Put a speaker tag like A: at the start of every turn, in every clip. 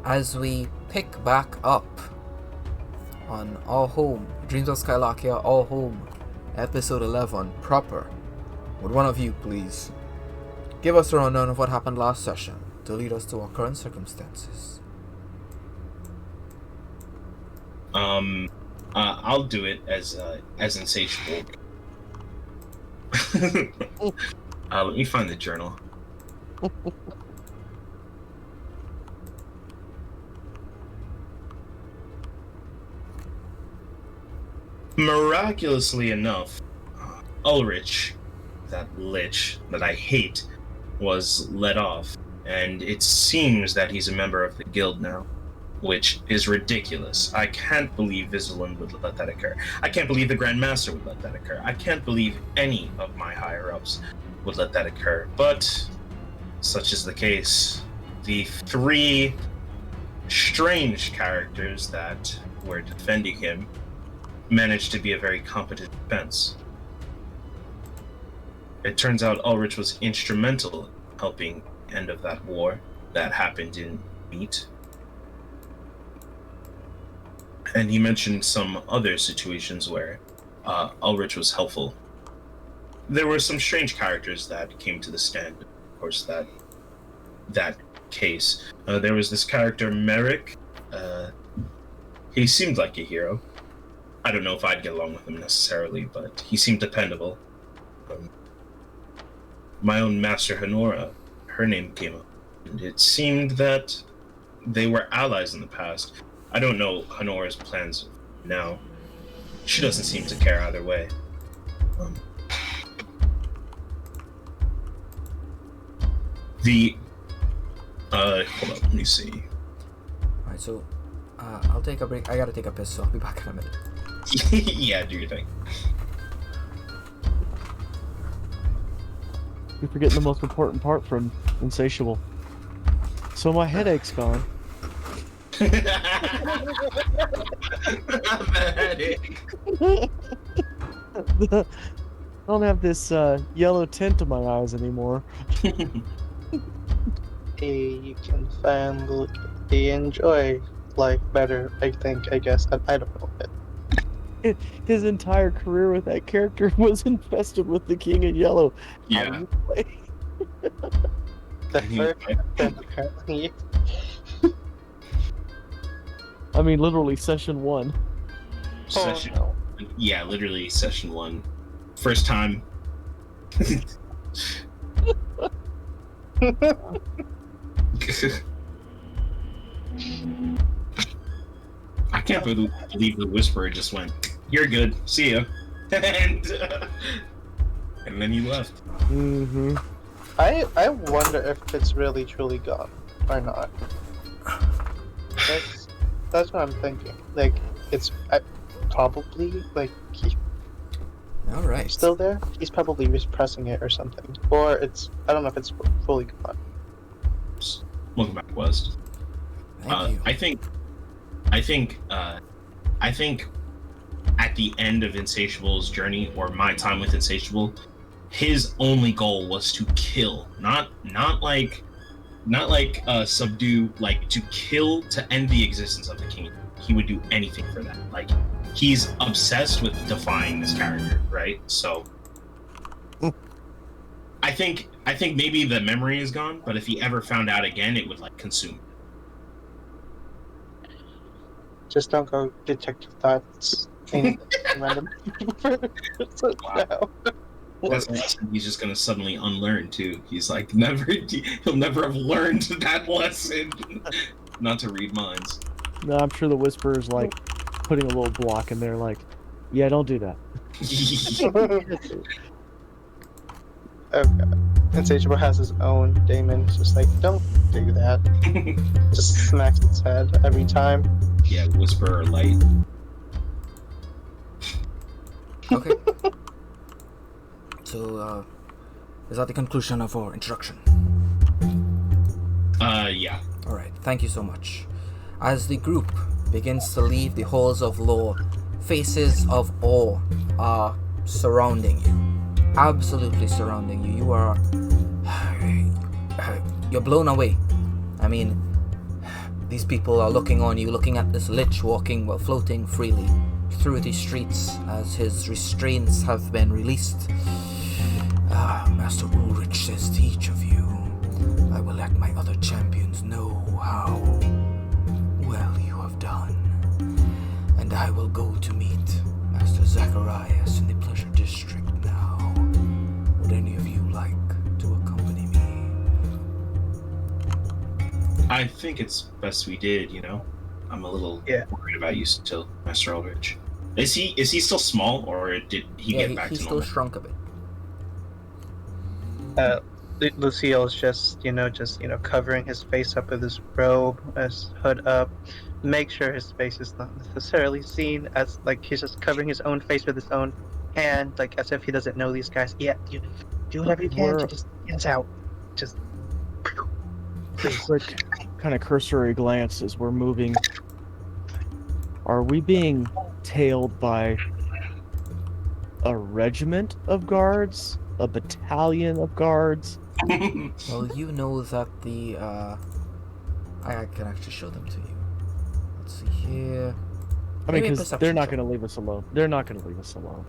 A: as we pick back up on All Home, Dreams of Skylarkia, All Home, episode 11, proper. Would one of you please give us a rundown of what happened last session to lead us to our current circumstances?
B: I'll do it as insatiable. Let me find the journal. Miraculously enough, Ulrich, that lich that I hate, was let off, and it seems that he's a member of the guild now, which is ridiculous. I can't believe Vizilin would let that occur. I can't believe the Grand Master would let that occur. I can't believe any of my higher-ups would let that occur, but such is the case. The three strange characters that were defending him managed to be a very competent defense. It turns out Ulrich was instrumental in helping end of that war that happened in Meat. And he mentioned some other situations where Ulrich was helpful. There were some strange characters that came to the stand. Of course, that case. There was this character, Merrick. He seemed like a hero. I don't know if I'd get along with him necessarily, but he seemed dependable. My own master, Honora, her name came up. And it seemed that they were allies in the past. I don't know Honora's plans now. She doesn't seem to care either way. Hold up, let me see.
A: Alright, so, I'll take a break. I gotta take a piss, so I'll be back in a minute.
B: Yeah, do your thing.
C: You're forgetting the most important part from Insatiable. So my headache's gone. I don't have this yellow tint in my eyes anymore.
D: You can finally enjoy life better, I guess. I don't know.
C: His entire career with that character was infested with the King in Yellow.
B: Yeah.
C: How do you play?
D: The first apparently.
C: I mean, literally, session 1.
B: Session,
D: Oh,
B: yeah, literally session 1. First time. I can't believe the Whisperer just went, "You're good, see ya," and then he left.
C: Mm-hmm.
D: I wonder if it's really truly gone or not. That's what I'm thinking. Like, it's probably like he's
A: Alright.
D: still there. He's probably repressing it or something, or I don't know if it's fully gone.
B: Welcome back, West.
A: Thank you.
B: I think at the end of Insatiable's journey, or my time with Insatiable, his only goal was to kill, not like subdue, like to kill, to end the existence of the king. He would do anything for that. Like, he's obsessed with defying this character, right? So I think maybe the memory is gone, but if he ever found out again, it would like consume.
D: Just don't go detective thoughts in random.
B: Wow. That's awesome. He's just gonna suddenly unlearn too. He's like he'll never have learned that lesson. Not to read minds.
C: No, I'm sure the Whisperer's like putting a little block in there, like, yeah, don't do that.
D: Okay. Insatiable has his own daemon. It's just like, don't do that. Just smacks its head every time.
B: Yeah, Whisperer light.
A: Okay. So, is that the conclusion of our introduction?
B: Yeah.
A: Alright, thank you so much. As the group begins to leave the halls of law, faces of awe are surrounding you. Absolutely surrounding you. You are... You're blown away. I mean, These people are looking on you, looking at this lich walking, well, floating freely through the streets as his restraints have been released. Master Ulrich says to each of you, I will let my other champions know how well you have done. And I will go to meet Master Zacharias in the Pleasure District now. Would any of you like to accompany me?
B: I think it's best we did, I'm a little worried about you still, Master Aldrich. Is he still small, or did he get back to normal?
A: He still shrunk a bit.
D: Lucille's just covering his face up with his robe, his hood up, make sure his face is not necessarily seen, as like he's just covering his own face with his own hand, like as if he doesn't know these guys. Yeah, you do whatever you can to just get us out. Just
C: quick kind of cursory glance as we're moving. Are we being tailed by a regiment of guards? A battalion of guards?
A: Well, you know that the, I can actually show them to you. Let's see here.
C: I mean, because they're not going to leave us alone. They're not going to leave us alone.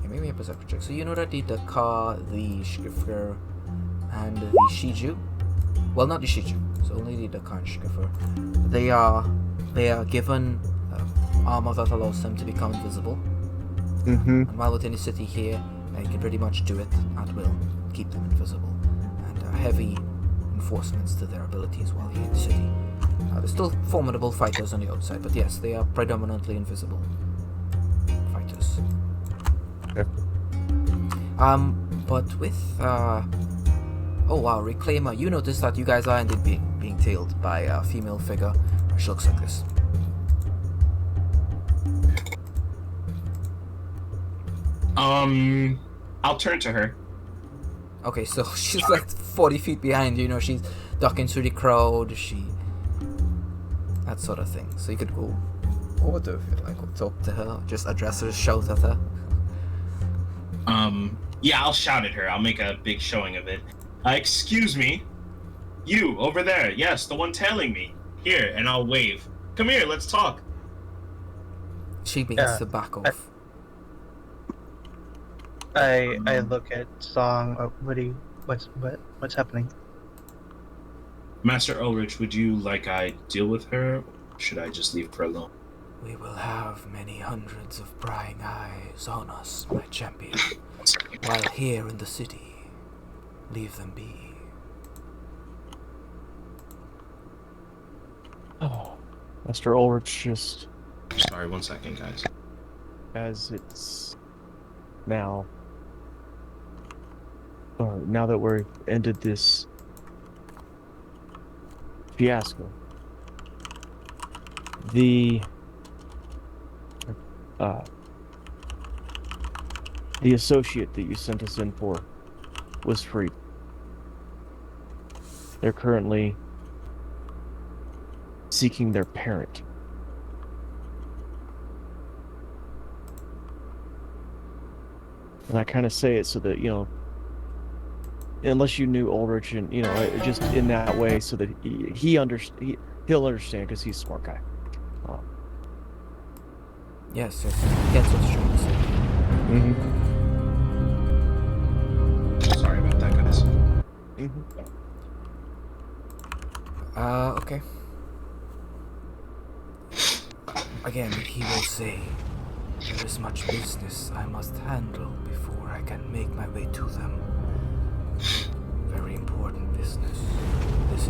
A: Yeah, maybe a perception check. So you know that the Ka, the Shkiffer, and the Shiju? Well, not the Shiju. So only the Ka and Shkiffer. They are given armor that allows them to become invisible.
C: Mm-hmm.
A: And while within the city here, you can pretty much do it at will, keep them invisible, and heavy enforcements to their abilities while here in the city. They're still formidable fighters on the outside, but yes, they are predominantly invisible fighters.
C: Okay.
A: But with oh wow, Reclaimer, you notice that you guys are indeed being tailed by a female figure. She looks like this.
B: I'll turn to her.
A: Okay, so she's like 40 feet behind you, she's ducking through the crowd, that sort of thing. So you could go over to her if you'd like, or talk to her, just address her, shout at her.
B: Yeah, I'll shout at her. I'll make a big showing of it. Excuse me. You, over there. Yes, the one tailing me. Here, and I'll wave. Come here, let's talk.
A: She begins to back off.
D: I look at Song. What's happening?
B: Master Ulrich, would you like I deal with her, or should I just leave her alone?
A: We will have many hundreds of prying eyes on us, my champion. While here in the city, leave them be.
C: Oh, Master Ulrich just...
B: Sorry, 1 second, guys.
C: As it's now... Or now that we've ended this fiasco, the associate that you sent us in for was freed. They're currently seeking their parent. And I kind of say it so that, unless you knew Ulrich and, just in that way so that he'll understand because he's a smart guy.
A: Yes, that's what you're trying to say.
C: Mm-hmm.
B: Sorry about that, guys.
C: Mm-hmm.
A: Okay. Again, he will say, there is much business I must handle before I can make my way to them. Very important business. This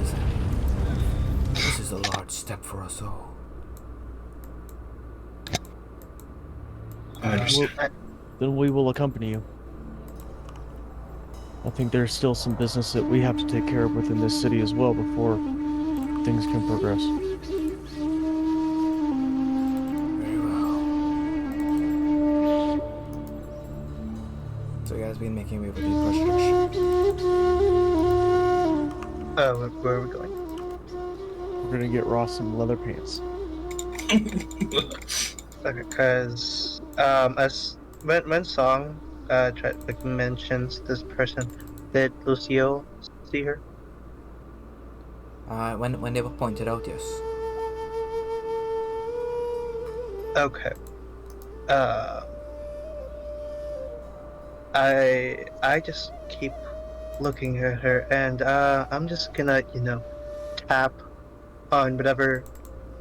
A: is a large step for us all.
B: I understand.
C: Then we will accompany you. I think there's still some business that we have to take care of within this city as well before things can progress.
A: Very well. So you guys been making way with the pressure.
D: Where are we going?
C: We're gonna get Ross some leather pants.
D: Okay, because as when Song mentions this person, did Lucio see her?
A: When they were pointed out, yes.
D: Okay. I just keep looking at her, and I'm just gonna, tap on whatever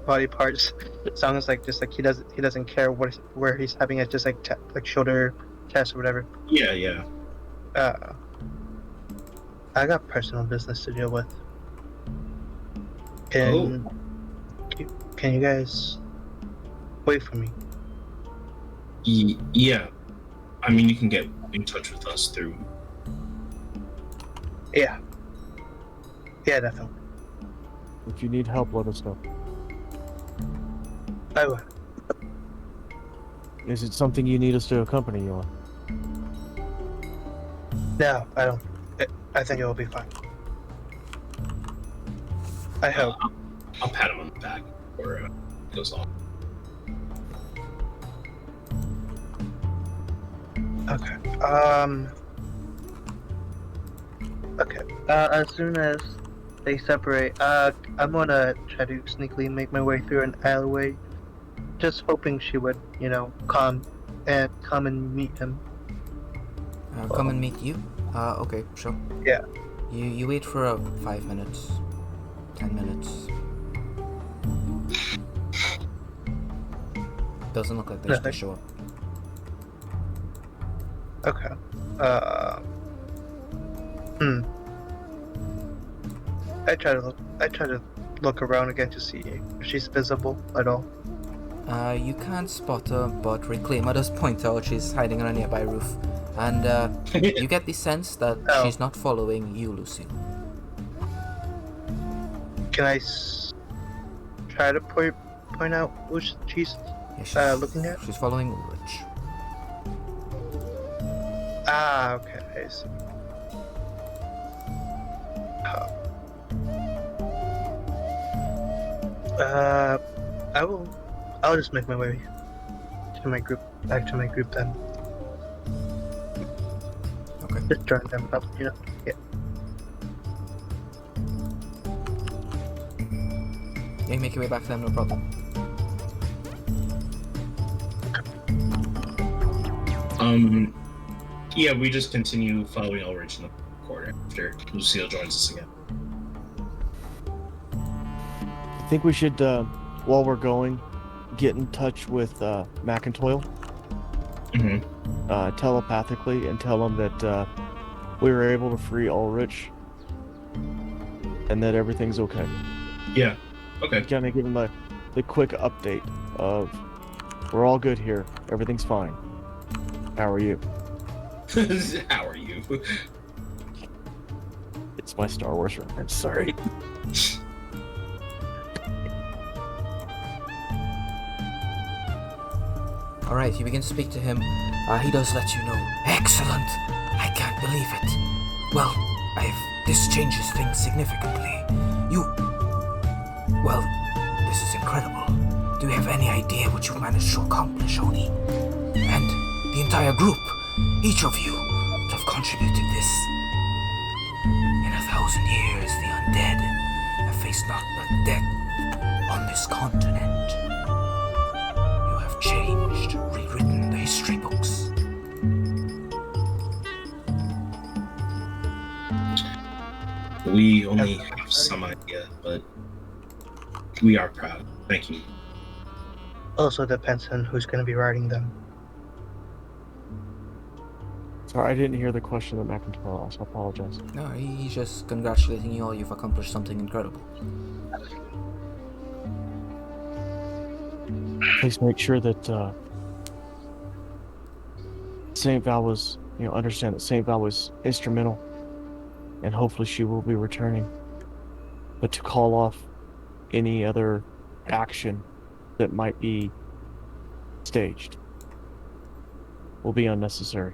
D: body parts. Sounds like just like he doesn't care where he's having it, just like tap, like shoulder, chest, or whatever.
B: Yeah.
D: Uh, I got personal business to deal with. Can can you guys wait for me?
B: Yeah. I mean, you can get in touch with us through.
D: Yeah, definitely.
C: If you need help, let us know.
D: I will.
C: Is it something you need us to accompany you on?
D: No, I don't. I think it will be fine. I hope.
B: I'll pat him on the back before it goes off.
D: Okay. Okay. As soon as they separate, I'm gonna try to sneakily make my way through an alleyway, just hoping she would, come and meet him.
A: Come and meet you? Okay, sure.
D: Yeah.
A: You wait for 5 minutes, 10 minutes. Doesn't look like they're gonna show up.
D: Okay. I try to look around again to see if she's visible at all.
A: You can't spot her, but Reclaimer does point out she's hiding on a nearby roof. And you get the sense that she's not following you, Lucille.
D: Can I try to point out who she's looking at?
A: She's following Ulrich.
D: Ah, okay. I see. I'll just make my way back to my group then.
A: Okay.
D: Just join them up, Yeah.
A: Yeah, you make your way back to them, no problem.
B: Yeah, we just continue following Ulrich in the corner after Lucille joins us again.
C: I think we should, while we're going, get in touch with McIntoyle telepathically and tell him that we were able to free Ulrich and that everything's okay.
B: Yeah, okay.
C: Kind of give him the quick update of we're all good here, everything's fine. How are you?
B: How are you?
C: It's my Star Wars reference, sorry.
A: Alright, you begin to speak to him. He does let you know. Excellent! I can't believe it. Well, this changes things significantly. Well, this is incredible. Do you have any idea what you've managed to accomplish, Oni? And the entire group, each of you, would have contributed this. In 1,000 years, the undead have faced naught but death on this continent. You have changed, rewritten the history books.
B: We only have some idea, but we are proud. Thank you.
D: Also depends on who's going to be writing them.
C: Sorry, I didn't hear the question that McIntyre asked. I apologize.
A: No, he's just congratulating you all. You've accomplished something incredible.
C: Please make sure that St. Val was, understand that St. Val was instrumental, and hopefully she will be returning. But to call off any other action that might be staged will be unnecessary.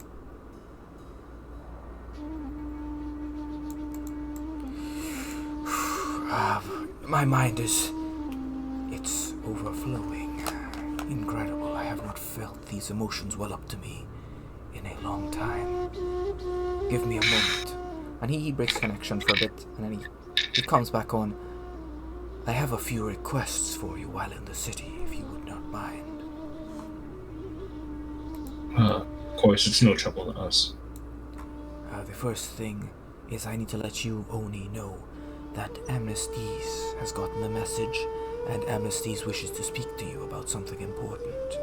A: My mind it's overflowing. Incredible. I have not felt these emotions well up to me in a long time. Give me a moment. And he breaks connection for a bit, and then he comes back on. I have a few requests for you while in the city, if you would not mind.
B: Of course, it's no trouble to us.
A: The first thing is I need to let you, Oni, know that Amnesties has gotten the message, and Amnesties wishes to speak to you about something important.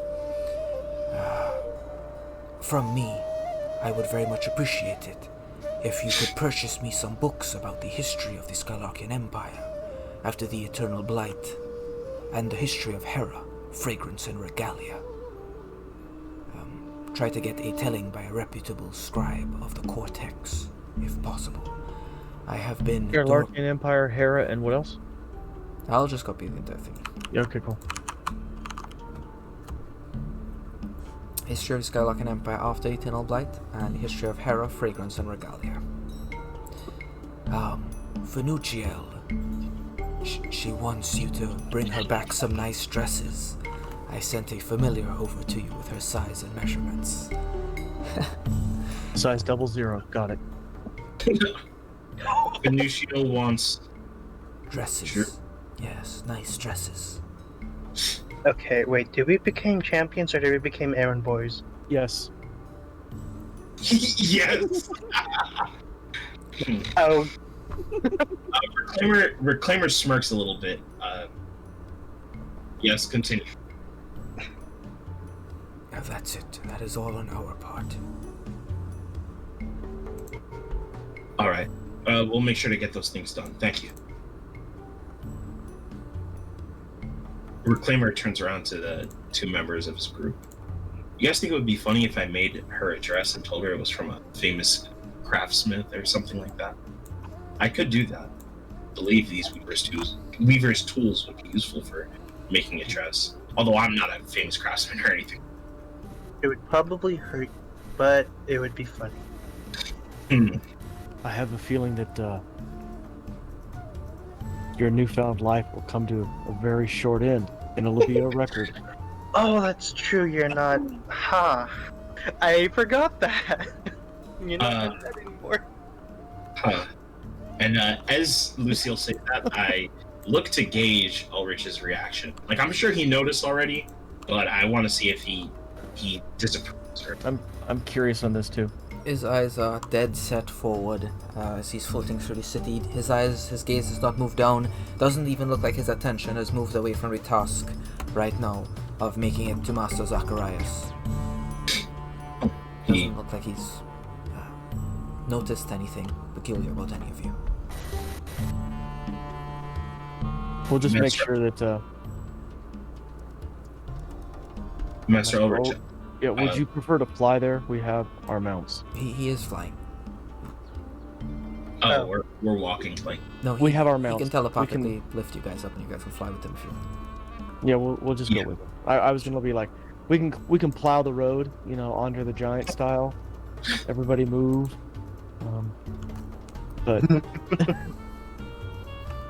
A: From me, I would very much appreciate it if you could purchase me some books about the history of the Skylarkian Empire after the Eternal Blight, and the history of Hera, Fragrance, and Regalia. Try to get a telling by a reputable scribe of the Cortex, if possible. I have been...
C: Skylarkian Empire, Hera, and what else?
A: I'll just copy the entire thing.
C: Yeah, okay, cool.
A: History of the Skylarkian Empire after Eternal Blight, and history of Hera, Fragrance, and Regalia. Fenuciel. She wants you to bring her back some nice dresses. I sent a familiar over to you with her size and measurements.
C: Size 00. Got it.
B: Venucio wants
A: Dresses.
B: Sure.
A: Yes, nice dresses.
D: Okay, wait. Did we become champions or did we become errand boys?
C: Yes.
B: yes.
D: Oh,
B: Reclaimer smirks a little bit. Yes, continue.
A: That's it. That is all on our part.
B: All right. We'll make sure to get those things done. Thank you. Reclaimer turns around to the two members of his group. You guys think it would be funny if I made her a dress and told her it was from a famous craftsmith or something like that? I could do that. I believe these weaver's tools would be useful for making a dress. Although I'm not a famous craftsman or anything.
D: it would probably hurt, but it would be funny.
C: I have a feeling that your newfound life will come to a very short end, and it'll be a record.
D: Oh, that's true. You're not. Ha! I forgot that. You're not doing that anymore.
B: Huh. And as Lucille said that, I look to gauge Ulrich's reaction. Like, I'm sure he noticed already, but I want to see if he disapproves or...
C: I'm curious on this too.
A: His eyes are dead set forward as he's floating through the city. His gaze has not moved down. Doesn't even look like his attention has moved away from the task right now of making it to Master Zacharias. Doesn't look like he's noticed anything peculiar about any of you.
C: We'll just make sure that
B: Master Ulrich.
C: Yeah, would you prefer to fly there? We have our mounts.
A: He is flying.
B: Oh, we're walking. Like,
A: No,
C: We have our mounts.
A: He can telepathically lift you guys up, and you guys can fly with him if you want.
C: Yeah, we'll just go with it. I was gonna be like, we can plow the road, Andre the Giant style. Everybody move. But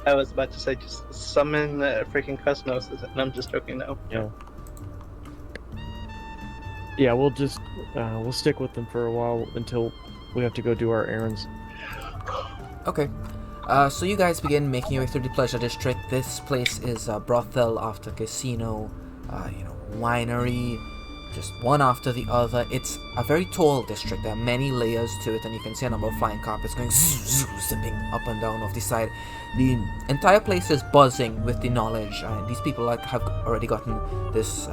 D: I was about to say just summon freaking Cosmos, and I'm just joking now.
C: yeah, we'll just we'll stick with them for a while until we have to go do our errands.
A: Okay. So you guys begin making your way through the Pleasure District. This place is a brothel after casino, winery, just one after the other. It's a very tall district. There are many layers to it, and you can see a number of flying carpets going zipping up and down off the side. The entire place is buzzing with the knowledge. These people have already gotten this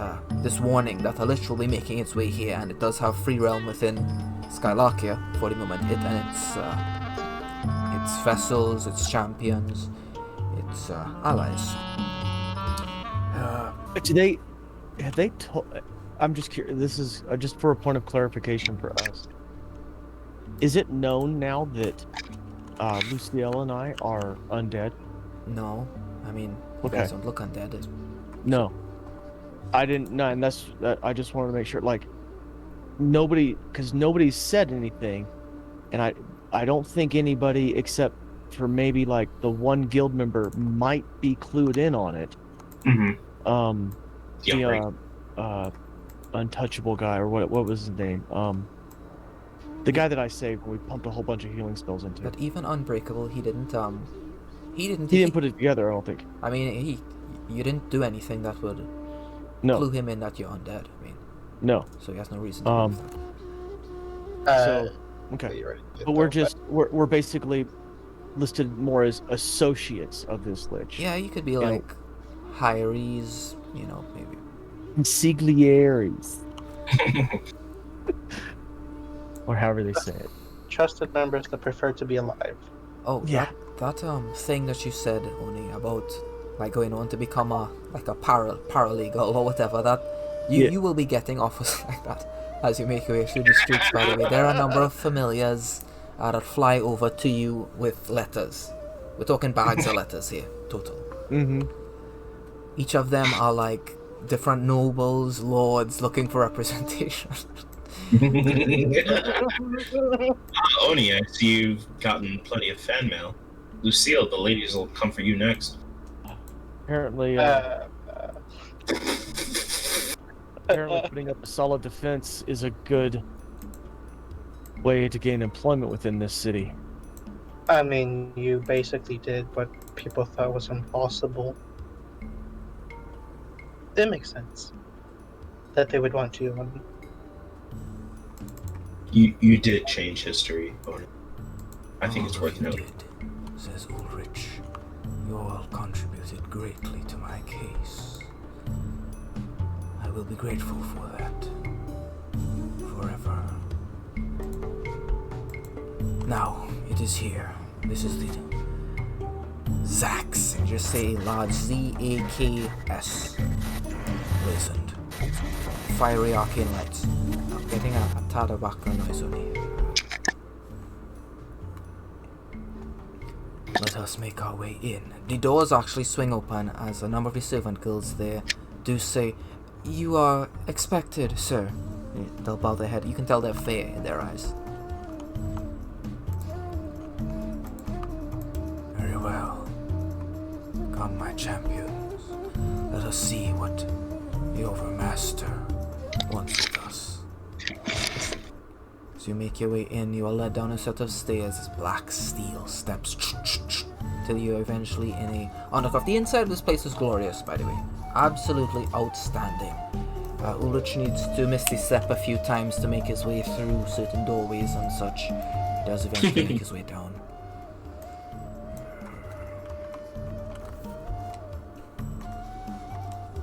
A: warning that a lich will be making its way here, and it does have free realm within Skylarkia for the moment. Its vessels, its champions, its allies.
C: Have they told? I'm just curious. This is just for a point of clarification for us. Is it known now that Luciel and I are undead?
A: No, I mean, you guys don't look undead.
C: No, I didn't. No, and I just wanted to make sure. Like, nobody's said anything, and I don't think anybody except for maybe like the one guild member might be clued in on it.
B: Mm-hmm.
C: Untouchable guy, or what was his name? The guy that I saved when we pumped a whole bunch of healing spells into.
A: But even Unbreakable, he didn't He didn't.
C: He didn't put it together, I don't think.
A: I mean, you didn't do anything that would clue him in that you're undead. I mean,
C: no.
A: So he has no reason to believe that.
C: So okay,
D: You're right.
C: but we're basically listed more as associates of this lich.
A: Yeah, you could be like hirees, maybe.
C: Consiglieres. Or however they say it.
D: Trusted members that prefer to be alive.
A: Oh,
C: yeah.
A: That thing that you said, Oni, about like going on to become a paralegal or whatever, that you will be getting offers like that as you make your way through the streets. By the way, there are a number of familiars that fly over to you with letters. We're talking bags of letters here, total.
C: Mm-hmm.
A: Each of them are like different nobles, lords looking for representation.
B: Oni, I see you've gotten plenty of fan mail. Lucille, the ladies will come for you next.
C: Apparently, apparently putting up a solid defense is a good way to gain employment within this city.
D: I mean, you basically did what people thought was impossible. It makes sense that they would want you on.
B: You did change history, Oni. I think it's worth
A: you
B: noting.
A: did, says Ulrich. You all contributed greatly to my case. I will be grateful for that. Forever. Now, it is here. This is the Zax. And just say large Z-A-K-S. Blazoned. Fiery arcane lights. I'm getting a tad of background noise on here. Let us make our way in. The doors actually swing open as a number of the servant girls there do say, "You are expected, sir." They'll bow their head. You can tell they're fear in their eyes. Very well. Come, my champions. Let us see what the Overmaster wants with us. As you make your way in, you are led down a set of stairs as black steel steps till you're eventually in a undercroft. The inside of this place is glorious, by the way. Absolutely outstanding. Ulrich needs to misty step a few times to make his way through certain doorways and such. He does eventually make his way down.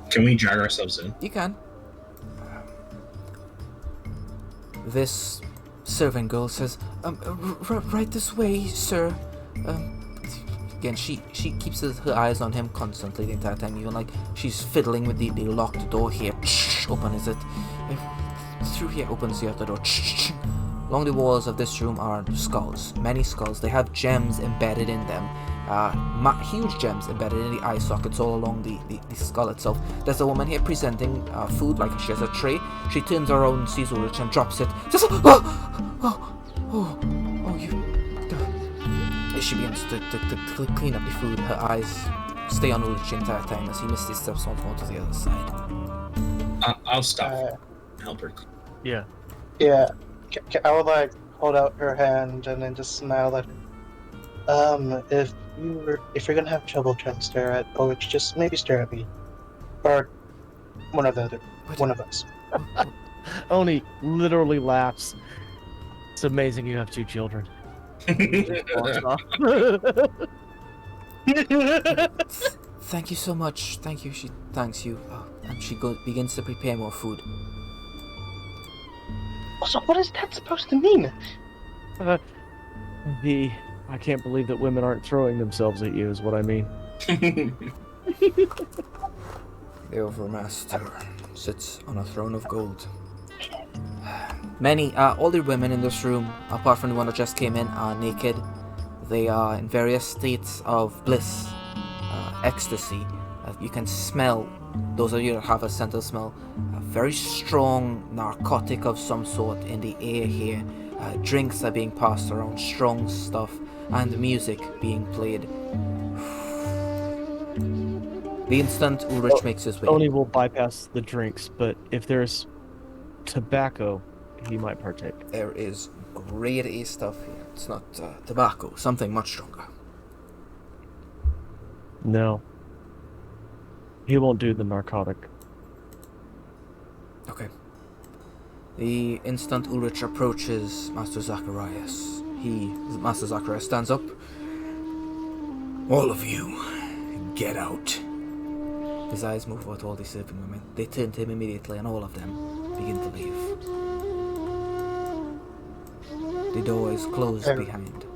B: Can we drag ourselves in?
A: You can. This servant girl says, right this way, sir. Again, she keeps her eyes on him constantly the entire time, even like she's fiddling with the locked door here. Open is it? Through here opens the other door. Along the walls of this room are skulls, many skulls. They have gems embedded in them. Huge gems embedded in the eye sockets all along the skull itself. There's a woman here presenting food, like she has a tray. She turns around, sees Ulrich, and drops it. Says, she begins to clean up the food. Her eyes stay on Ulrich the entire time as he misty steps on to the other side.
B: I'll stop. Help her.
C: Yeah.
D: Yeah, I would like hold out her hand and then just smile at her. If you're gonna have trouble trying to stare at Ulrich, just maybe stare at me, or one of us.
C: Oni literally laughs. It's amazing you have two children.
A: Thank you so much. Thank you. She thanks you, and she begins to prepare more food.
D: So what is that supposed to mean?
C: I can't believe that women aren't throwing themselves at you is what I mean.
A: The Overmaster sits on a throne of gold. All the women in this room, apart from the one that just came in, are naked. They are in various states of bliss, ecstasy. You can smell, those of you that have a scent of smell, a very strong narcotic of some sort in the air here. Drinks are being passed around, strong stuff, and music being played. The instant Ulrich makes his way.
C: Oni will bypass the drinks, but if there's tobacco, he might partake.
A: There is grade A stuff here. It's not tobacco, something much stronger.
C: No. He won't do the narcotic.
A: Okay. The instant Ulrich approaches Master Zacharias, Master Zacharias stands up. All of you, get out. His eyes move over to all the sleeping women. They turn to him immediately, and all of them begin to leave. The door is closed behind them.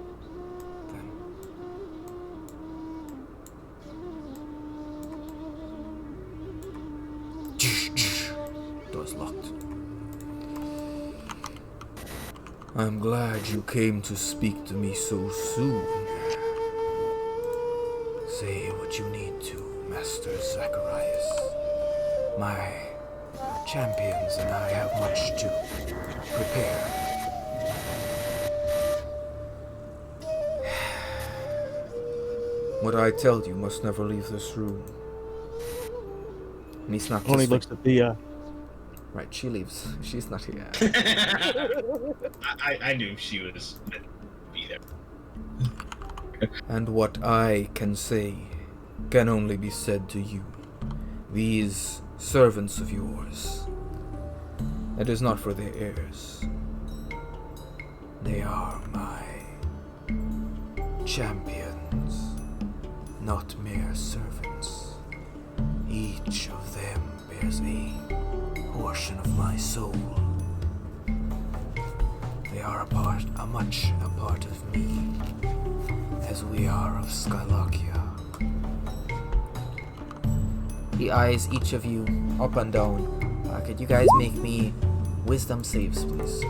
A: Door's locked. I'm glad you came to speak to me so soon. Say what you need to, Master Zacharias. My champions and I have much to prepare. What I tell you must never leave this room. And he snaps
C: Tony
A: his
C: looks at the,
A: Right, she leaves. She's not here.
B: I knew she was meant to be there.
A: And what I can say can only be said to you. These servants of yours, it is not for their heirs. They are my champions, not mere servants. Each of them bears a portion of my soul. They are much a part of me, as we are of Skylakia. He eyes each of you up and down. Could you guys make me wisdom saves, please?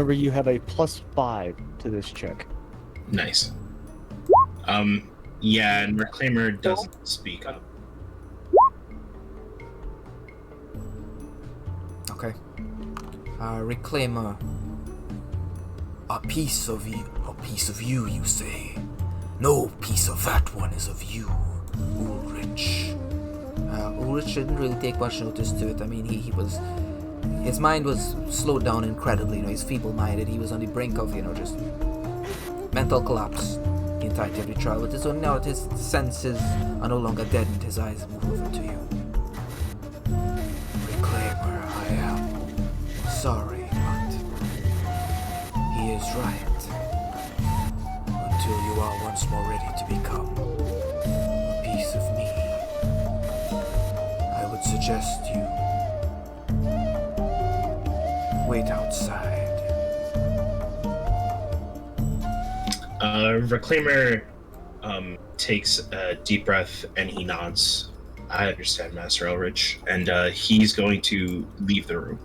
C: remember you have a +5 to this check.
B: Nice. Yeah, and Reclaimer doesn't speak up.
A: Okay. Reclaimer. A piece of you, you say? No piece of that one is of you, Ulrich. Ulrich didn't really take much notice to it. I mean, his mind was slowed down incredibly. He's feeble-minded. He was on the brink of, just mental collapse the entirety of the trial. But now that his senses are no longer deadened, his eyes move over to you. Reclaimer, I am sorry, but he is right. Until you are once more ready to become a piece of me, I would suggest you wait outside.
B: Reclaimer takes a deep breath and he nods. I understand, Master Elrich, and he's going to leave the room.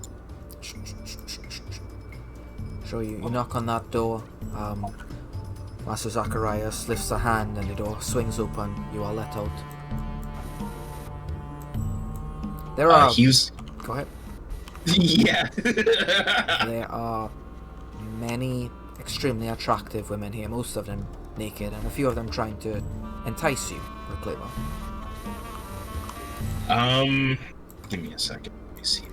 A: So you knock on that door. Master Zacharias lifts a hand and the door swings open. You are let out. There are... Go ahead.
B: Yeah.
A: There are many extremely attractive women here, most of them naked, and a few of them trying to entice you, Reclaimer.
B: Give me a second. Let me see.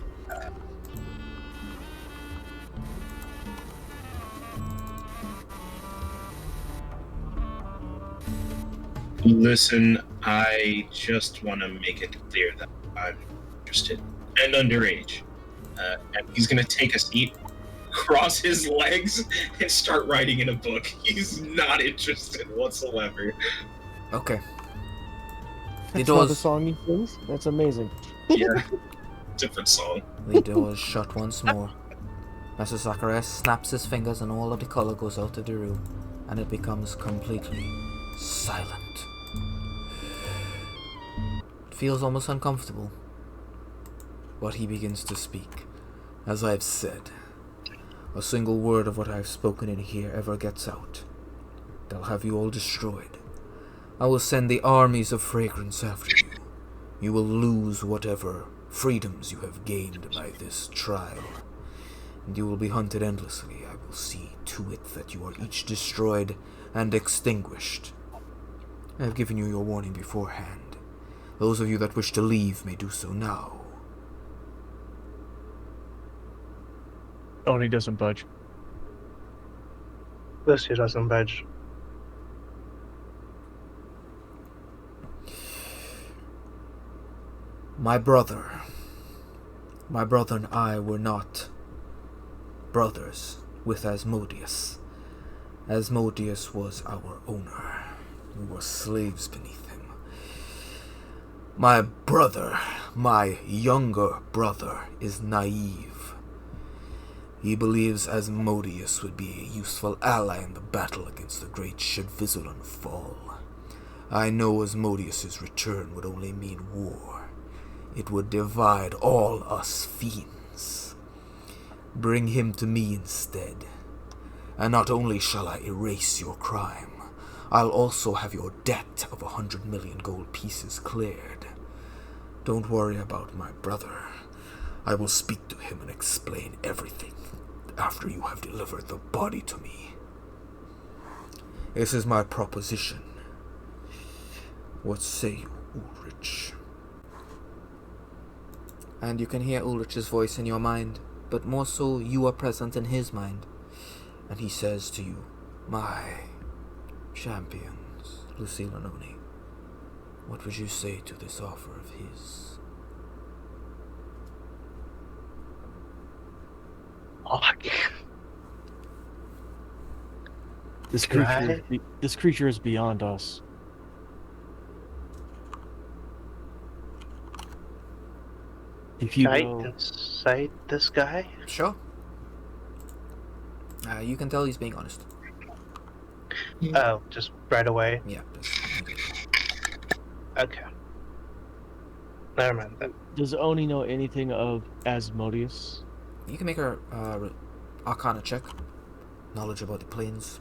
B: Listen, I just want to make it clear that I'm interested and underage. And he's going to take a seat, cross his legs, and start writing in a book. He's not interested whatsoever.
A: Okay.
C: That's not the song he sings? That's amazing.
B: Yeah. Different song.
A: The door is shut once more. Master Zacharias snaps his fingers and all of the color goes out of the room, and it becomes completely silent. It feels almost uncomfortable. But he begins to speak. As I've said, a single word of what I've spoken in here ever gets out, they'll have you all destroyed. I will send the armies of fragrance after you. You will lose whatever freedoms you have gained by this trial, and you will be hunted endlessly. I will see to it that you are each destroyed and extinguished. I have given you your warning beforehand. Those of you that wish to leave may do so now.
C: Oh, and he doesn't budge.
D: Lucia doesn't budge.
A: My brother and I were not brothers with Asmodeus. Asmodeus was our owner. We were slaves beneath him. My brother, my younger brother, is naive. He believes Asmodeus would be a useful ally in the battle against the great should Vizulun fall. I know Asmodeus's return would only mean war. It would divide all us fiends. Bring him to me instead. And not only shall I erase your crime, I'll also have your debt of 100 million gold pieces cleared. Don't worry about my brother. I will speak to him and explain everything after you have delivered the body to me. This is my proposition. What say you, Ulrich? And you can hear Ulrich's voice in your mind, but more so you are present in his mind. And he says to you, my champions, Lucille and Oni, what would you say to this offer of his?
C: This creature is beyond us. If you
D: Can I
C: go,
D: incite this guy?
A: Sure. You can tell he's being honest.
D: Oh, just right away.
A: Yeah.
D: Okay. Never mind then.
C: does Oni know anything of Asmodeus?
A: You can make a Arcana check. Knowledge about the planes.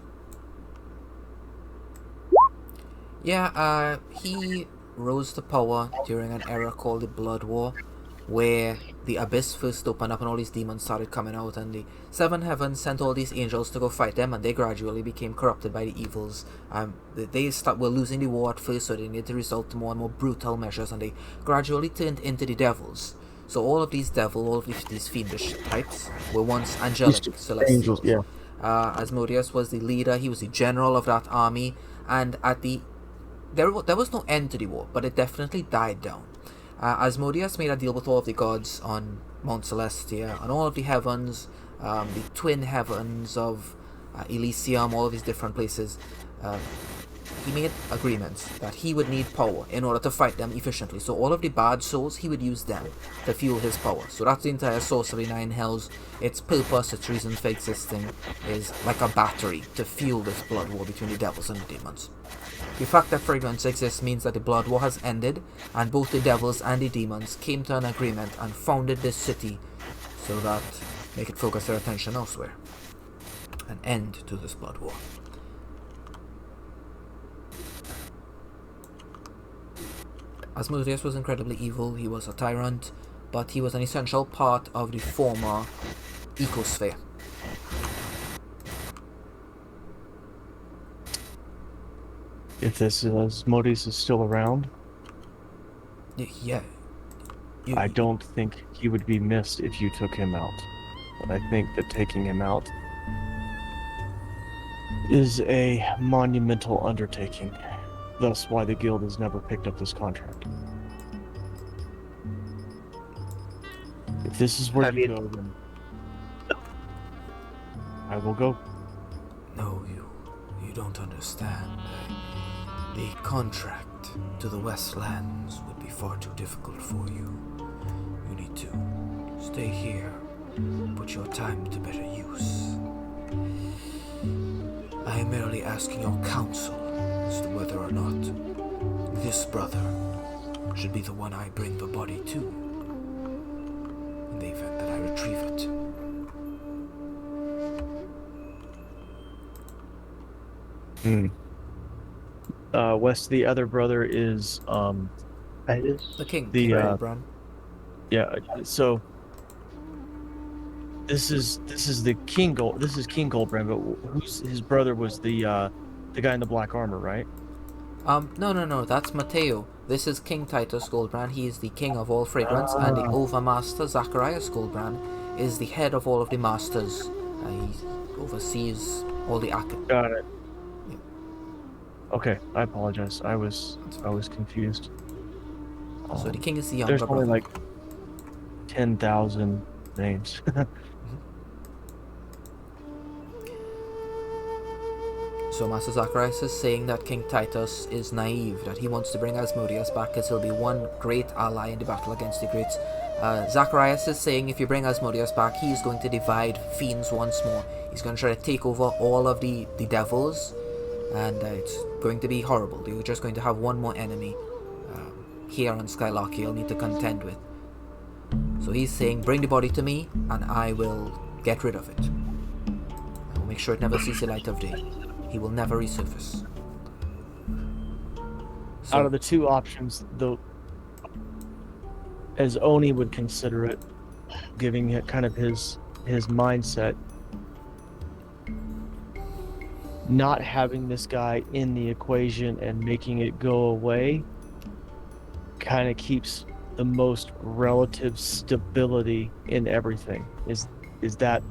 A: Yeah, he rose to power during an era called the Blood War, where the Abyss first opened up and all these demons started coming out, and the Seven Heavens sent all these angels to go fight them, and they gradually became corrupted by the evils. They were losing the war at first, so they needed to resort to more and more brutal measures, and they gradually turned into the devils. So all of these these fiendish types were once angelic celestials.
C: Angels, yeah.
A: Asmodeus was the leader, he was the general of that army, and there was no end to the war, but it definitely died down. Asmodeus made a deal with all of the gods on Mount Celestia, on all of the heavens, the twin heavens of Elysium, all of these different places. He made agreements that he would need power in order to fight them efficiently. So all of the bad souls, he would use them to fuel his power. So that's the entire source of the Nine Hells. Its purpose, its reason for existing, is like a battery to fuel this blood war between the devils and the demons. The fact that fragrance exists means that the blood war has ended, and both the devils and the demons came to an agreement and founded this city so that they could focus their attention elsewhere. An end to this blood war. Asmodeus was incredibly evil, he was a tyrant, but he was an essential part of the former ecosphere.
C: If this Asmodeus is still around,
A: Yeah.
C: I don't think he would be missed if you took him out. But I think that taking him out is a monumental undertaking. Thus why the guild has never picked up this contract. If this is where you go, then I will go.
A: No, you don't understand. The contract to the Westlands would be far too difficult for you. You need to stay here, put your time to better use. I am merely asking your counsel as to whether or not this brother should be the one I bring the body to, in the event that I retrieve it.
C: West, the other brother is
A: The king,
C: The,
A: King Goldbrand.
C: yeah. So this is King Goldbrand, but who's his brother was the guy in the black armor, right?
A: No, that's Matteo. This is King Titus Goldbrand. He is the king of all fragrance, and the overmaster Zacharias Goldbrand is the head of all of the masters. He oversees all the
C: Got it.
A: Yeah.
C: Okay, I apologize. I was confused.
A: So the king is the
C: There's
A: younger
C: only
A: brother.
C: like 10,000 names.
A: So Master Zacharias is saying that King Titus is naive, that he wants to bring Asmodeus back because he'll be one great ally in the battle against the greats. Zacharias is saying if you bring Asmodeus back, he's going to divide fiends once more. He's going to try to take over all of the devils, and it's going to be horrible. You're just going to have one more enemy here on Skylark you'll need to contend with. So he's saying, bring the body to me, and I will get rid of it. I will make sure it never sees the light of day. He will never resurface. So,
C: Out of the two options, though, as Oni would consider it, giving it kind of his mindset, not having this guy in the equation and making it go away kind of keeps the most relative stability in everything. Is that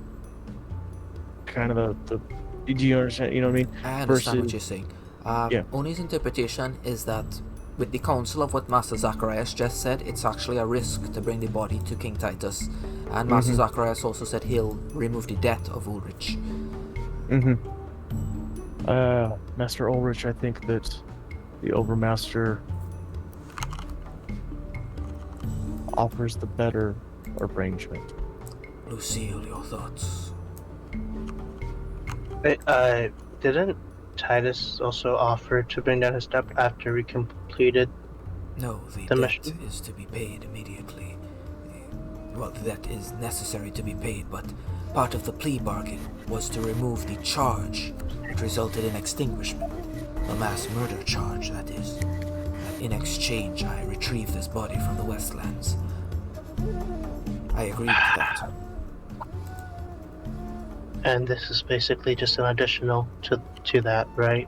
C: kind of do you understand? You know what I mean?
A: I understand what
C: Versus-
A: you're saying.
C: Yeah.
A: Oni's interpretation is that with the counsel of what Master Zacharias just said, it's actually a risk to bring the body to King Titus. And Master Zacharias also said he'll remove the debt of Ulrich.
C: Master Ulrich, I think that the Overmaster offers the better arrangement.
A: Lucille, your thoughts?
D: Didn't Titus also offer to bring down his debt after we completed?
A: No, the
D: The
A: debt
D: mission?
A: is to be paid immediately. Well, the debt is necessary to be paid, but part of the plea bargain was to remove the charge which resulted in extinguishment. The mass murder charge, that is. And in exchange, I retrieved this body from the Westlands. I agreed to that.
D: And this is basically just an additional to that, right?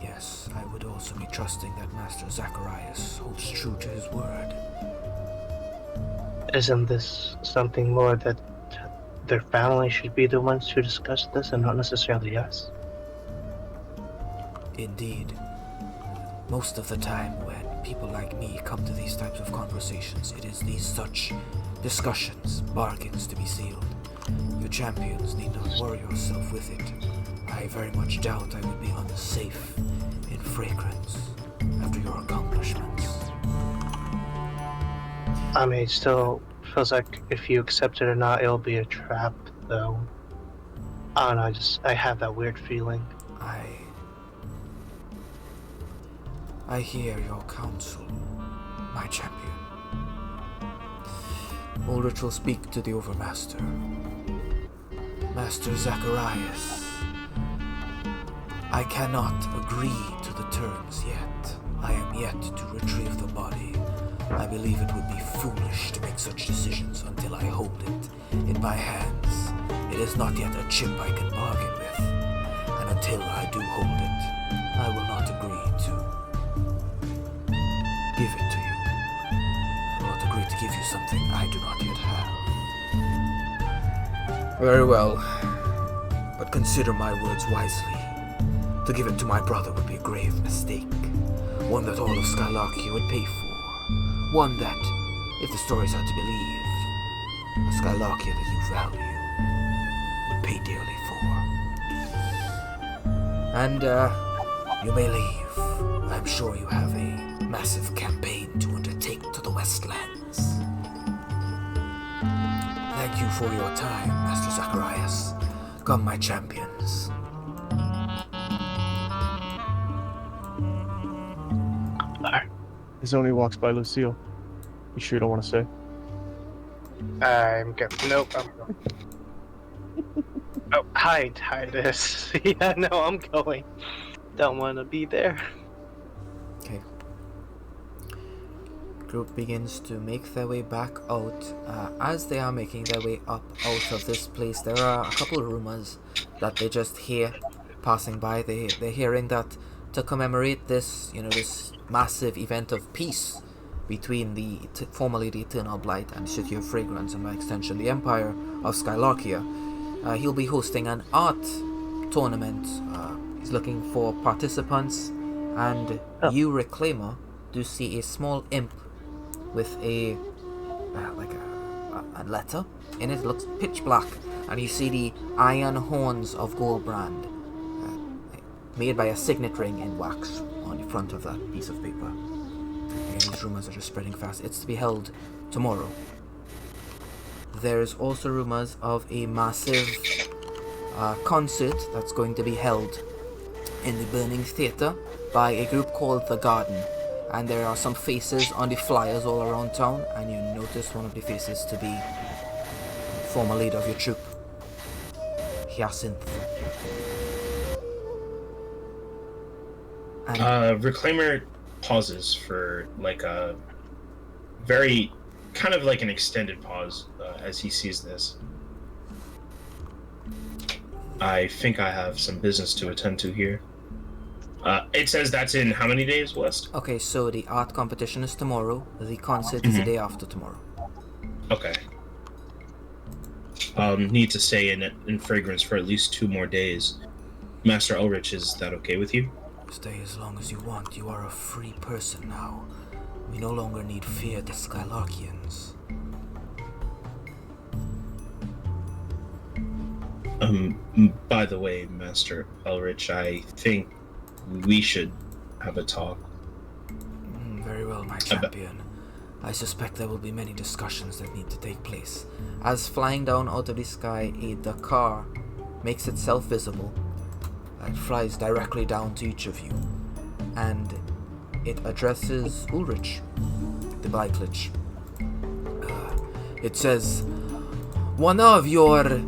A: Yes, I would also be trusting that Master Zacharias holds true to his word.
D: Isn't this something more that their family should be the ones to discuss this and not necessarily us?
A: Indeed. Most of the time when people like me come to these types of conversations, it is these such discussions, bargains to be sealed. You champions need not worry yourself with it. I very much doubt I would be unsafe in fragrance after your accomplishments.
D: I mean, it still feels like if you accept it or not, it'll be a trap, though. I don't know, I have that weird feeling.
A: I hear your counsel, my champion. Ulrich will speak to the Overmaster. Master Zacharias, I cannot agree to the terms yet. I am yet to retrieve the body. I believe it would be foolish to make such decisions until I hold it in my hands. It is not yet a chip I can bargain with, and until I do hold it, I will not agree to give it to you. I will not agree to give you something I do not yet have. Very well, but consider my words wisely. To give it to my brother would be a grave mistake, one that all of Skylarkia would pay for. One that, if the stories are to believe, a Skylarkia that you value would pay dearly for. And, you may leave. I'm sure you have a massive campaign to undertake to the Westlands. Thank you for your time, Master Zacharias. Come, my champions.
C: As Oni walks by Lucille, you sure you don't want to say?
D: I'm good. Nope, I'm going. Oh, hi, Titus. Yeah, no, I'm going. Don't want to be there.
A: Okay. Group begins to make their way back out. As they are making their way up out of this place, there are a couple of rumors that they just hear passing by. They're hearing that to commemorate this, this massive event of peace between formerly the Eternal Blight and the City of Fragrance, and by extension the Empire of Skylarkia, he'll be hosting an art tournament. He's looking for participants, and you, Reclaimer, do see a small imp with a letter in it. It looks pitch black, and you see the iron horns of Goldbrand made by a signet ring in wax on the front of that piece of paper. And these rumors are just spreading fast. It's to be held tomorrow. There's also rumors of a massive concert that's going to be held in the Burning Theatre by a group called The Garden. And there are some faces on the flyers all around town, and you notice one of the faces to be former leader of your troop, Hyacinth. And
B: Reclaimer pauses for like a very kind of like an extended pause as he sees this. I think I have some business to attend to here. It says that's in how many days, West?
A: Okay, so the art competition is tomorrow. The concert is the day after tomorrow.
B: Okay. Need to stay in fragrance for at least 2 more days. Master Ulrich, is that okay with you?
A: Stay as long as you want. You are a free person now. We no longer need fear the Skylarkians.
B: By the way, Master Ulrich, I think we should have a talk.
A: Very well, my champion. I suspect there will be many discussions that need to take place. As flying down out of the sky, a Dakar makes itself visible. It flies directly down to each of you, and it addresses Ulrich, the Blacklich. It says, one of your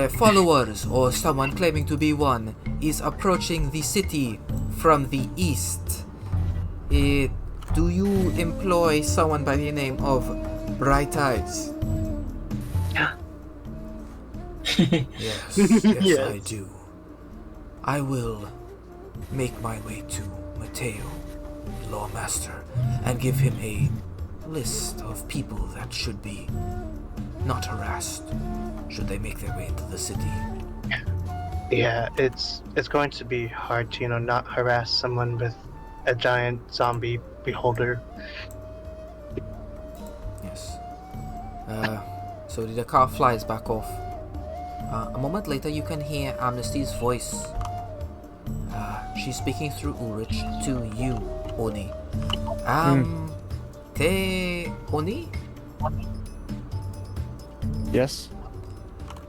A: followers, or someone claiming to be one, is approaching the city from the east. Do you employ someone by the name of Bright Eyes? Yes, yes, I do. I will make my way to Mateo, the Lawmaster, and give him a list of people that should be not harassed should they make their way into the city.
D: Yeah, it's going to be hard to, not harass someone with a giant zombie beholder.
A: Yes. So the car flies back off. A moment later, you can hear Amnesty's voice. She's speaking through Ulrich to you, Oni. Oni?
C: Yes?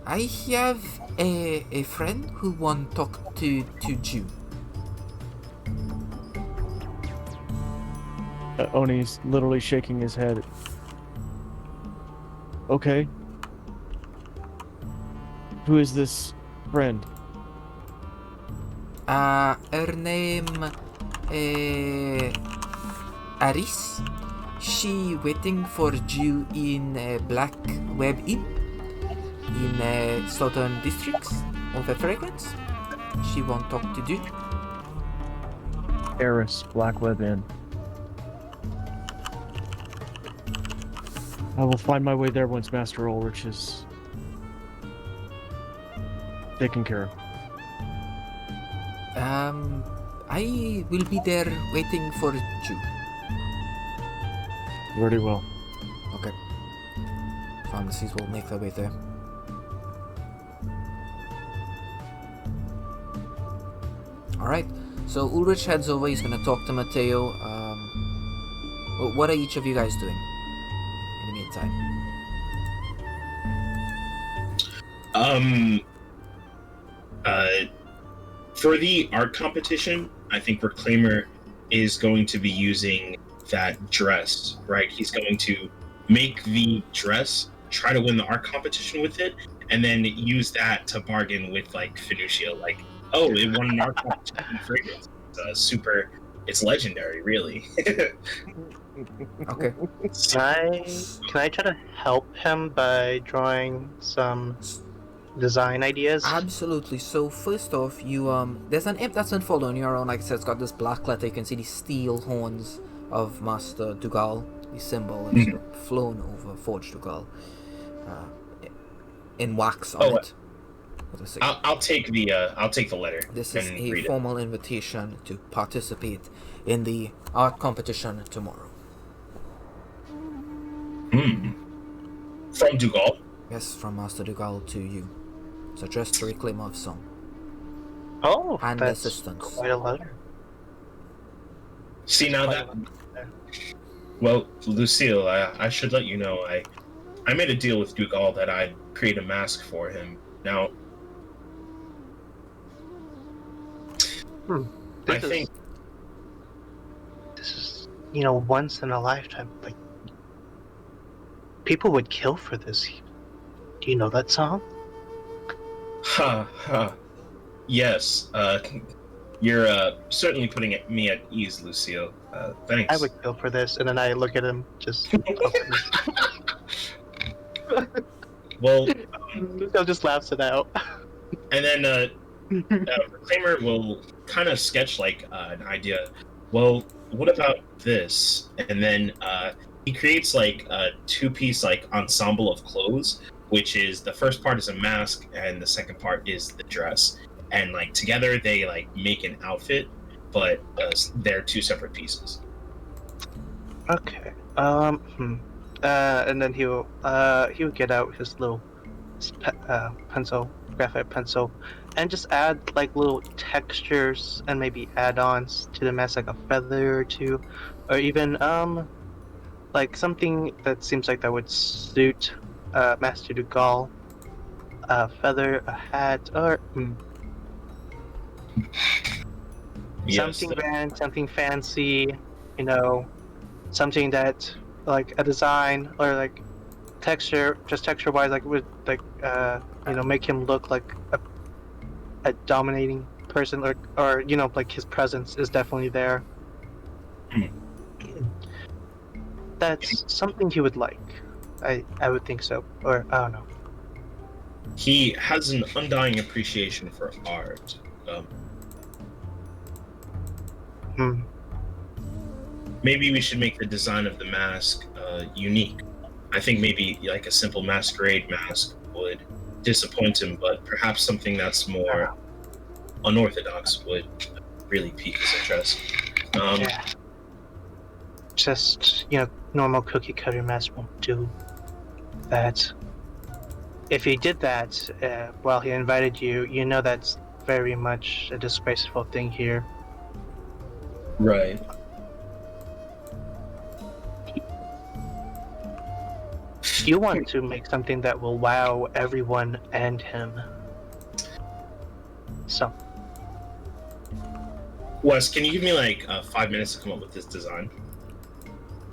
A: I have a friend who want to talk to you.
C: Oni's literally shaking his head. Okay. Who is this friend?
A: Her name, Aris. She waiting for you in Black Web Inn in southern districts of Fragrance. She won't talk to you.
C: Eris, Black Web Inn. I will find my way there once Master Ulrich is taken care of.
A: I will be there waiting for you.
C: Very well.
A: Okay. Pharmacies will make their way there. Alright, so Ulrich heads over, he's gonna talk to Mateo. What are each of you guys doing in the meantime?
B: For the art competition, I think Reclaimer is going to be using that dress, right? He's going to make the dress, try to win the art competition with it, and then use that to bargain with, like, Fiducia. Like, oh, it won an art competition in fragrance. It's legendary, really.
A: Okay.
D: Can I try to help him by drawing some design ideas?
A: Absolutely. So first off, you there's an imp that's unfolded on your own. Like I said, it's got this black letter. You can see the steel horns of Master Dugal, the symbol, and sort of flown over Forge Dugal, in wax on it. What does it say?
B: I'll take the letter.
A: This is
B: and
A: a
B: read it.
A: formal invitation to participate in the art competition tomorrow.
B: From Dougal.
A: Yes, from Master Dugal to you. It's addressed to reclaim of song
D: Oh,
A: and
D: that's
A: assistance.
D: quite a letter.
B: See now
D: Quite
B: that.
D: a letter there.
B: Well, Lucille, I should let you know I made a deal with Dougal that I'd create a mask for him. Now, I think
D: this is once in a lifetime. Like people would kill for this. Do you know that song?
B: yes. You're certainly putting me at ease, Lucille. Thanks.
D: I would kill for this, and then I look at him just.
B: Well,
D: Lucille just laughs it out.
B: and then Reclaimer will kind of sketch like an idea. Well, what about this? And then he creates like a two-piece like ensemble of clothes, which is the first part is a mask and the second part is the dress, and like together they like make an outfit, but they're two separate pieces.
D: Okay. And then he will get out his little graphite pencil, and just add like little textures and maybe add-ons to the mask, like a feather or two, or even like something that seems like that would suit Master Dugal. A feather, a hat, or something grand, something fancy, something that like a design or like texture wise, like would like make him look like a dominating person, or like his presence is definitely there. That's something he would like. I would think so, or I don't know.
B: He has an undying appreciation for art. Maybe we should make the design of the mask unique. I think maybe like a simple masquerade mask would disappoint him, but perhaps something that's more unorthodox would really pique his interest.
D: Yeah. Just normal cookie cutter mask won't do that. If he did that while he invited you, that's very much a disgraceful thing here.
B: Right.
D: You want to make something that will wow everyone and him. So.
B: Wes, can you give me like 5 minutes to come up with this design?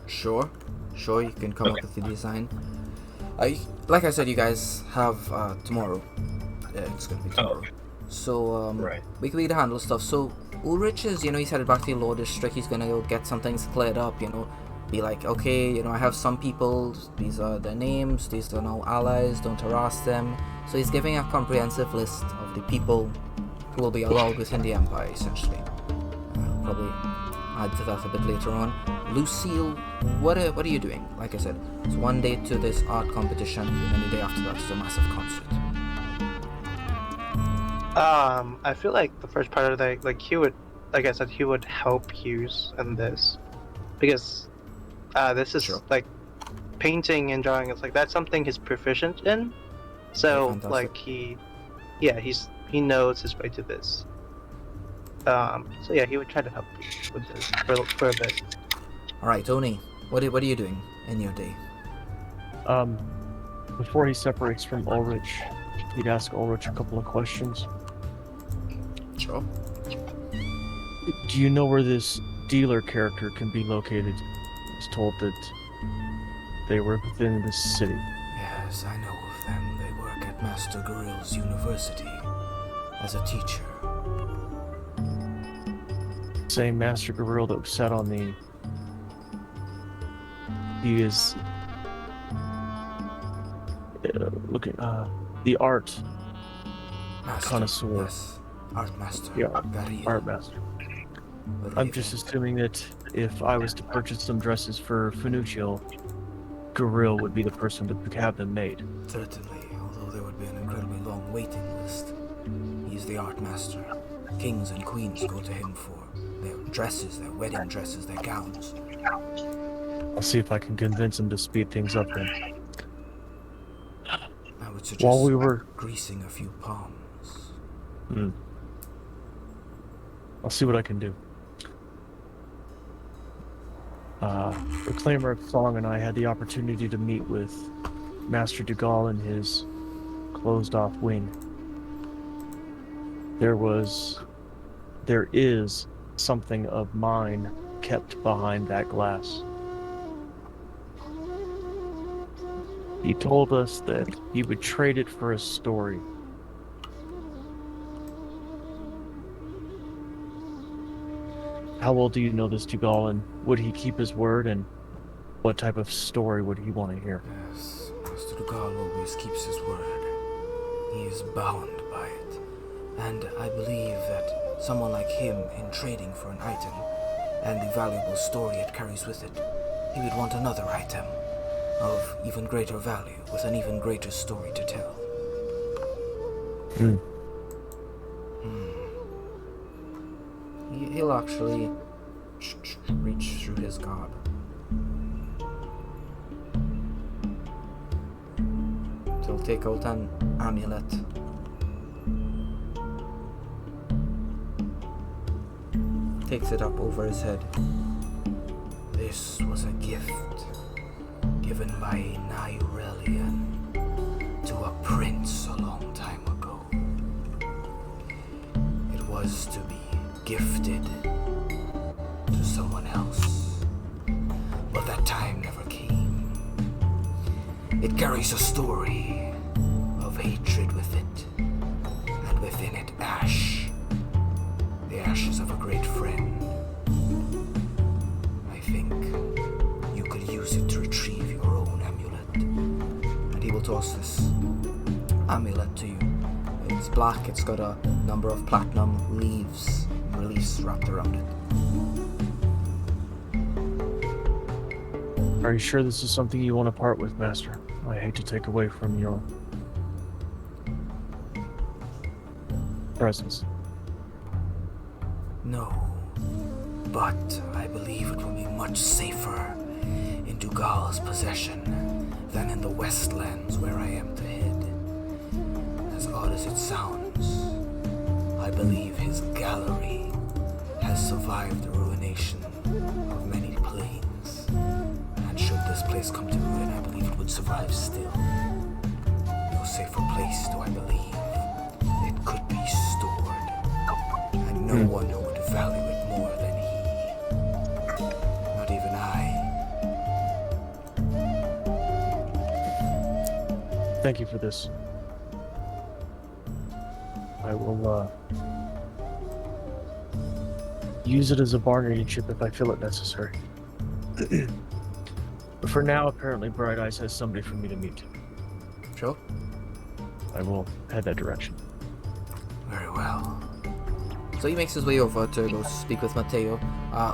A: Sure, you can come up with the design. Like I said, you guys have tomorrow. Yeah, it's gonna be tomorrow.
B: okay.
A: So
B: Right.
A: we can handle stuff. So Ulrich is, he's headed back to the law district. He's gonna go get some things cleared up. Be like, okay, I have some people. These are their names. These are now allies. Don't harass them. So he's giving a comprehensive list of the people who will be allowed within the Empire, essentially. I'll probably add to that a bit later on. Lucille, what are you doing? Like I said, it's one day to this art competition, and the day after that is a massive concert.
D: I feel like the first part of that, like he would, like I said, he would help Hughes in this, because this is
A: Sure.
D: like painting and drawing. It's like that's something he's proficient in. So
A: fantastic.
D: like he knows his way to this. So yeah, he would try to help you with this for a bit.
A: All right, Tony, what are you doing in your day?
C: Before he separates from Ulrich, he'd ask Ulrich a couple of questions.
A: Sure.
C: Do you know where this dealer character can be located? He's told that they work within the city.
A: Yes, I know of them. They work at Master Gorill's university as a teacher.
C: Same Master Gorilla that sat on the... He is... the art
A: Master,
C: connoisseur.
A: Yes, art master.
C: Yeah,
A: Very
C: art master. I'm just assuming that if I was to purchase some dresses for Finuccio, Gorilla would be the person to have them made.
A: Certainly, although there would be an incredibly long waiting list. the art master. Kings and queens go to him for their dresses, their wedding dresses, their gowns.
C: I'll see if I can convince him to speed things up then.
A: I would suggest
C: While we were...
A: greasing a few palms.
C: I'll see what I can do. Reclaimer of Song and I had the opportunity to meet with Master Dugal in his closed-off wing. There is something of mine kept behind that glass. He told us that he would trade it for a story. How well do you know this Dugal, and would he keep his word, and what type of story would he want to hear?
A: Yes, Master Dugal always keeps his word. He is bound by it. And I believe that someone like him, in trading for an item, and the valuable story it carries with it, he would want another item of even greater value, with an even greater story to tell. He'll actually reach through his garb. He'll take out an amulet. Takes it up over his head. This was a gift given by a Nyrelian to a prince a long time ago. It was to be gifted to someone else, but that time never came. It carries a story of hatred with it, and within it ash, the ashes of a great friend. I think you could use it to retrieve your own amulet, and he will toss this amulet to you. It's black, it's got a number of platinum leaves, reliefs wrapped around it.
C: Are you sure this is something you want to part with, Master? I hate to take away from your presence.
A: No, but I believe it will be much safer in Dugal's possession than in the Westlands where I am to hid. As odd as it sounds, I believe his gallery has survived the ruination of many planes. And should this place come to ruin, I believe it would survive still. No safer place do I believe it could be stored. And no one who would value it more than he. Not even I.
C: Thank you for this. I will use it as a bargaining chip if I feel it necessary. But for now, apparently Bright Eyes has somebody for me to meet.
A: Sure.
C: I will head that direction.
A: Very well. So he makes his way over to go speak with Mateo.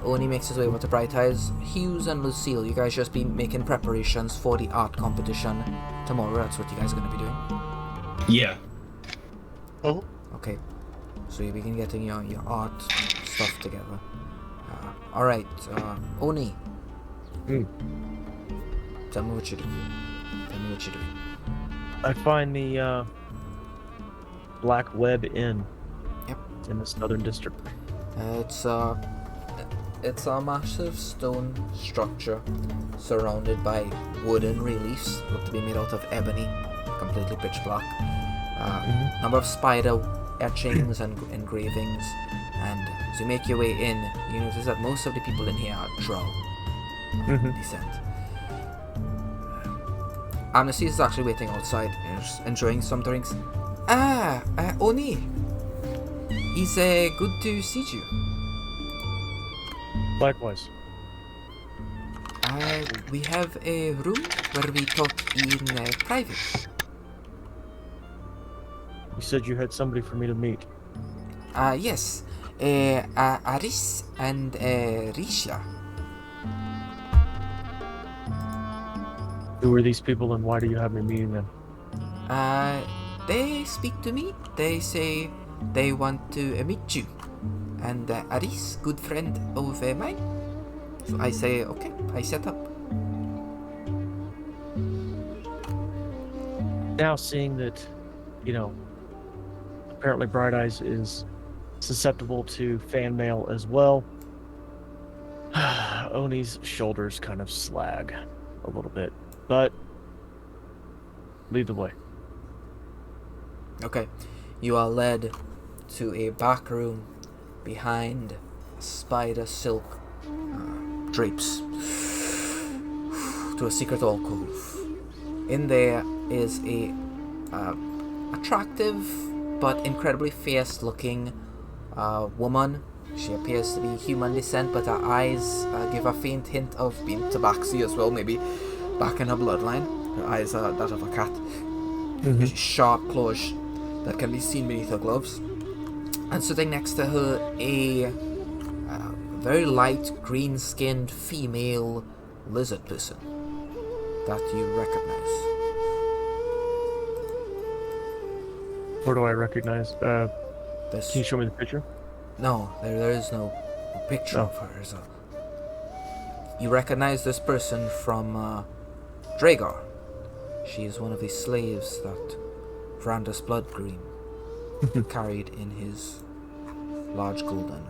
A: Oni makes his way over to Bright Eyes. Hughes and Lucille, you guys just be making preparations for the art competition tomorrow. That's what you guys are going to be doing.
B: Yeah.
D: Oh,
A: Okay. So you begin getting your art stuff together. Alright, Oni. Tell me what you're doing.
C: I find the Black Web Inn.
A: Yep.
C: It's in the Southern District.
A: It's a massive stone structure surrounded by wooden reliefs, look to be made out of ebony, completely pitch black. Number of spider etchings and engravings, and as you make your way in, you notice that most of the people in here are drow descent. Amnesty is actually waiting outside, just enjoying some drinks. Oni, it's good to see you.
C: Likewise.
A: We have a room where we talk in private.
C: You said you had somebody for me to meet.
A: Yes. Aris and Risha.
C: Who are these people and why do you have me meeting them?
A: They speak to me. They say they want to meet you. And Aris, good friend of mine. So I say, okay, I set up.
C: Now seeing that, apparently Bright Eyes is susceptible to fan mail as well, Oni's shoulders kind of slag a little bit, but lead the way.
A: Okay, you are led to a back room behind spider silk drapes to a secret alcove. In there is a attractive but incredibly fierce-looking woman. She appears to be human descent, but her eyes give a faint hint of being tabaxi as well, maybe back in her bloodline. Her eyes are that of a cat. Sharp claws that can be seen beneath her gloves. And sitting next to her, a very light green-skinned female lizard person that you recognize.
C: Where do I recognize? Can you show me the picture?
A: No, there is no picture of her. You recognize this person from Dragar. She is one of the slaves that Vrandus Bloodgreen carried in his large golden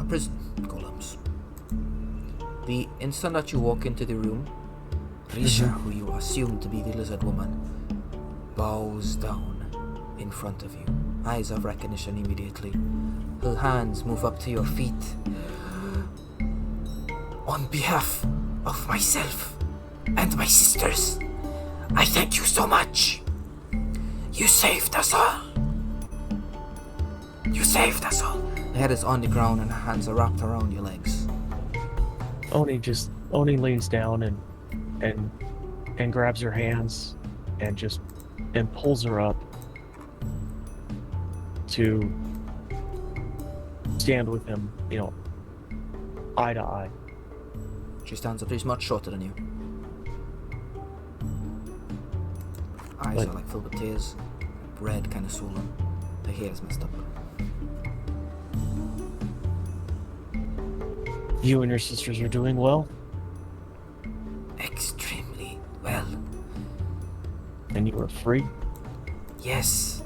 A: prison golems. The instant that you walk into the room, Risha, who you assume to be the lizard woman, bows down in front of you. Eyes of recognition immediately. Her hands move up to your feet. On behalf of myself and my sisters, I thank you so much. You saved us all. You saved us all. Her head is on the ground and her hands are wrapped around your legs.
C: Oni leans down and grabs her hands and pulls her up to stand with him, eye to eye.
A: She stands up. She's much shorter than you. Eyes
C: But-
A: are like filled with tears. Red, kind of swollen. The hair's messed up.
C: You and your sisters are doing well,
A: Extremely well.
C: and you are free.
A: Yes.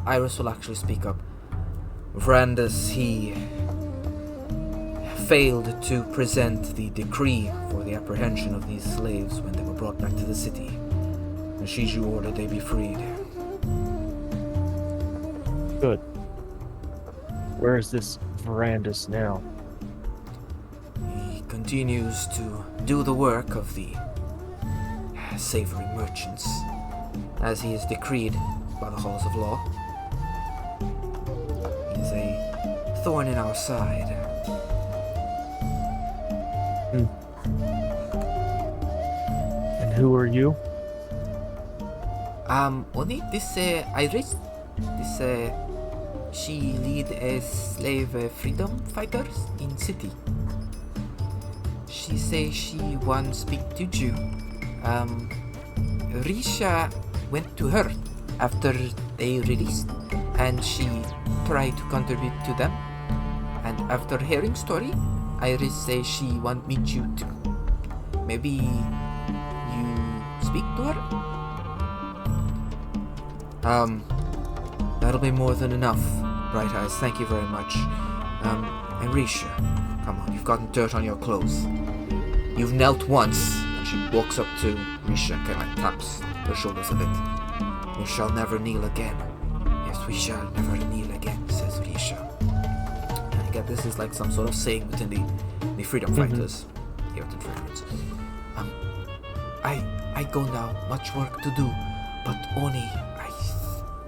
A: Iris will actually speak up. Vrandus, he failed to present the decree for the apprehension of these slaves when they were brought back to the city. And Shiju ordered they be freed.
C: Good. Where is this Verandus now?
A: He continues to do the work of the savory merchants, as he is decreed by the halls of law. He is a thorn in our side.
C: And who are you?
A: Only this Iris, this she lead a slave freedom fighters in city. She say she want speak to you. Risha went to her after they released, and she tried to contribute to them. And after hearing story, Iris say she want meet you too. Maybe you speak to her? That'll be more than enough, Bright Eyes. Thank you very much. And Risha, come on, you've gotten dirt on your clothes. You've knelt once. And she walks up to Risha and kind of taps her shoulders a bit. We shall never kneel again. Yes, we shall never kneel again, says Risha. And I get this is like some sort of saying within the freedom fighters here at Infernals. I go now, much work to do, but Oni,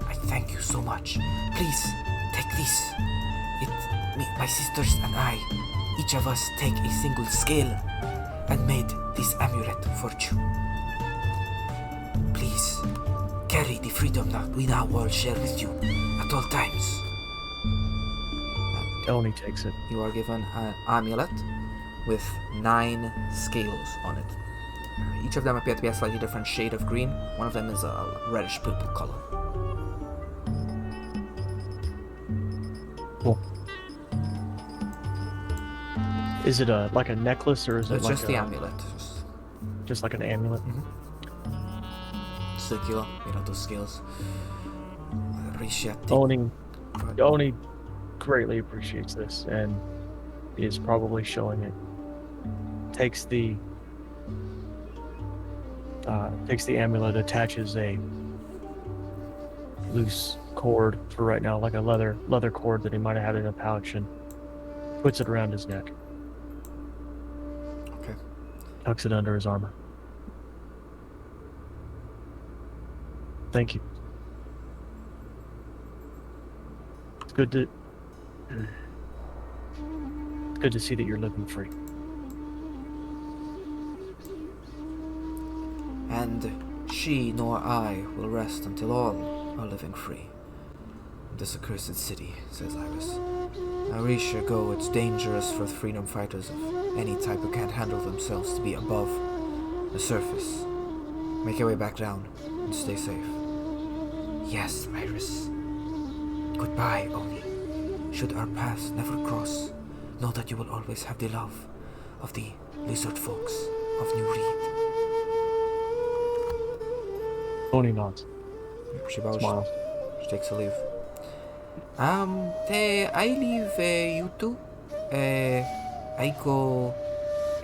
A: I thank you so much. Please, take this. My sisters and I, each of us take a single scale and made this amulet for you. Please, carry the freedom that we now all share with you at all times.
C: Oni takes it.
A: You are given an amulet with 9 scales on it. Each of them appear to be a slightly different shade of green. One of them is a reddish purple color.
C: Cool. Is it like a necklace or is it
A: It's
C: like
A: just the amulet.
C: just like an amulet?
A: Circular, made out of scales. Appreciate it.
C: Oni greatly appreciates this and is probably showing it. Takes the amulet, attaches a loose cord for right now, like a leather cord that he might have had in a pouch, and puts it around his neck.
A: Okay.
C: Tucks it under his armor. Thank you. It's good to see that you're living free.
A: And she nor I will rest until all are living free. This accursed city, says Iris. I wish go, it's dangerous for the freedom fighters of any type who can't handle themselves to be above the surface. Make your way back down and stay safe. Yes, Iris. Goodbye, Oni. Should our paths never cross, know that you will always have the love of the lizard folks of New Reed.
C: Oni nods.
A: She bows.
C: Smiles.
A: She takes a leave. I leave you two. I go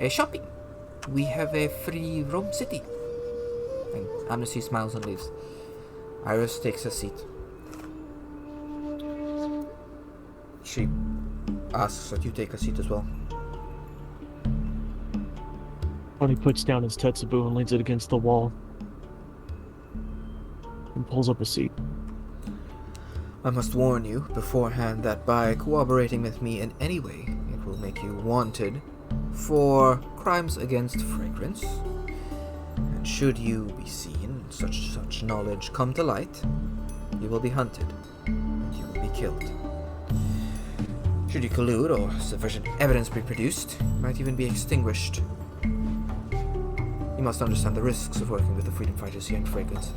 A: shopping. We have a free Rome City. And Amnesty smiles and leaves. Iris takes a seat. She asks that you take a seat as well.
C: Oni puts down his Tetsubu and leans it against the wall and pulls up a seat.
A: I must warn you beforehand that by cooperating with me in any way, it will make you wanted for crimes against fragrance. And should you be seen, such knowledge come to light, you will be hunted, and you will be killed. Should you collude or sufficient evidence be produced, you might even be extinguished. You must understand the risks of working with the freedom fighters here in Fragrance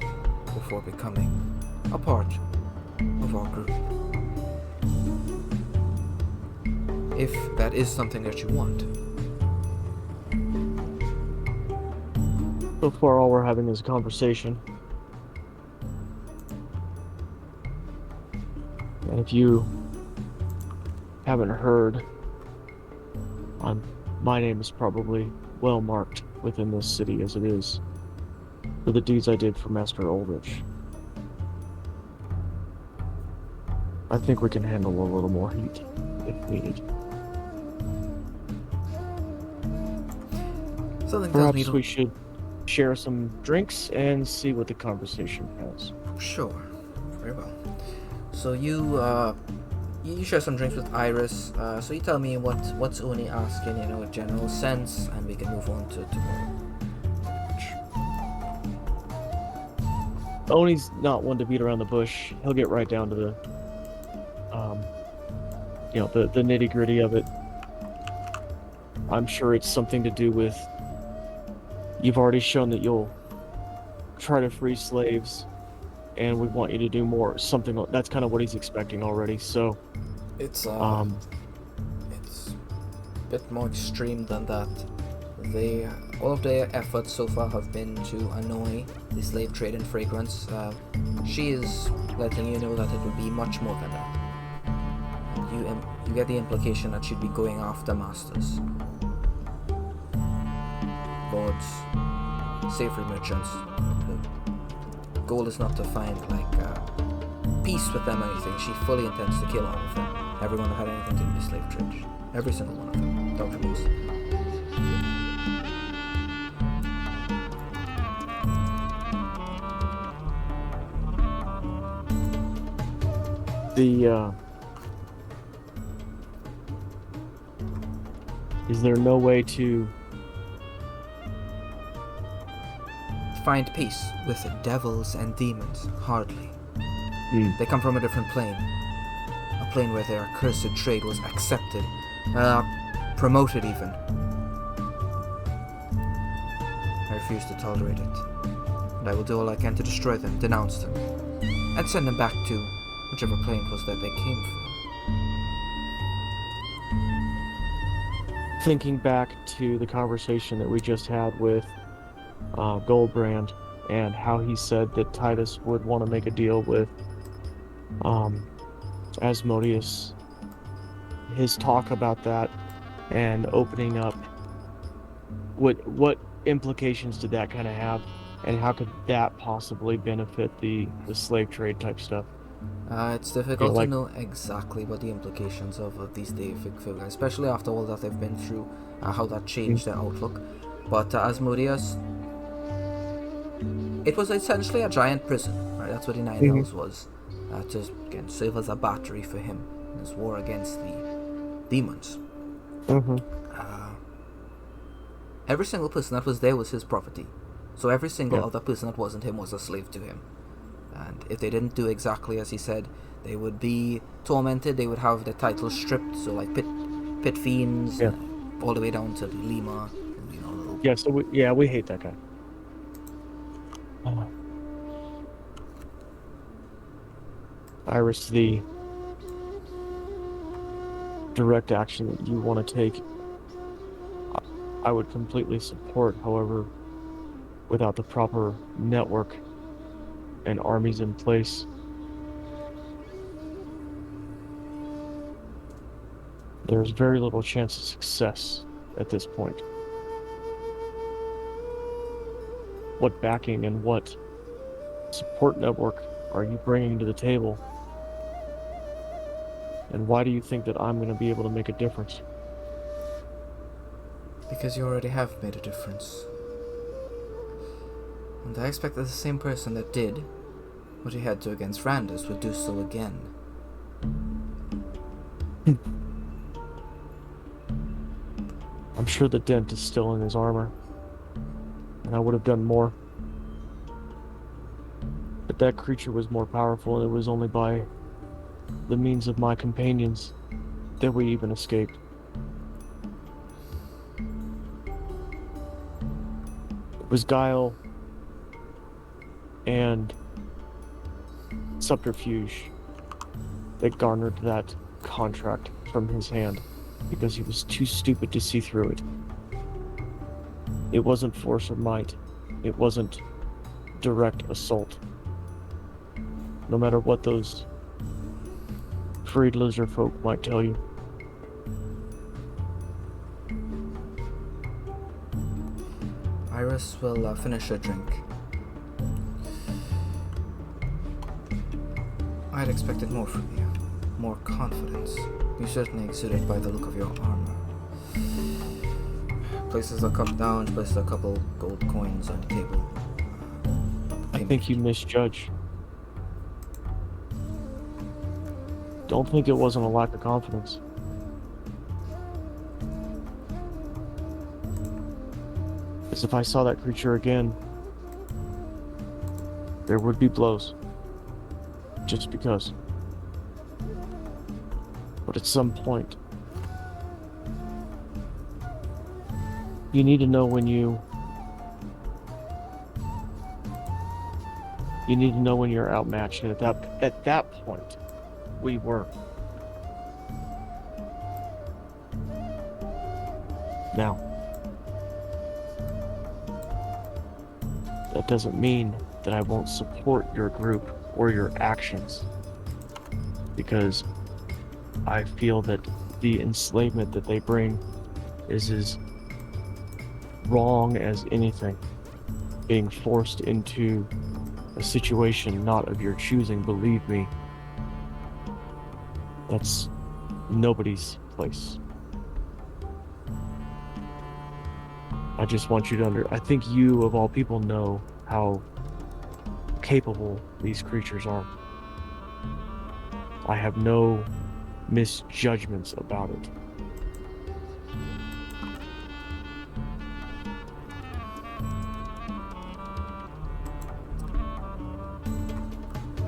A: before becoming a part of our group. If that is something that you want.
C: So far, all we're having is a conversation. And if you haven't heard, my name is probably well marked within this city as it is for the deeds I did for Master Ulrich. I think we can handle a little more heat if needed.
A: Something tells me
C: Perhaps we should share some drinks and see what the conversation has.
A: Sure. Very well. So you share some drinks with Iris. So you tell me what's Uni asking, a general sense, and we can move on to tomorrow.
C: Oni's not one to beat around the bush. He'll get right down to the the nitty-gritty of it. I'm sure it's something to do with you've already shown that you'll try to free slaves, and we want you to do more. Something that's kind of what he's expecting already. So
A: it's a bit more extreme than that. All of their efforts so far have been to annoy the slave trade in Fragrance. She is letting you know that it would be much more than that. You get the implication that she'd be going after masters, lords, savory merchants. The goal is not to find peace with them or anything. She fully intends to kill all of them. Everyone who had anything to do with the slave trade. Every single one of them. Dr. Moose.
C: Is there no way to
A: find peace with devils and demons? Hardly. They come from a different plane. A plane where their accursed trade was accepted, promoted even. I refuse to tolerate it. And I will do all I can to destroy them, denounce them, and send them back to whichever plane it was that they came from.
C: thinking back to the conversation that we just had with Goldbrand and how he said that Titus would want to make a deal with Asmodeus, his talk about that and opening up, what implications did that kind of have, and how could that possibly benefit the slave trade type stuff?
A: It's difficult
C: like-
A: to know exactly what the implications of these deific figures, especially after all that they've been through, how that changed their outlook. But Asmodeus, it was essentially a giant prison, right? That's what the Nine Hells was, to again serve as a battery for him in his war against the demons. Every single person that was there was his property, so every single other person that wasn't him was a slave to him. And if they didn't do exactly as he said, they would be tormented. They would have their titles stripped, so like pit fiends, all the way down to Lima. You know,
C: Yeah, so we hate that guy. Iris, the direct action that you want to take, I would completely support. However, without the proper network and armies in place, there's very little chance of success at this point. What backing and what support network are you bringing to the table? And why do you think that I'm going to be able to make a difference?
A: because you already have made a difference. And I expect that the same person that did what he had to against Randus would do so again.
C: I'm sure the dent is still in his armor, and I would have done more. But that creature was more powerful, and it was only by the means of my companions that we even escaped. It was guile and subterfuge that garnered that contract from his hand, because he was too stupid to see through it. It wasn't force or might. It wasn't direct assault. No matter what those freed lizard folk might tell you.
A: Iris will finish her drink. I'd expected more from you. More confidence. You certainly exuded by the look of your armor. Places a cup down, places a couple gold coins on the table.
C: I think you misjudge. Don't think it wasn't a lack of confidence. Because if I saw that creature again, there would be blows. Just because. But at some point, you need to know when you're outmatched, and at that point, we were. Now, that doesn't mean that I won't support your group or your actions, because I feel that the enslavement that they bring is as wrong as anything. Being forced into a situation not of your choosing, believe me, that's nobody's place. I just want you to I think you, of all people, know how capable these creatures are. I have no misjudgments about it.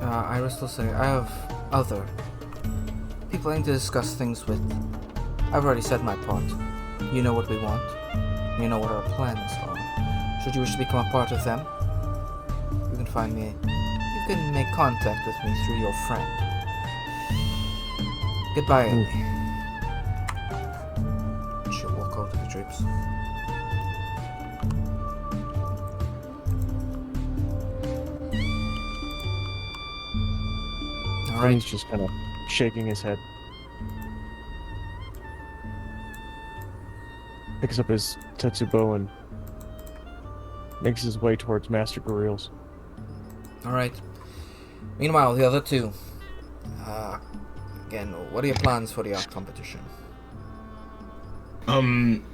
A: Iris will say, I have other people I need to discuss things with. I've already said my part. You know what we want. You know what our plans are. Should you wish to become a part of them, you can find me. You can make contact with me through your friend. Goodbye, Emily. She'll walk out items. Alright.
C: He's just kind of shaking his head. Picks up his Tetsubo and makes his way towards Master Goriel's.
A: Alright. Meanwhile, the other two. Again, what are your plans for the art competition?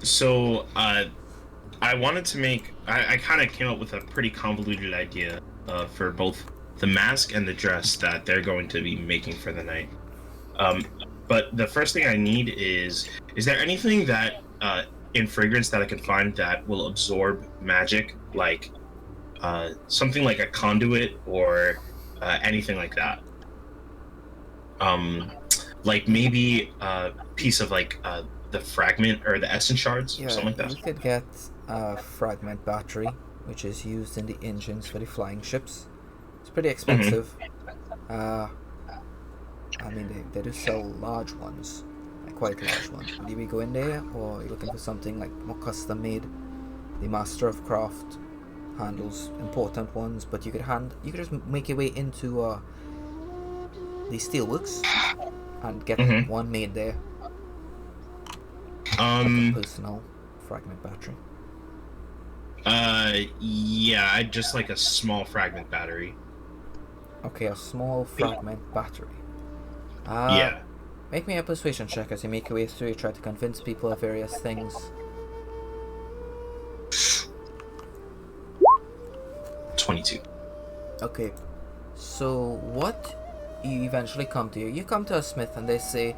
B: So, I wanted to make... I kind of came up with a pretty convoluted idea for both the mask and the dress that they're going to be making for the night. But the first thing I need is there anything that, in fragrance that I can find that will absorb magic, like, something like a conduit or anything like that? Like maybe a piece of, like, the fragment or the essence shards, or something like that.
A: You could get a fragment battery, which is used in the engines for the flying ships. It's pretty expensive. I mean, they do sell large ones, like quite large ones. Would you be going there, or are you looking for something like more custom made? The Master of Craft handles important ones, but you could just make your way into the steelworks and get one made there. Like a personal fragment battery.
B: Yeah, I'd just like a small fragment battery.
A: Okay, a small fragment battery.
B: Yeah.
A: Make me a persuasion check as you make your way through. You try to convince people of various things.
B: 22.
A: Okay, so what you eventually come to, you come to a smith and they say,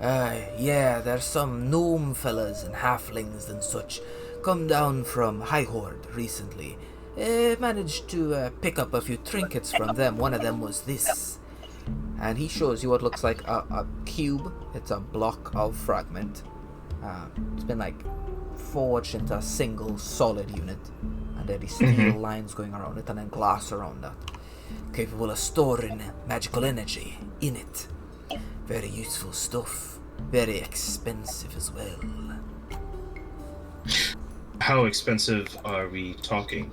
A: yeah, there's some gnome fellas and halflings and such come down from High Horde recently. Managed to pick up a few trinkets from them. One of them was this. And he shows you what looks like a cube. It's a block of fragment. It's been like forged into a single solid unit. And there are these steel lines going around it and then glass around that. Capable of storing magical energy in it. Very useful stuff. Very expensive as well.
B: How expensive are we talking?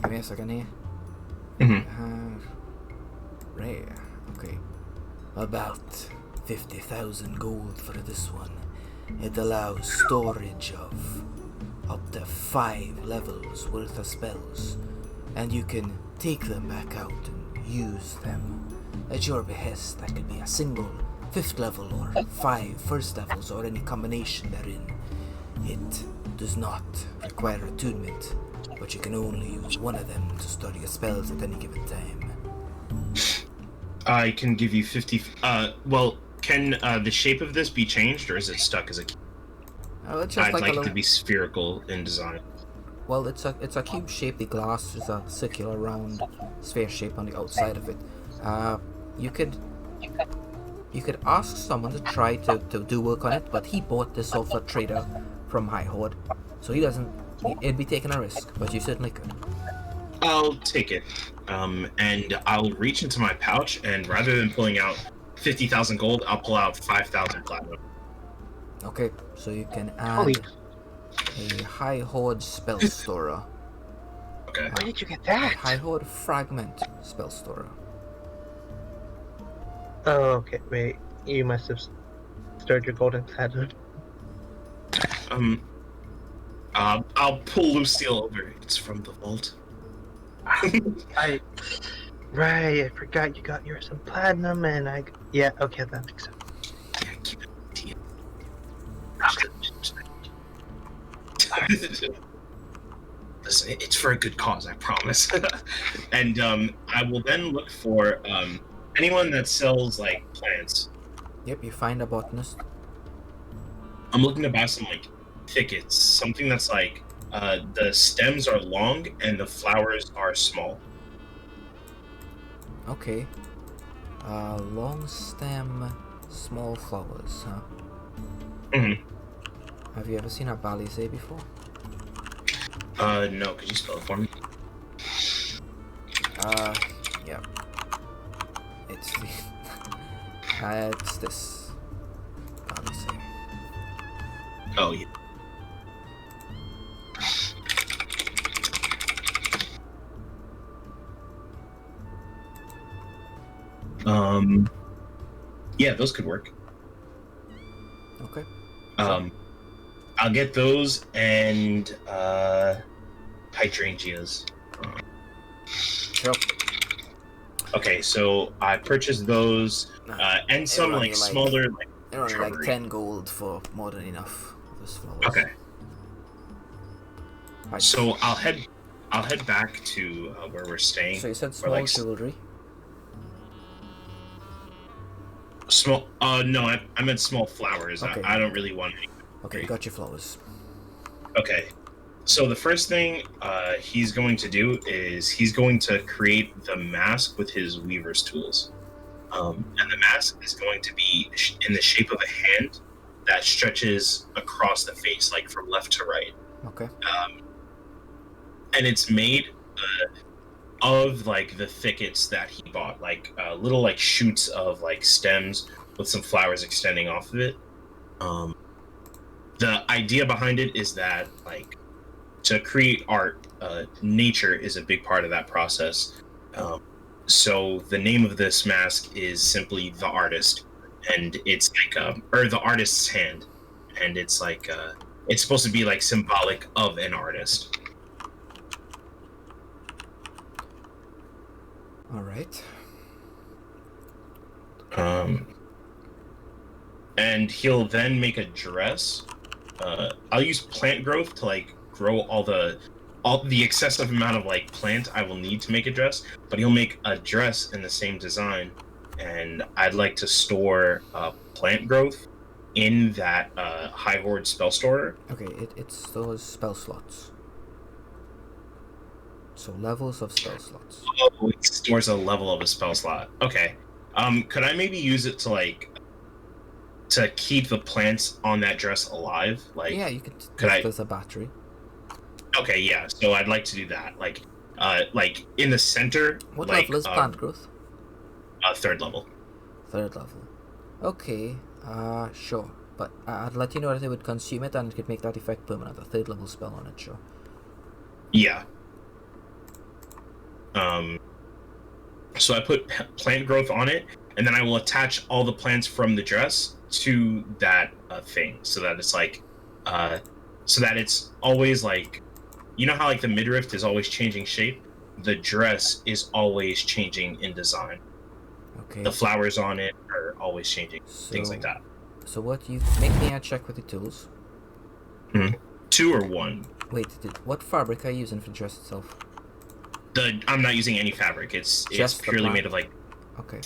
A: Give me a second here. Rare. Okay. About 50,000 gold for this one. It allows storage of up to 5 levels worth of spells, and you can take them back out and use them at your behest. That could be a single 5th level or 5 first levels or any combination therein. It does not require attunement, but you can only use one of them to store your spells at any given time.
B: I can give you 50... well, can the shape of this be changed, or is it stuck as a cube?
A: It's just
B: I'd
A: like
B: like
A: a
B: it
A: little...
B: to be spherical in design.
A: Well, it's a cube shape. The glass is a circular round sphere shape on the outside of it. You could ask someone to try to do work on it, but he bought this off a trader from High Horde, so he doesn't... It'd be taking a risk, but you certainly could.
B: I'll take it, and I'll reach into my pouch, and rather than pulling out 50,000 gold, I'll pull out 5,000 platinum.
A: Okay, so you can add a High Horde spell storer.
B: Okay.
D: Where did you get
A: A
D: that?
A: High Horde fragment spell storer.
D: Oh, okay. Wait, you must have stored your golden platinum.
B: I'll pull Lucille over. It's from the vault.
D: I forgot you got yours some platinum, and yeah, okay, that makes sense.
B: Yeah, keep it to you. Listen, it's for a good cause, I promise. And I will then look for anyone that sells like plants.
A: Yep, you find a botanist.
B: I'm looking to buy some like thickets, something that's like the stems are long and the flowers are small.
A: Okay. Long stem, small flowers, huh?
B: Mm-hmm.
A: Have you ever seen a balisé before?
B: No, could you spell it for me?
A: Yeah. It's the. It's this. How do you say?
B: Oh yeah. Yeah, those could work.
A: Okay.
B: I'll get those and hydrangeas.
A: Sure.
B: Okay, so I purchased those and some
A: It'll
B: like
A: only
B: smaller like
A: They're only like
B: shrubbery.
A: 10 gold for more than enough of those flowers.
B: Okay,
A: Right.
B: so I'll head back to where we're staying.
A: So you said
B: Or,
A: small
B: like,
A: jewelry.
B: Small. No, I meant small flowers.
A: Okay.
B: I don't really want any.
A: Okay, got your flowers.
B: Okay. So the first thing he's going to do is he's going to create the mask with his weaver's tools. And the mask is going to be in the shape of a hand that stretches across the face, like from left to right.
A: Okay.
B: And it's made of like the thickets that he bought, like little like shoots of like stems with some flowers extending off of it. The idea behind it is that like to create art, nature is a big part of that process. So the name of this mask is simply the artist, and it's like or the artist's hand, and it's like it's supposed to be like symbolic of an artist.
A: All right.
B: And he'll then make a dress. I'll use plant growth to like grow all the excessive amount of like plant I will need to make a dress, but he'll make a dress in the same design, and I'd like to store plant growth in that high horde spell storer.
A: Okay, it stores spell slots. So levels of spell slots.
B: Oh, it stores a level of a spell slot. Okay. Could I maybe use it to like to keep the plants on that dress alive? Like,
A: Yeah, you could
B: could I?
A: there's a battery.
B: Okay, yeah. So I'd like to do that. Like in the center.
A: What
B: like,
A: level is plant growth?
B: Third level.
A: Third level. Okay, sure. But I'd let you know that it would consume it and it could make that effect permanent. A third level spell on it, sure.
B: Yeah. So I put plant growth on it, and then I will attach all the plants from the dress to that thing, so that it's like, so that it's always like, you know how like the midriff is always changing shape, the dress is always changing in design.
A: Okay.
B: The flowers on it are always changing, things like that.
A: So what you make me a check with the tools.
B: 2 or 1.
A: Wait, what fabric are you using for the dress itself?
B: I'm not using any fabric. It's
A: Just the
B: purely
A: plant.
B: made of like
A: Okay.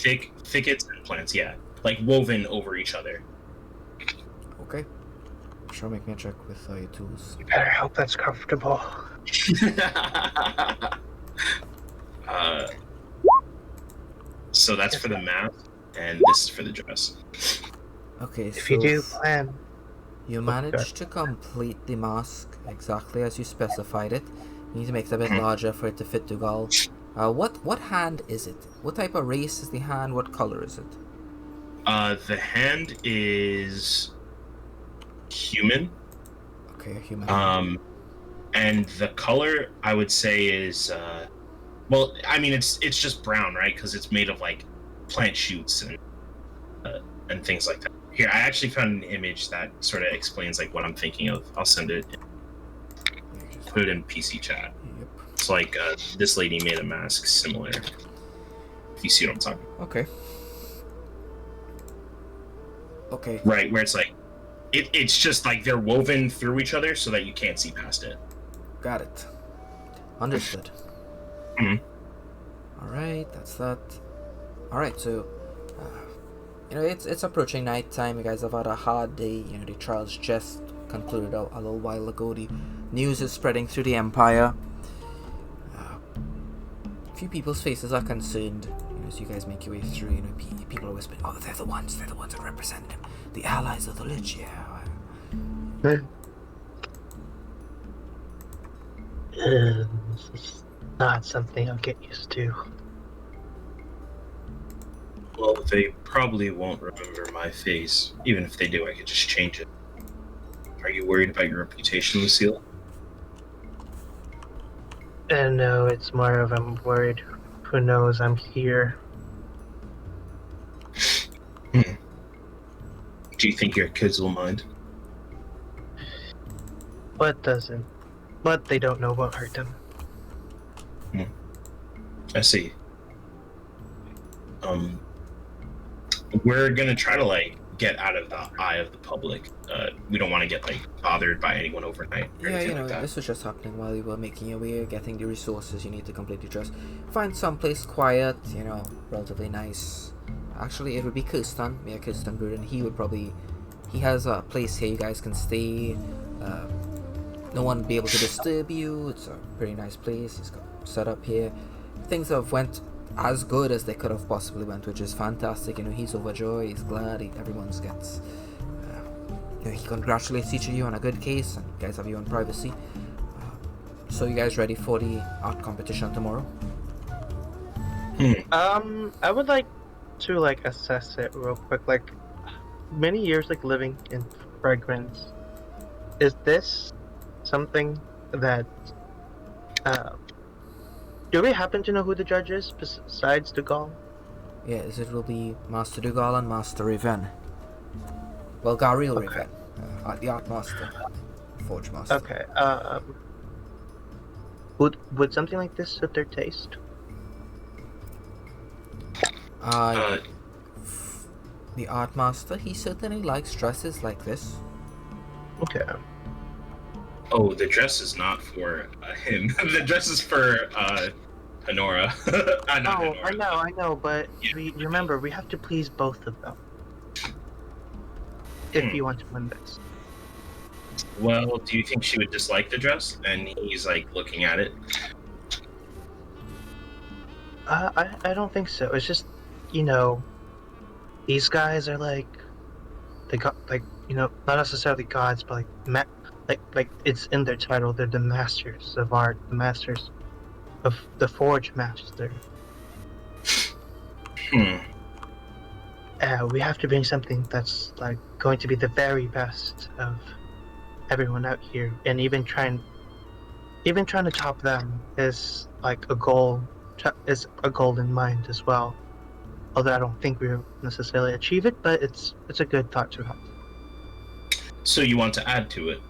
B: thickets and plants. Yeah, like woven over each other.
A: Okay. Sure, make me a check with your tools.
D: You better hope that's comfortable.
B: So that's for the mask, and this is for the dress.
A: Okay,
D: If
A: so
D: you do plan,
A: you managed to complete the mask exactly as you specified it. You need to make it a bit larger for it to fit Dougal. What hand is it? What type of race is the hand? What color is it?
B: The hand is human.
A: Okay, a human hand.
B: And the color I would say is well, I mean it's just brown, right? Because it's made of like plant shoots and things like that. Here, I actually found an image that sort of explains like what I'm thinking of. I'll send it. Put it in PC chat.
A: Yep.
B: It's like this lady made a mask similar. If you see what I'm talking about.
A: Okay. Okay.
B: Right, where it's like it's just like they're woven through each other so that you can't see past it.
A: Got it. Understood.
B: Mhm.
A: Alright, that's that. Alright, so you know, it's approaching night time. You guys have had a hard day. You know, the trials just concluded a little while ago. The news is spreading through the empire. A few people's faces are concerned, you know, as you guys make your way through. You know, people are whispering, "Oh, they're the ones that represent him, the allies of the Lich." Yeah.
D: This is not something I'll get used to.
B: Well, they probably won't remember my face. Even if they do, I could just change it. Are you worried about your reputation, Lucille?
D: And no, it's more of I'm worried. Who knows I'm here?
B: Do you think your kids will mind?
D: What doesn't? What they don't know won't hurt them.
B: I see. We're gonna try to get out of the eye of the public. We don't want to get bothered by anyone overnight or
A: Yeah,
B: anything like that.
A: this was just happening while you were making your way, getting the resources you need to complete your trust. Find someplace quiet, relatively nice. Actually, it would be Kirsten, Kirsten Bruden. He has a place here you guys can stay. No one will be able to disturb you. It's a pretty nice place. He's got set up here. Things have went as good as they could have possibly went, which is fantastic. He's overjoyed. He's glad. Everyone's gets. He congratulates each of you on a good case, and you guys have your own privacy. So you guys ready for the art competition tomorrow?
D: I would like to assess it real quick. Many years living in fragrance. Is this something that do we happen to know who the judge is besides Dugal?
A: Yes, it will be Master Dugal and Master Raven. Well, Garil
D: Okay.
A: Raven, the art master, forge master.
D: Okay. Would something like this suit their taste?
A: The art master, he certainly likes dresses like this.
D: Okay.
B: Oh, the dress is not for him. The dress is for Honora. Not
D: Oh,
B: Honora.
D: I know, but
B: Yeah.
D: remember, we have to please both of them. If
B: Hmm.
D: you want to win this.
B: Well, do you think she would dislike the dress? And he's looking at it.
D: I don't think so. It's just, these guys are they got not necessarily gods, but it's in their title. They're the masters of art, the masters of the forge master. We have to bring something that's going to be the very best of everyone out here, and even trying to top them is a goal. Is a goal in mind as well. Although I don't think we'll necessarily achieve it, but it's a good thought to have.
B: So you want to add to it?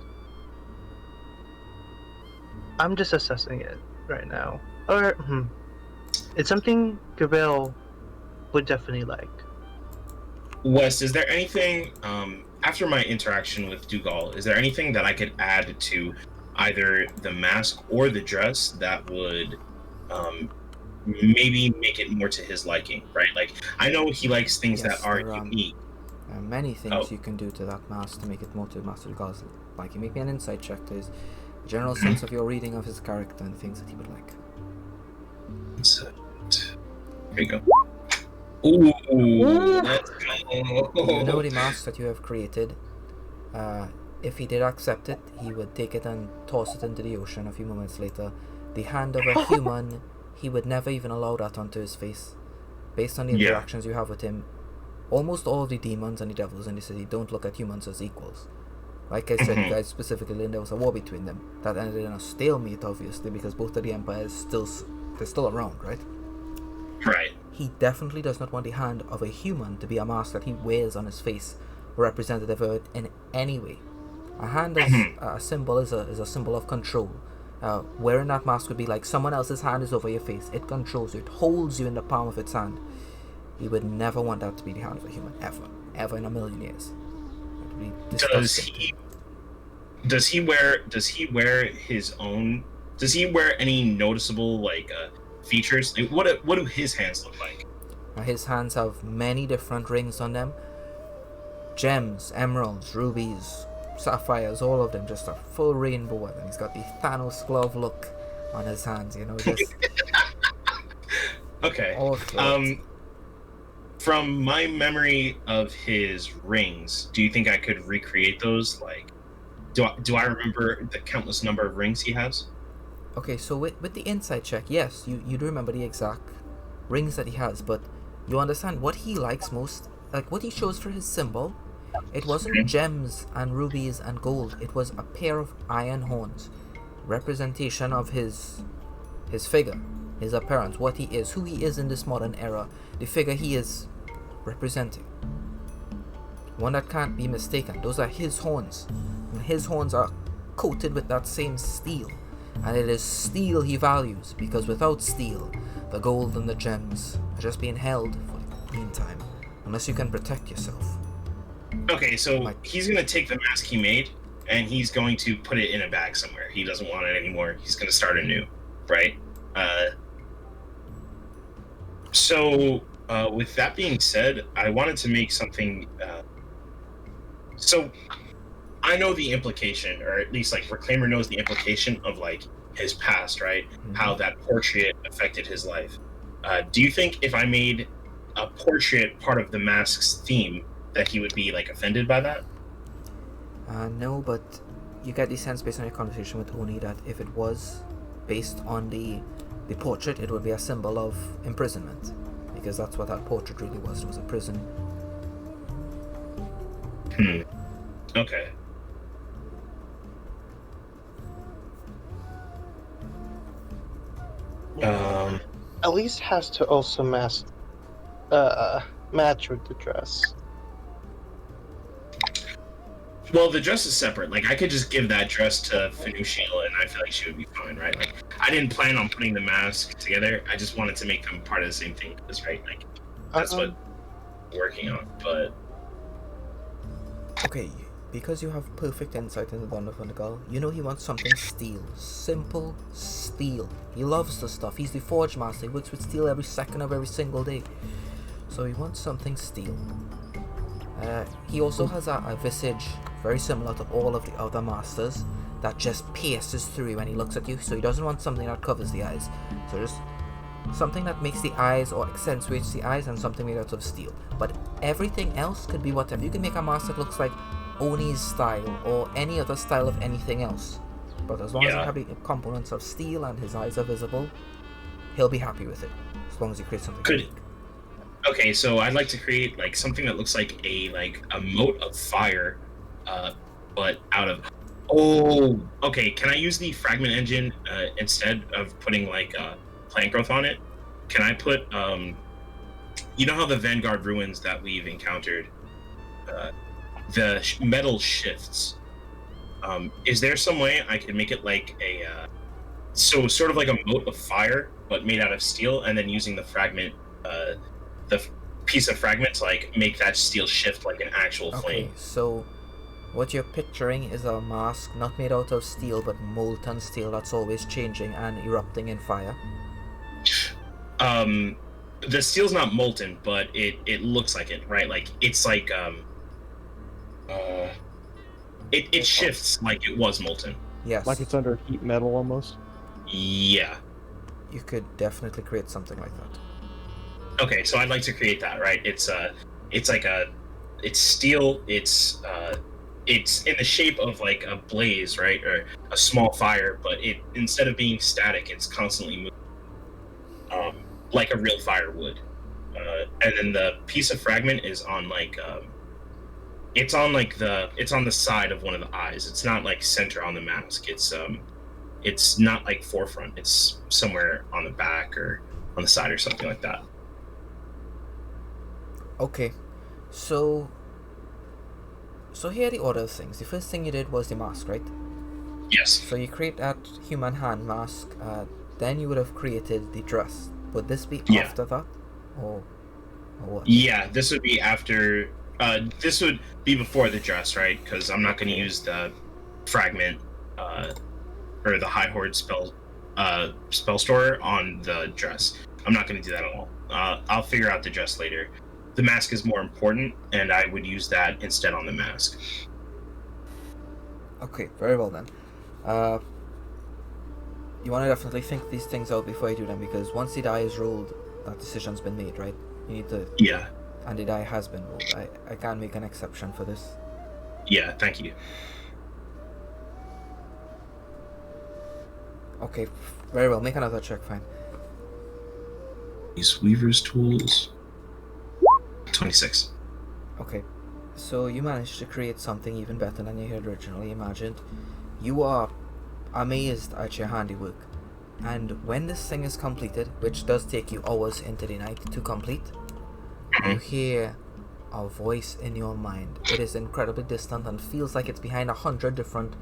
D: I'm just assessing it right now. Or it's something Gabriel would definitely like.
B: Wes, is there anything after my interaction with Dugal? Is there anything that I could add to either the mask or the dress that would maybe make it more to his liking? Right? I know he likes things
A: Yes,
B: that are
A: there are-
B: unique.
A: There are many things
B: Oh.
A: you can do to that mask to make it more to Master Dugal's liking. Make me an insight check to his general sense of your reading of his character and things that he would like.
B: So, here you go. Ooh, let's go.
A: You know the mask that you have created. If he did accept it, he would take it and toss it into the ocean a few moments later. The hand of a human, he would never even allow that onto his face. Based on the
B: Yeah.
A: interactions you have with him, almost all of the demons and the devils in the city don't look at humans as equals. Like I said, you guys specifically, there was a war between them that ended in a stalemate, obviously, because both of the empires they're still around, right?
B: Right.
A: He definitely does not want the hand of a human to be a mask that he wears on his face, representative of it in any way. A hand as a symbol is a symbol of control. Wearing that mask would be like someone else's hand is over your face. It controls you. It holds you in the palm of its hand. He would never want that to be the hand of a human, ever in a million years. It would be disgusting.
B: Does he wear his own? Does he wear any noticeable features? What do his hands look like?
A: His hands have many different rings on them. Gems, emeralds, rubies, sapphires, all of them, just a full rainbow. And he's got the Thanos glove look on his hands, just
B: Okay.
A: all through it.
B: From my memory of his rings, do you think I could recreate those? Do I remember the countless number of rings he has?
A: Okay, so with the insight check, yes, you do remember the exact rings that he has, but You understand what he likes most, like what he chose for his symbol. It wasn't gems and rubies and gold. It was a pair of iron horns, representation of his figure, his appearance, what he is, who he is in this modern era, the figure he is representing. One that can't be mistaken. Those are his horns. And his horns are coated with that same steel. And it is steel he values, because without steel, the gold and the gems are just being held for the meantime, unless you can protect yourself.
B: Okay, so he's gonna take the mask he made, and he's going to put it in a bag somewhere. He doesn't want it anymore. He's gonna start anew, right? So with that being said, I wanted to make something. So I know the implication, or at least like Reclaimer knows the implication of like his past, right?
A: Mm-hmm.
B: How that portrait affected his life. Do you think if I made a portrait part of the mask's theme, that he would be like offended by that?
A: No, but you get the sense based on your conversation with Oni that if it was based on the portrait, it would be a symbol of imprisonment, because that's what that portrait really was. It was a prison.
B: Okay.
D: At least has to also match with the dress.
B: Well, the dress is separate. Like, I could just give that dress to Finuciel, and I feel like she would be fine, right? Like, I didn't plan on putting the mask together. I just wanted to make them part of the same thing, right? Like, that's what I'm working on. But
A: okay, because you have perfect insight into the Thunderful, you know he wants something steel, simple steel. He loves the stuff. He's the Forge Master. He works with steel every second of every single day. So he wants something steel. He also has a visage very similar to all of the other masters that just pierces through when he looks at you. So he doesn't want something that covers the eyes. So just something that makes the eyes or accentuates the eyes, and something made out of steel. But everything else could be whatever. You can make a mask that looks like Oni's style or any other style of anything else. But as long as you have the components of steel and his eyes are visible, he'll be happy with it. As long as you create something unique.
B: Okay, so I'd like to create like something that looks like a moat of fire, but out of. Oh, okay. Can I use the fragment engine instead of putting like plant growth on it? Can I put you know how the Vanguard ruins that we've encountered, the metal shifts. Is there some way I could make it like a so sort of like a moat of fire, but made out of steel, and then using the fragment, the piece of fragment to like make that steel shift like an actual flame?
A: Okay, so what you're picturing is a mask not made out of steel, but molten steel that's always changing and erupting in fire.
B: The steel's not molten, but it looks like it, right? Like it's like it shifts like it was molten.
A: Yes.
C: Like it's under heat metal almost.
B: Yeah.
A: You could definitely create something like that.
B: Okay, so I'd like to create that, right? It's steel. It's in the shape of like a blaze, right, or a small fire, but it instead of being static, it's constantly moving, like a real fire would. And then the piece of fragment is on like it's on the side of one of the eyes. It's not like center on the mask. It's not like forefront. It's somewhere on the back or on the side or something like that.
A: Okay, so here are the order of things. The first thing you did was the mask, right?
B: Yes.
A: So you create that human hand mask, then you would have created the dress. Would this be after that? Or what?
B: Yeah, this would be after, this would be before the dress, right? Because I'm not going to use the fragment, or the High Horde spell store on the dress. I'm not going to do that at all. I'll figure out the dress later. The mask is more important, and I would use that instead on the mask.
A: Okay, very well then. You want to definitely think these things out before you do them, because once the die is rolled, that decision's been made, right? You need to...
B: Yeah.
A: And the die has been rolled. I can't make an exception for this.
B: Yeah, thank you.
A: Okay, very well. Make another check, fine.
B: These Weaver's tools. 26.
A: Okay, so you managed to create something even better than you had originally imagined. You are amazed at your handiwork, and when this thing is completed, which does take you hours into the night to complete, you hear a voice in your mind. It is incredibly distant and feels like it's behind 100 different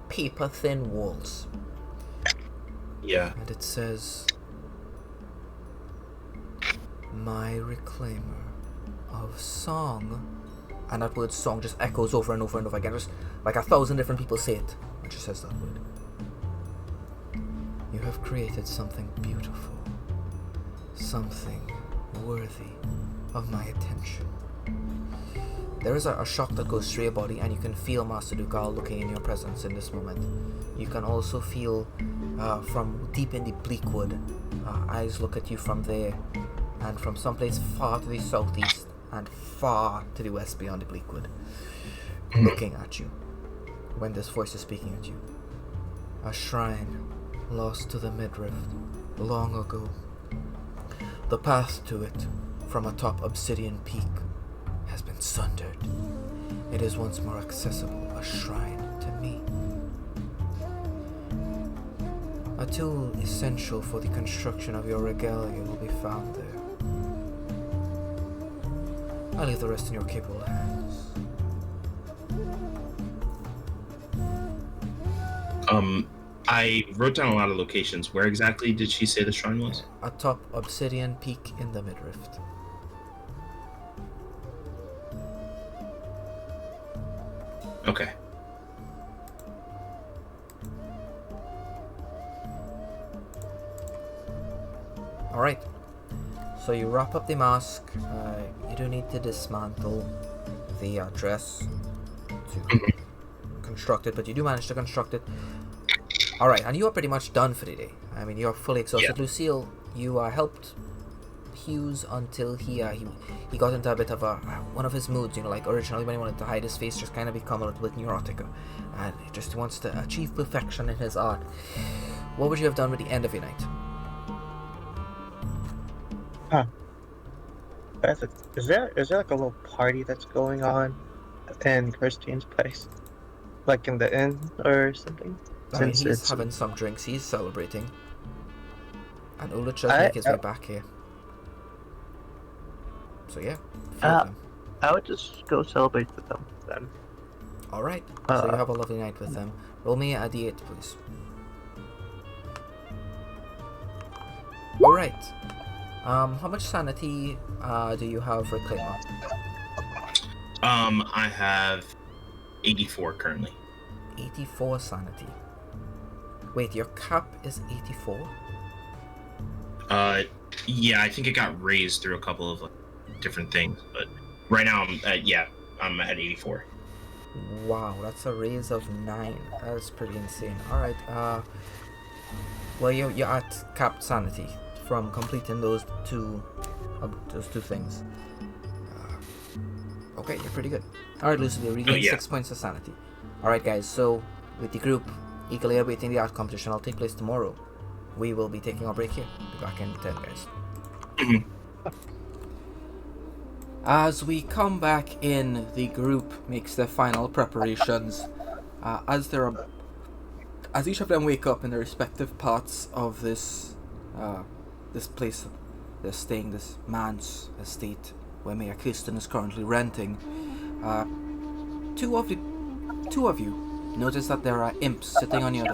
A: paper-thin walls.
B: Yeah.
A: And it says, "My reclaimer of song." And that word "song" just echoes over and over and over again. Just like 1,000 different people say it when she says that word. "You have created something beautiful. Something worthy of my attention." There is a shock that goes through your body, and you can feel Master Dugal looking in your presence in this moment. You can also feel from deep in the Bleakwood, eyes look at you from there, and from someplace far to the southeast and far to the west beyond the Bleakwood, looking at you when this voice is speaking at you. "A shrine lost to the Midrift long ago. The path to it from atop Obsidian Peak has been sundered. It is once more accessible, a shrine to me. A tool essential for the construction of your regalia will be found there. I leave the rest in your capable hands."
B: I wrote down a lot of locations. Where exactly did she say the shrine was?
A: Atop Obsidian Peak in the Midrift.
B: Okay.
A: Alright. So you wrap up the mask. You do need to dismantle the dress to construct it, but you do manage to construct it. Alright, and you are pretty much done for the day. I mean, you're fully exhausted.
B: Yeah.
A: Lucille, you helped Hughes until he got into a bit of one of his moods, like originally when he wanted to hide his face, just kind of become a little bit neurotic, and he just wants to achieve perfection in his art. What would you have done with the end of your night?
D: Is there like a little party that's going on in Christine's place? Like in the inn or something?
A: I mean,
D: Since
A: he's
D: it's
A: having some drinks, he's celebrating, and Ulrich will
D: I-
A: make his way back here. So yeah, few of them.
D: I would just go celebrate with them then.
A: Alright, so you have a lovely night with them. Roll me a d8, please. Alright. How much sanity do you have, Reclaimer?
B: I have 84 currently.
A: 84 sanity. Wait, your cap is 84?
B: Yeah, I think it got raised through a couple of different things, but right now I'm at 84.
A: Wow, that's a raise of 9. That's pretty insane. Alright, well, you're at capped sanity from completing those two things. Okay, you're pretty good. Alright, Lucy, you regain 6 points of sanity. Alright, guys, so with the group eagerly awaiting the art competition, will take place tomorrow. We will be taking our break here. Be back in 10, guys. As we come back in, the group makes their final preparations. As each of them wake up in their respective parts of this place they're staying, this man's estate where Mayor Kirsten is currently renting, two of you notice that there are imps sitting on your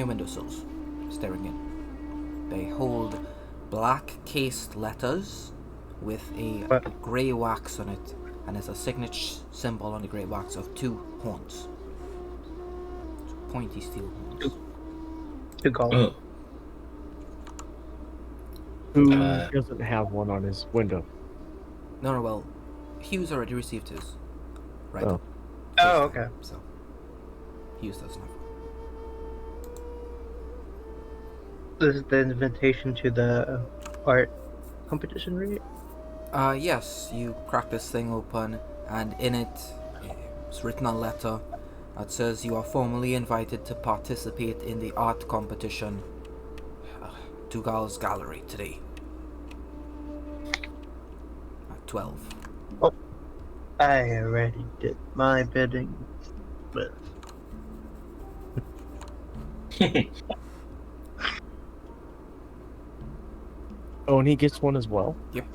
A: windowsills, staring in. They hold black cased letters with a grey wax on it, and there's a signature symbol on the grey wax of 2 horns. Pointy steel horns.
D: To go.
C: Who doesn't have one on his window?
A: No, well, Hughes already received his. Right.
C: Oh.
D: Oh, okay.
A: So, Hughes doesn't have one.
D: This is the invitation to the art competition, right?
A: Yes, you crack this thing open, and in it is written a letter that says you are formally invited to participate in the art competition Dugal's Gallery today. 12.
D: I already did my bidding. But
C: Oh, and he gets one as well?
A: Yep.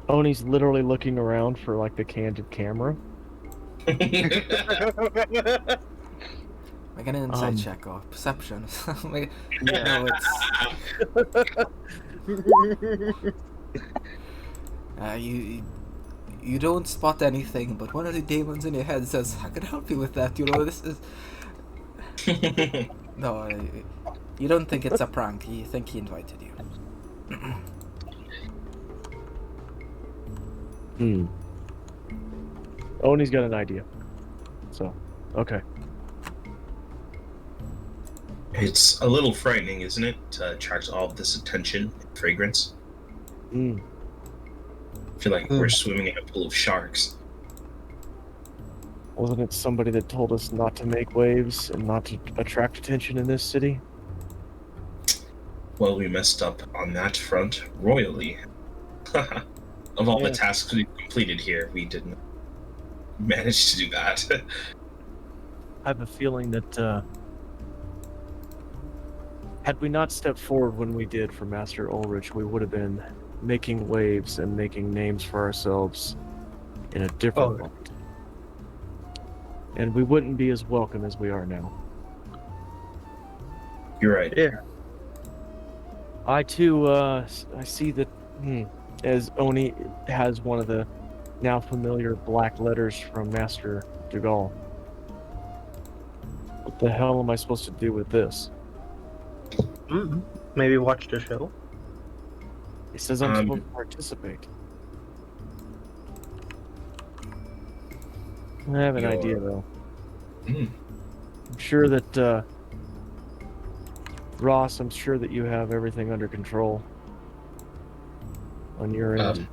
C: Oh, and he's literally looking around for, like, the candid camera?
A: Make an insight check or perception. No, you don't spot anything, but one of the demons in your head says, "I can help you with that." You know, this is no. You don't think it's a prank. You think he invited you.
C: Oh, and he's got an idea. So, okay.
B: It's a little frightening, isn't it, to attract all of this attention and fragrance?
C: Mm.
B: I feel like we're swimming in a pool of sharks.
C: Wasn't it somebody that told us not to make waves and not to attract attention in this city?
B: Well, we messed up on that front royally. Of all the tasks we've completed here, we didn't manage to do that.
C: I have a feeling that had we not stepped forward when we did for Master Ulrich, we would have been making waves and making names for ourselves in a different light. And we wouldn't be as welcome as we are now.
B: You're right.
D: Yeah.
C: I too, I see that as Oni has one of the now familiar black letters from Master Dugal. What the hell am I supposed to do with this?
D: Maybe watch the show.
C: It says I'm supposed to participate. I have an idea, though. I'm sure that, Ross, I'm sure that you have everything under control on your end.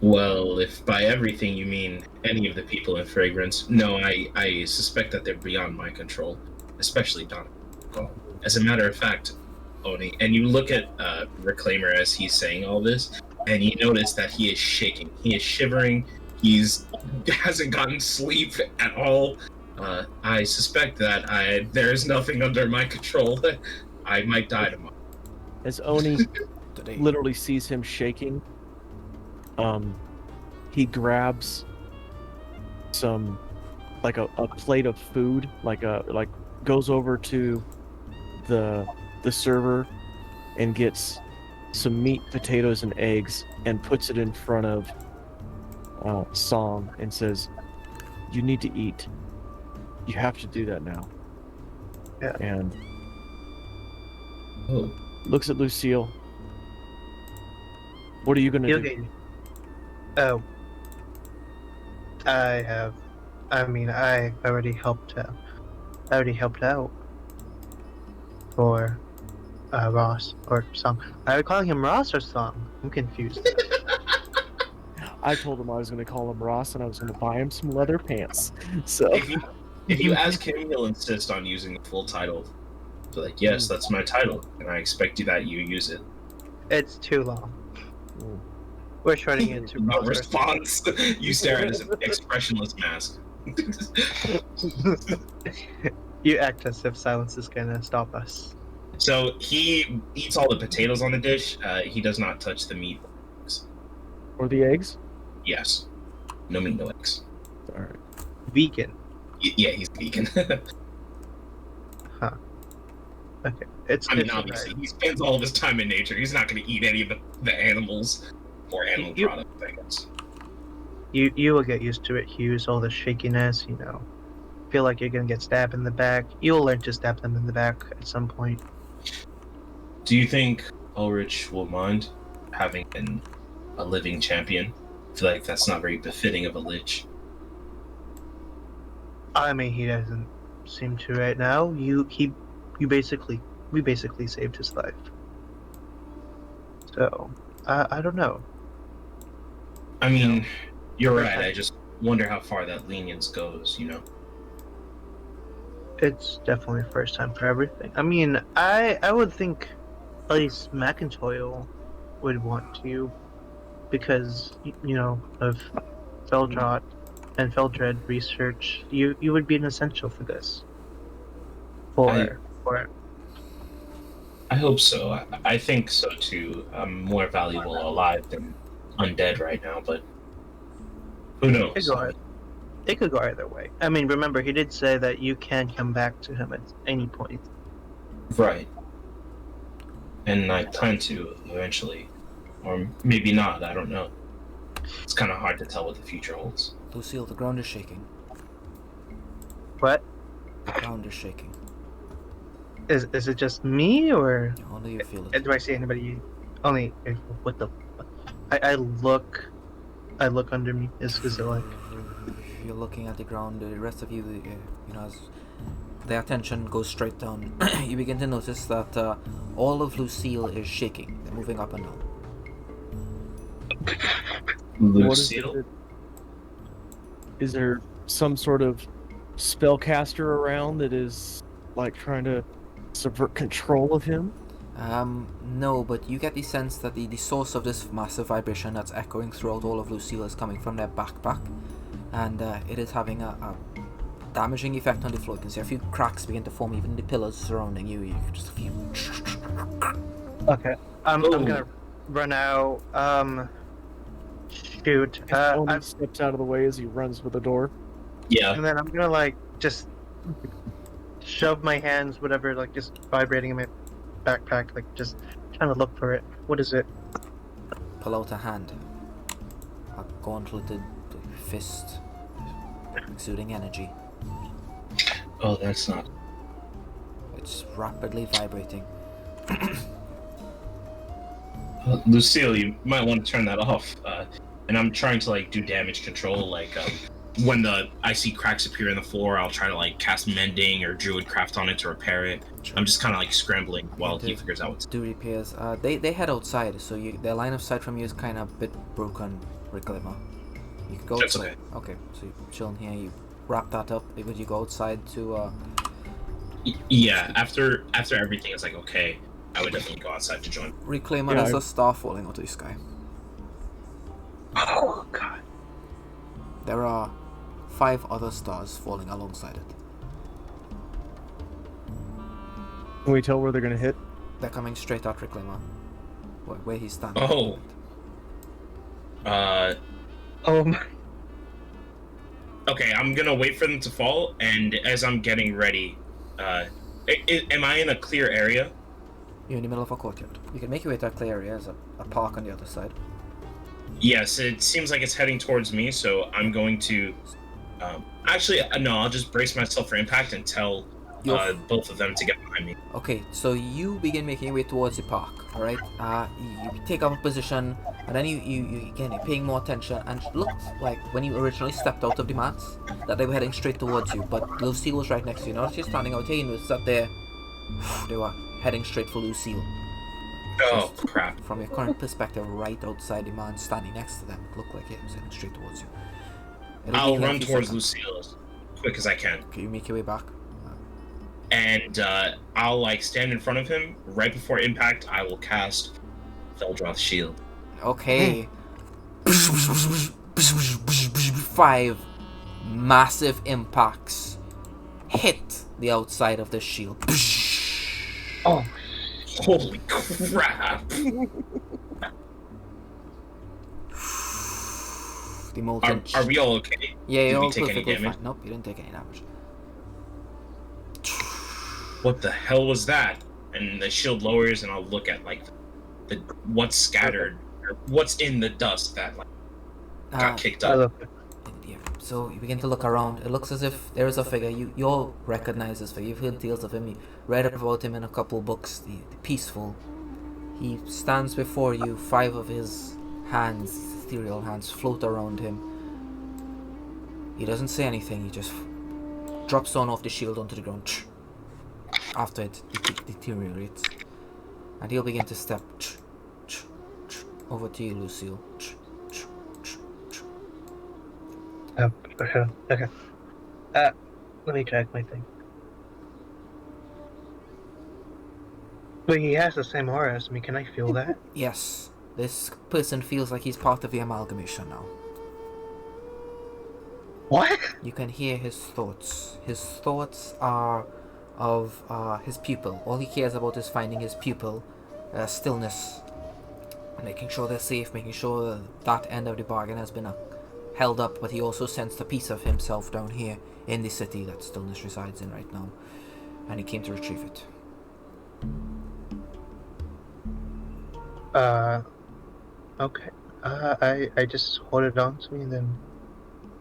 B: Well, if by everything you mean any of the people in Fragrance, no, I suspect that they're beyond my control, especially Don. As a matter of fact, Oni, and you look at Reclaimer as he's saying all this, and you notice that he is shaking. He is shivering. Hasn't gotten sleep at all. I suspect that there is nothing under my control. I might die tomorrow.
C: As Oni literally sees him shaking, he grabs some, like a plate of food, goes over to the server and gets some meat, potatoes, and eggs, and puts it in front of Song and says, "You need to eat. You have to do that now."
D: Yeah.
C: And looks at Lucille. What are you gonna do?
D: Oh, I already helped out. For Ross or Song. Are we calling him Ross or Song? I'm confused.
C: I told him I was going to call him Ross and I was going to buy him some leather pants. So
B: if you ask him, he'll insist on using the full title. So like, yes, that's my title, and I expect that you use it.
D: It's too long. We're shorting it to
B: No
D: Ross.
B: response. You stare at his expressionless mask.
D: You act as if silence is gonna stop us.
B: So he eats all the potatoes on the dish. He does not touch the meat.
C: or the eggs.
B: Yes. No meat, no eggs.
C: All right.
D: Vegan.
B: Yeah, he's vegan.
D: Huh. Okay. It's
B: obviously, he spends all of his time in nature. He's not going to eat any of the animals or animal products, I guess.
D: You will get used to it, Hughes. All the shakiness, feel like you're gonna get stabbed in the back. You'll learn to stab them in the back at some point.
B: Do you think Ulrich will mind having been a living champion? I feel like that's not very befitting of a lich.
D: I mean, he doesn't seem to right now. We basically saved his life. So, I don't know.
B: I mean, you're right. I just wonder how far that lenience goes,
D: It's definitely first time for everything. I mean, I would think at least McIntoy will would want to, because of Feldrot and Feldred research. You would be an essential for this. For
B: I hope so. I think so too. I'm more valuable alive than undead right now, but who
D: it
B: knows?
D: could go it could go either way. I mean, remember he did say that you can come back to him at any point.
B: Right. And I plan to eventually. Or maybe not, I don't know. It's kind of hard to tell what the future holds.
A: Lucille, the ground is shaking.
D: What
A: The ground is shaking.
D: is it just me, or
A: Only you feel it.
D: do I see anybody? Only what the? I look under me. Is it like?
A: You're looking at the ground. The rest of you, as the attention goes straight down, you begin to notice that all of Lucille is shaking. They're moving up and down.
C: What is
B: Lucille?
C: it? Is there some sort of spellcaster around that is like trying to subvert control of him?
A: No, but you get the sense that the source of this massive vibration that's echoing throughout all of Lucille is coming from their backpack, and it is having a damaging effect on the floor. You can see a few cracks begin to form, even the pillars surrounding you. You just a few.
D: Okay. I'm gonna run out. Shoot.
C: Tony steps out of the way as he runs for the door.
B: Yeah.
D: And then I'm gonna like just shove my hands, whatever, like just vibrating in my backpack, like just trying to look for it. What is it?
A: Pull out a hand. A gauntleted fist, exuding energy.
B: Oh, that's not.
A: It's rapidly vibrating.
B: Lucille, you might want to turn that off. And I'm trying to like do damage control. Like when I see cracks appear in the floor, I'll try to like cast mending or druidcraft on it to repair it.
A: Sure.
B: I'm just kind of like scrambling while he figures out what's.
A: Do repairs. They head outside, so their line of sight from you is kind of a bit broken, Ricklimmer. You can go
B: That's
A: outside. Okay, so you're chilling here. You wrap that up. Would you go outside to?
B: Yeah. After everything is like okay, I would definitely go outside to join.
A: Reclaimer,
C: Yeah,
A: there's a star falling out of the sky.
D: Oh god.
A: There are 5 other stars falling alongside it.
C: Can we tell where they're gonna hit?
A: They're coming straight at Reclaimer, where he's standing.
B: Oh.
D: Oh my.
B: Okay, I'm gonna wait for them to fall, and as I'm getting ready, am I in a clear area?
A: You're in the middle of a courtyard. You can make your way to a clear area. There's a park on the other side.
B: Yes, it seems like it's heading towards me, so I'm going to. Actually, no, I'll just brace myself for impact and tell both of them to get behind me.
A: Okay, so you begin making your way towards the park, alright? You take up a position, and then you're paying more attention, and it looked like when you originally stepped out of the mats, that they were heading straight towards you, but Lucille was right next to you. Now that you're standing out here, you notice that they were heading straight for Lucille.
B: Oh, crap.
A: From your current perspective, right outside the man standing next to them, it looked like it was heading straight towards you.
B: I'll run towards Lucille as quick as I can.
A: Okay, you make your way back.
B: And I'll like stand in front of him. Right before impact, I will cast Feldroth's shield.
A: Okay. 5 massive impacts hit the outside of the shield.
D: Oh.
B: Holy crap!
A: The molten.
B: Are we all okay?
A: Yeah,
B: Did
A: you're
B: we
A: all
B: take any
A: perfectly
B: damage?
A: fine. Nope, you didn't take any damage.
B: What the hell was that? And the shield lowers, and I'll look at like what's scattered or what's in the dust that like got kicked
D: I
B: up.
D: love it.
A: Yeah. So you begin to look around. It looks as if there is a figure. You all recognize this figure. You've heard tales of him. You read up about him in a couple books. The peaceful. He stands before you. 5 of his hands, ethereal hands, float around him. He doesn't say anything. He just drops down off the shield onto the ground. After it deteriorates, and he'll begin to step over to you, Lucille.
D: Okay. Let me check my thing. But he has the same aura as me. Can I feel that?
A: Yes, This person feels like he's part of the amalgamation now.
D: What?
A: You can hear his thoughts. His thoughts are of his pupil. All he cares about is finding his pupil, stillness, making sure they're safe, making sure that end of the bargain has been held up, but he also sensed a piece of himself down here in the city that stillness resides in right now, and he came to retrieve it.
D: Okay. I just hold it on to me and then,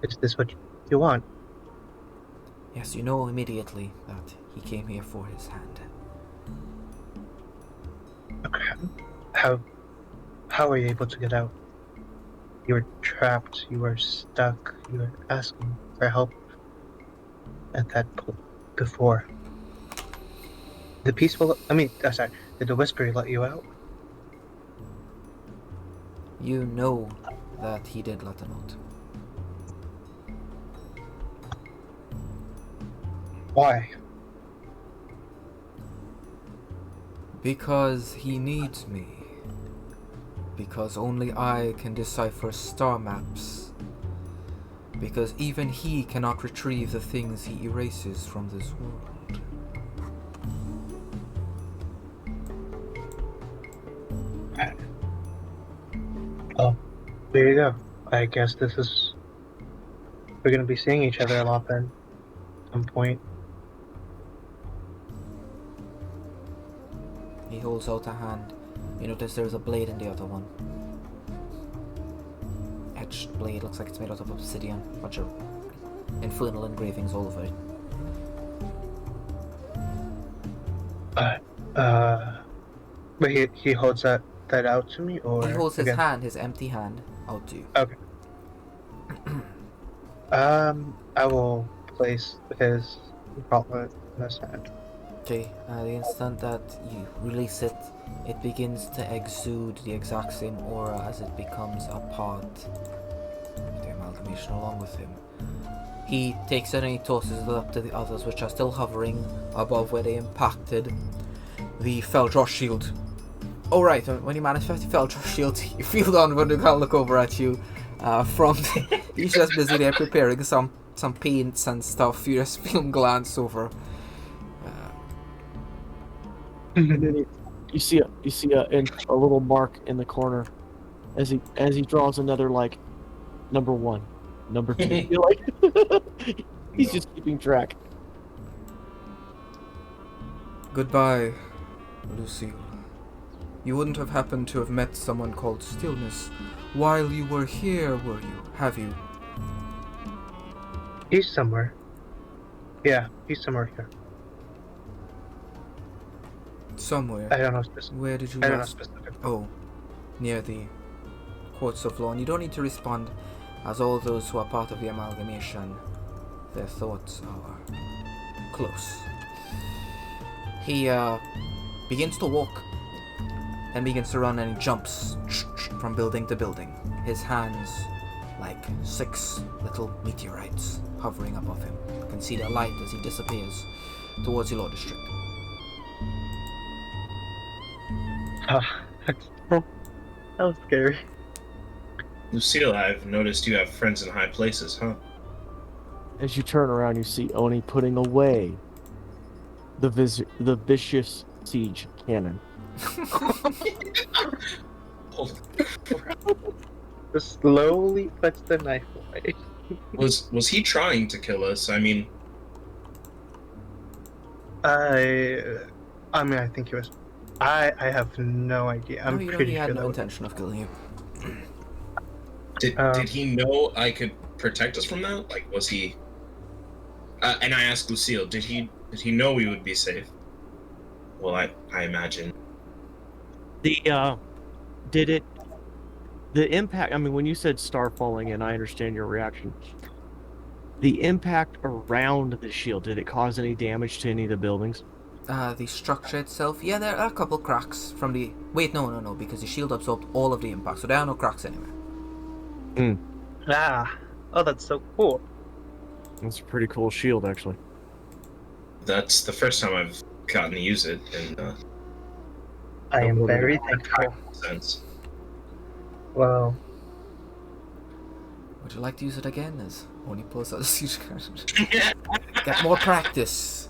D: is this what you want?
A: Yes, you know immediately that he came here for his hand.
D: Okay. How were you able to get out? You were trapped, you were stuck, you were asking for help at that point before. The peaceful, sorry, did the Whisperer let you out?
A: You know that he did let him out.
D: Why?
A: Because he needs me. Because only I can decipher star maps. Because even he cannot retrieve the things he erases from this world.
D: Oh, there you go. I guess we're gonna be seeing each other a lot then, at some point.
A: He holds out a hand. You notice there's a blade in the other one. Etched blade, looks like it's made out of obsidian. Bunch of infernal engravings all over it.
D: But he holds that out to me, or
A: He holds his
D: again?
A: hand, his empty hand, out to you.
D: Okay. I will place his gauntlet in his hand.
A: Okay, the instant that you release it, it begins to exude the exact same aura as it becomes a part of the amalgamation along with him. He takes it and he tosses it up to the others, which are still hovering above where they impacted the Feldross shield. Oh right, when you manifest the Feldross shield, you feel the Underground look over at you from he's just busy there preparing some paints and stuff. You just feel him glance over.
C: And then you see a little mark in the corner as he draws another like number 1, number 2. You're like he's just keeping track.
A: Goodbye, Lucille. You wouldn't have happened to have met someone called Stillness while you were here, were you? Have you?
D: He's somewhere. Yeah, he's somewhere here.
A: Somewhere.
D: I don't know specific.
A: Where did you
D: I don't know
A: last?
D: specific.
A: Oh, near the Courts of Law. And you don't need to respond, as all those who are part of the amalgamation, their thoughts are close. He begins to walk, then begins to run, and he jumps from building to building. His hands like 6 little meteorites hovering above him. You can see their light as he disappears towards the Law District.
D: That was scary.
B: Lucille, I've noticed you have friends in high places, huh?
C: As you turn around, you see Oni putting away the vicious siege cannon.
D: Just slowly puts the knife away.
B: Was he trying to kill us? I mean,
D: I think he was. I have no idea. I'm
A: no, you know
D: pretty
A: he
D: sure
A: had
D: that
A: no
D: was.
A: intention of killing you.
B: did he know I could protect us from that? Like, was he? And I asked Lucille, did he know we would be safe? Well, I imagine.
C: The impact, I mean, when you said star falling in, I understand your reaction. The impact around the shield, did it cause any damage to any of the buildings?
A: The structure itself, yeah, there are a couple cracks from the... Wait, no, because the shield absorbed all of the impact, so there are no cracks anywhere.
D: Oh, that's so cool.
C: That's a pretty cool shield, actually.
B: That's the first time I've gotten to use it, and
D: I am
C: Don't
D: very
C: worry.
D: thankful.
B: sense.
D: Wow.
A: Would you like to use it again? As Oni pulls out a siege card. Get more practice.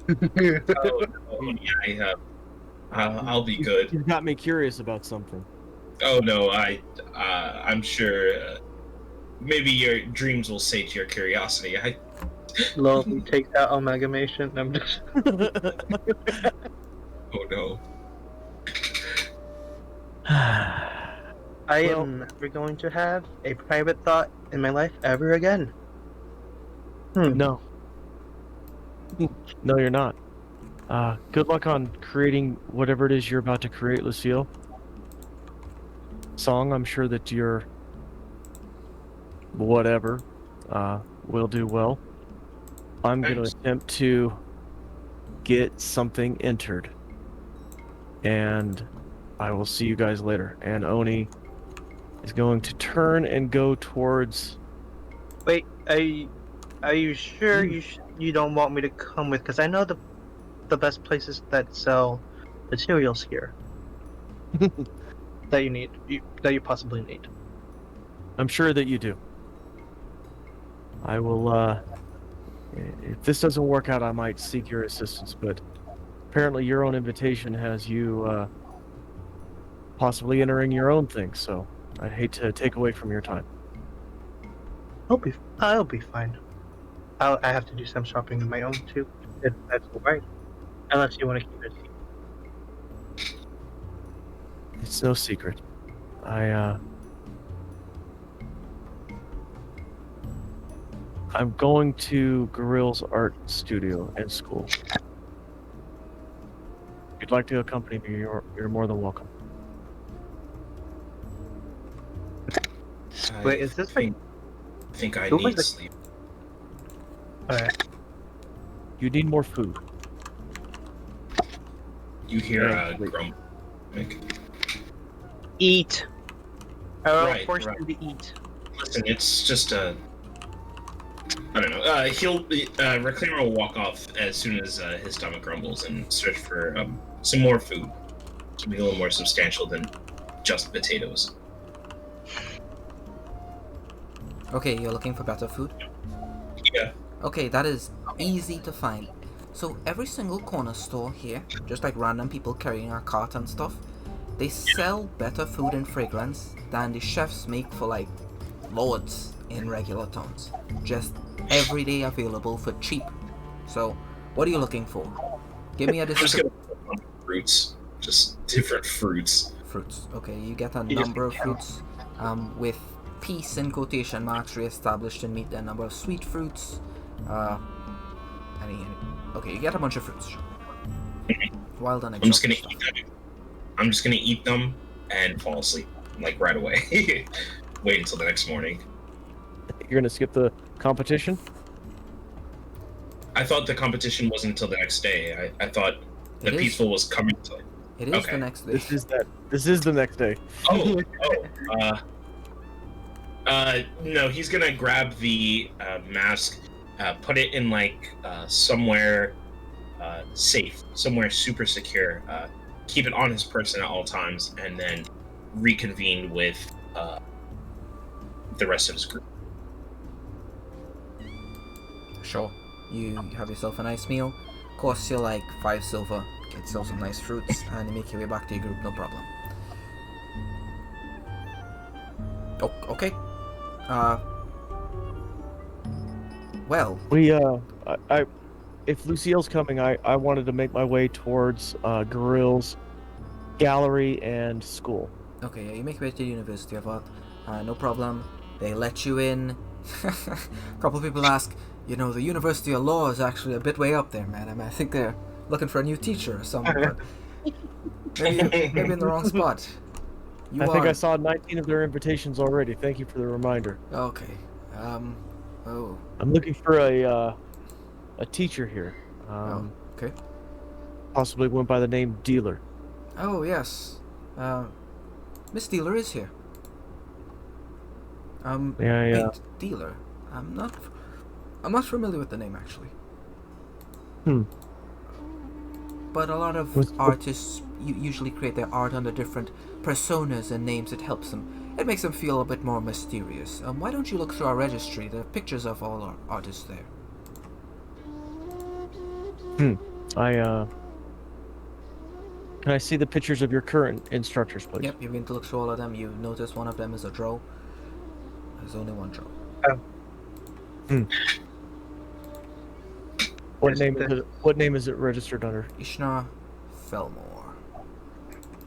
B: Oh, no, yeah, I have. I'll be good.
C: You've got me curious about something.
B: Oh no, I'm sure. Maybe your dreams will sate your curiosity.
D: Slowly takes out amalgamation. I'm just.
B: Oh no.
D: I
C: Well-
D: am never going to have a private thought in my life ever again.
C: No. No, you're not. Good luck on creating whatever it is you're about to create, Lucille. Song, I'm sure that your whatever will do well. I'm going to
B: Thanks.
C: attempt to get something entered. And I will see you guys later. And Oni is going to turn and go towards...
D: Wait, are you sure you don't want me to come with? Because I know the best places that sell materials here that you possibly need.
C: I'm sure that you do. I will, if this doesn't work out, I might seek your assistance, but apparently your own invitation has you, possibly entering your own thing, so I'd hate to take away from your time.
D: I'll be fine. I have to do some shopping of my own too. If that's alright. Unless you want to keep it.
C: It's no secret. I'm going to Gorill's art studio and school. If you'd like to accompany me, you're more than welcome.
D: Wait, is this like?
B: I think I
D: Who was
B: need
D: the-
B: sleep.
D: Alright.
C: You need more food.
B: You hear
C: Yeah,
B: a
C: wait.
B: grumble. Like,
D: Eat. I will
B: Right,
D: force
B: right.
D: you to eat.
B: listen, it's just a. I don't know. Reclaimer will walk off as soon as his stomach grumbles and search for some more food. Something a little more substantial than just potatoes.
A: Okay, you're looking for better food?
B: Yeah.
A: Okay, that is easy to find. So every single corner store here, just like random people carrying a cart and stuff, they sell better food and fragrance than the chefs make for like lords in regular towns. Just everyday available for cheap. So, what are you looking for? Give me a
B: I'm just
A: description.
B: gonna put on fruits. Just different fruits.
A: Fruits. Okay, you get a
B: You just
A: number of
B: count.
A: fruits with peace in quotation marks re-established and meet the number of sweet fruits. Okay, you get a bunch of fruits. Sure. Wild and
B: I'm just gonna
A: exotic
B: eat
A: stuff.
B: them. I'm just gonna eat them and fall asleep, like right away. Wait until the next morning.
C: You're gonna skip the competition?
B: I thought the competition wasn't until the next day. I thought the
A: It is.
B: peaceful was coming to.
A: It is
B: Okay.
A: the next day.
C: This is the next day.
B: No, he's gonna grab the mask, put it in like somewhere safe, somewhere super secure, keep it on his person at all times, and then reconvene with the rest of his group.
A: Sure. You have yourself a nice meal. Costs you like 5 silver. Get yourself some nice fruits, and you make your way back to your group, no problem. Oh, okay. Well,
C: If Lucille's coming, I wanted to make my way towards Gorill's gallery and school.
A: okay, yeah, you make your way to the University of Art. No problem. They let you in. A couple people ask, you know, the University of Law is actually a bit way up there, man. I think they're looking for a new teacher or something, but maybe in the wrong spot. You
C: I
A: are...
C: think I saw 19 of their invitations already. Thank you for the reminder.
A: Okay. Oh.
C: I'm looking for a teacher here.
A: Okay.
C: Possibly went by the name Dealer.
A: Oh, yes. Miss Dealer is here.
C: Yeah.
A: Wait, Dealer? I'm not familiar with the name, actually. but a lot of artists usually create their art under different personas and names. It helps them. It makes them feel a bit more mysterious. Why don't you look through our registry? There are pictures of all our artists there.
C: Can I see the pictures of your current instructors, please?
A: Yep, you're going to look through all of them. You notice one of them is a drow. There's only one drow.
C: What name is it registered under?
A: Ishna Felmore.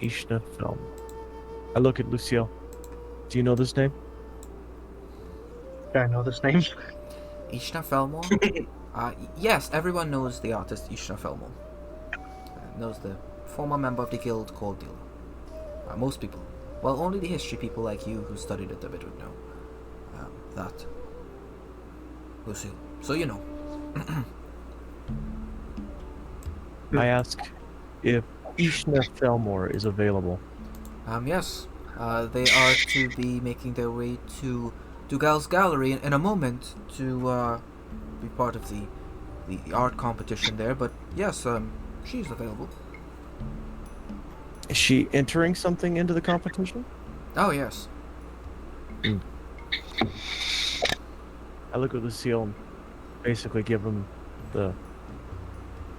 C: Ishna Film. I look at Lucille. Do you know this name?
D: Do I know this name?
A: Ishna Felmore? Yes, everyone knows the artist Ishna Felmore. Knows the former member of the guild called Dealer. Most people. Well, only the history people like you who studied it a bit would know. That. Lucille. So you know.
C: I ask if Ishna Felmore is available.
A: Yes. They are to be making their way to Dougal's Gallery in a moment to be part of the art competition there, but yes, she's available.
C: Is she entering something into the competition?
A: Oh, yes.
C: I look at Lucille and basically give him the...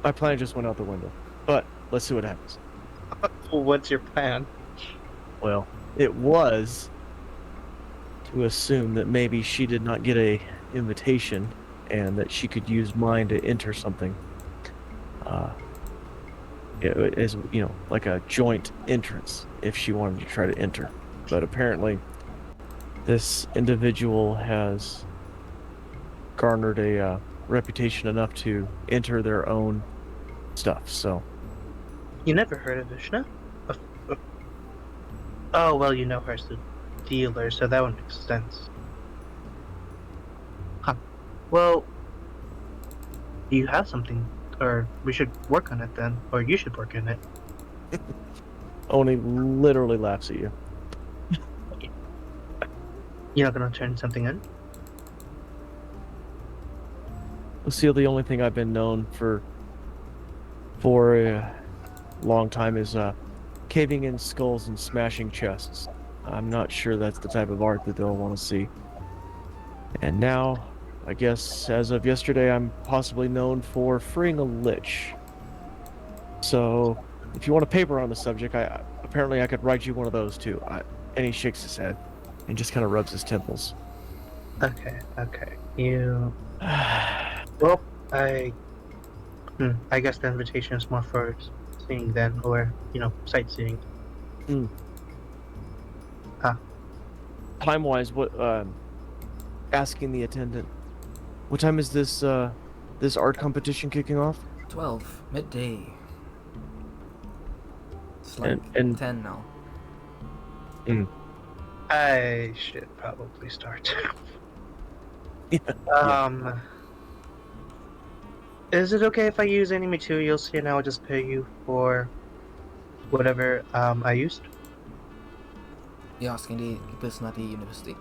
C: My plan just went out the window, but let's see what happens.
D: What's your plan?
C: Well, it was to assume that maybe she did not get a invitation and that she could use mine to enter something. As you know, like a joint entrance if she wanted to try to enter. But apparently, this individual has garnered a reputation enough to enter their own stuff. So,
D: You never heard of Ishna? Oh, well, you know her as the dealer, so that would make sense. Huh. Well, do you have something? Or we should work on it then. Or you should work on it.
C: Oni literally laughs at you.
D: You're not gonna turn something in?
C: Lucille, the only thing I've been known for a long time is caving in skulls and smashing chests. I'm not sure that's the type of art that they'll want to see. And now, I guess, as of yesterday, I'm possibly known for freeing a lich. So, if you want a paper on the subject, apparently I could write you one of those too. And he shakes his head and just kind of rubs his temples.
D: Okay. You... Well, I guess the invitation is more for seeing then, or, sightseeing.
C: Time-wise, asking the attendant, what time is this art competition kicking off?
A: 12, midday. It's like
C: And
A: 10 now.
D: I should probably start.
C: Yeah.
D: Is it okay if I use any materials here now? I'll just pay you for whatever I used.
A: You're asking the person at the university.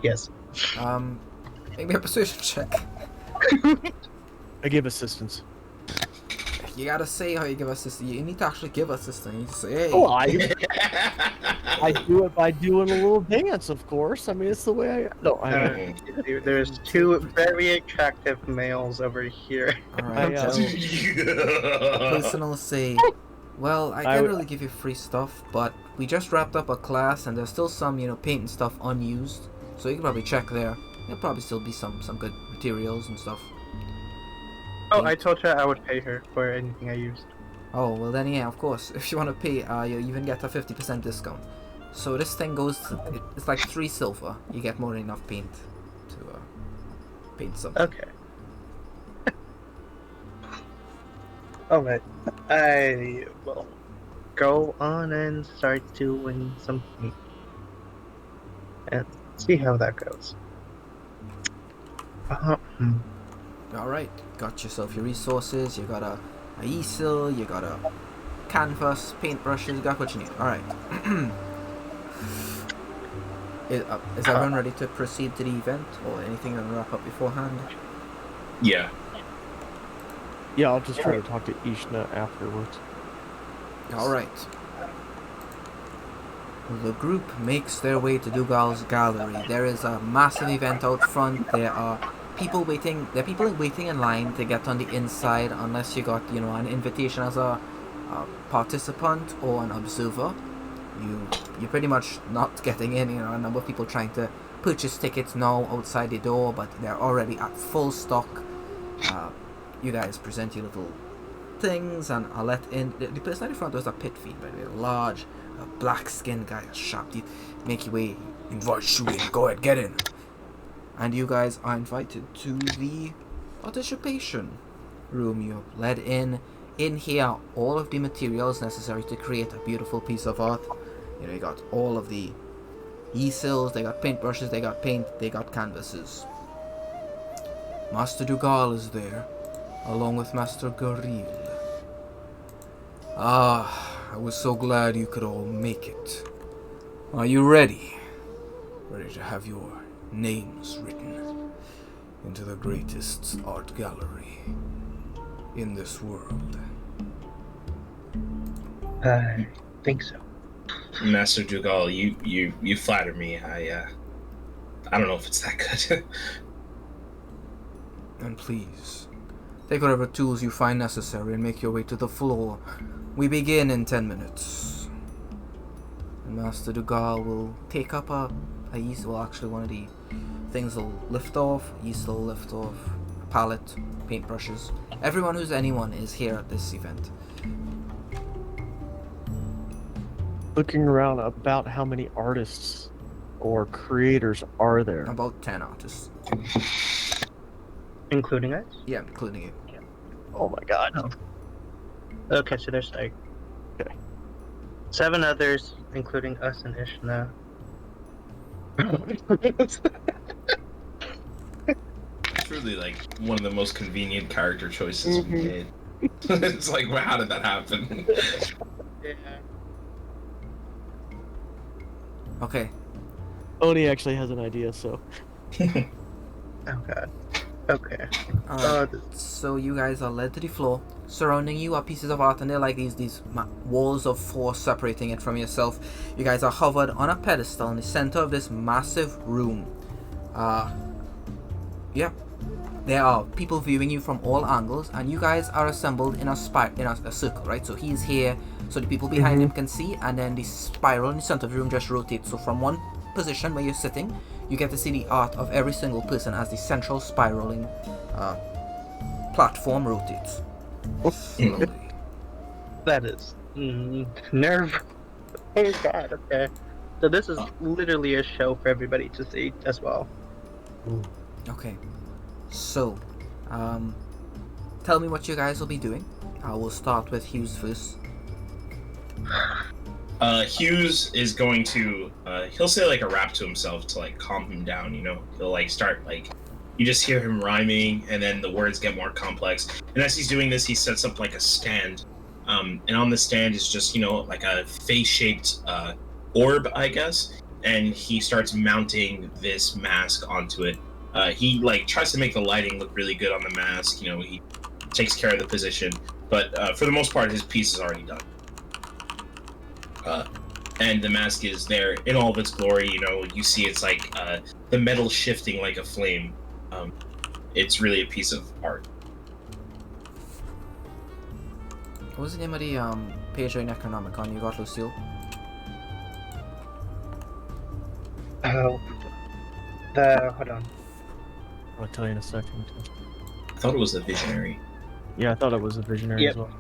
D: Yes.
A: Make me a persuasion check.
C: I give assistance.
A: You gotta say how you give assistance. You need to actually give assistance. You need to say, hey.
C: Oh, I do it by doing a little dance, of course. I mean, it's the way
D: There's two very attractive males over here.
A: Alright, so the person will say, well, I can't really give you free stuff, but we just wrapped up a class and there's still some, paint and stuff unused. So you can probably check there. There'll probably still be some good materials and stuff.
D: Oh, I told her I would pay her for anything I used.
A: Oh, well then yeah, of course. If you want to pay, you even get a 50% discount. So this thing goes to, it's like 3 silver. You get more than enough paint to paint something.
D: Okay. Alright. I will go on and start doing some paint. And see how that goes.
A: Alright, got yourself your resources, you got a easel, you got a canvas, paintbrushes, you got what you need. Alright. Is everyone ready to proceed to the event, or anything to wrap up beforehand?
B: Yeah.
C: Yeah, I'll just try to talk to Ishna afterwards.
A: Alright. The group makes their way to Dougal's gallery. There is a massive event out front. There are people waiting. There are people waiting in line to get on the inside, unless you got, an invitation as a participant or an observer. You're pretty much not getting in. A number of people trying to purchase tickets now outside the door, but they're already at full stock. You guys present your little things and are let in. The person at the front was a pit fiend, by the way, a large, black-skinned guy, sharp teeth. Make your way, invite you in. Go ahead, get in. And you guys are invited to the participation room. You're led in. In here, all of the materials necessary to create a beautiful piece of art. You got all of the easels, they got paintbrushes, they got paint, they got canvases. Master Dougal is there, along with Master Garil. I was so glad you could all make it. Are you ready? Ready to have your names written into the greatest art gallery in this world?
D: I think so.
B: Master Dougal, you flatter me. I don't know if it's that good.
A: And please, take whatever tools you find necessary and make your way to the floor. We begin in 10 minutes. And Master Dougal will take up a easel. Well, actually, one of the things will lift off. Easel will lift off. A palette, paintbrushes. Everyone who's anyone is here at this event.
C: Looking around, about how many artists or creators are there?
A: About 10 artists.
D: Including us?
A: Yeah, including you.
C: Oh my god.
D: Okay, so there's like 7 others, including us and Ishna.
B: It's really like one of the most convenient character choices we made. It's like, well, how did that happen?
D: Yeah.
A: Okay.
C: Oni actually has an idea, so.
D: Oh god. Okay.
A: So you guys are led to the floor. Surrounding you are pieces of art, and they're like these walls of force separating it from yourself. You guys are hovered on a pedestal in the center of this massive room. Yeah. There are people viewing you from all angles, and you guys are assembled in a circle, right? So he's here, so the people behind him can see, and then the spiral in the center of the room just rotates. So from one position where you're sitting, you get to see the art of every single person as the central spiraling platform rotates. Slowly.
D: That is nerve. Oh god, okay. So this is literally a show for everybody to see as well.
A: Okay. So, tell me what you guys will be doing. I will start with Hughes first.
B: Hughes is going to he'll say like a rap to himself to like calm him down, he'll like start like you just hear him rhyming and then the words get more complex, and as he's doing this he sets up like a stand, and on the stand is just like a face-shaped orb, I guess, and he starts mounting this mask onto it. He like tries to make the lighting look really good on the mask, he takes care of the position, but for the most part his piece is already done. And the mask is there in all of its glory. You see it's like the metal shifting like a flame. It's really a piece of art.
A: What was the name of the page in Necronomicon you got, Lucille?
D: Oh, hold on.
C: I'll tell you in a second.
B: I thought it was the Visionary.
C: Yeah, I thought it was a visionary
D: Yep.
C: as well.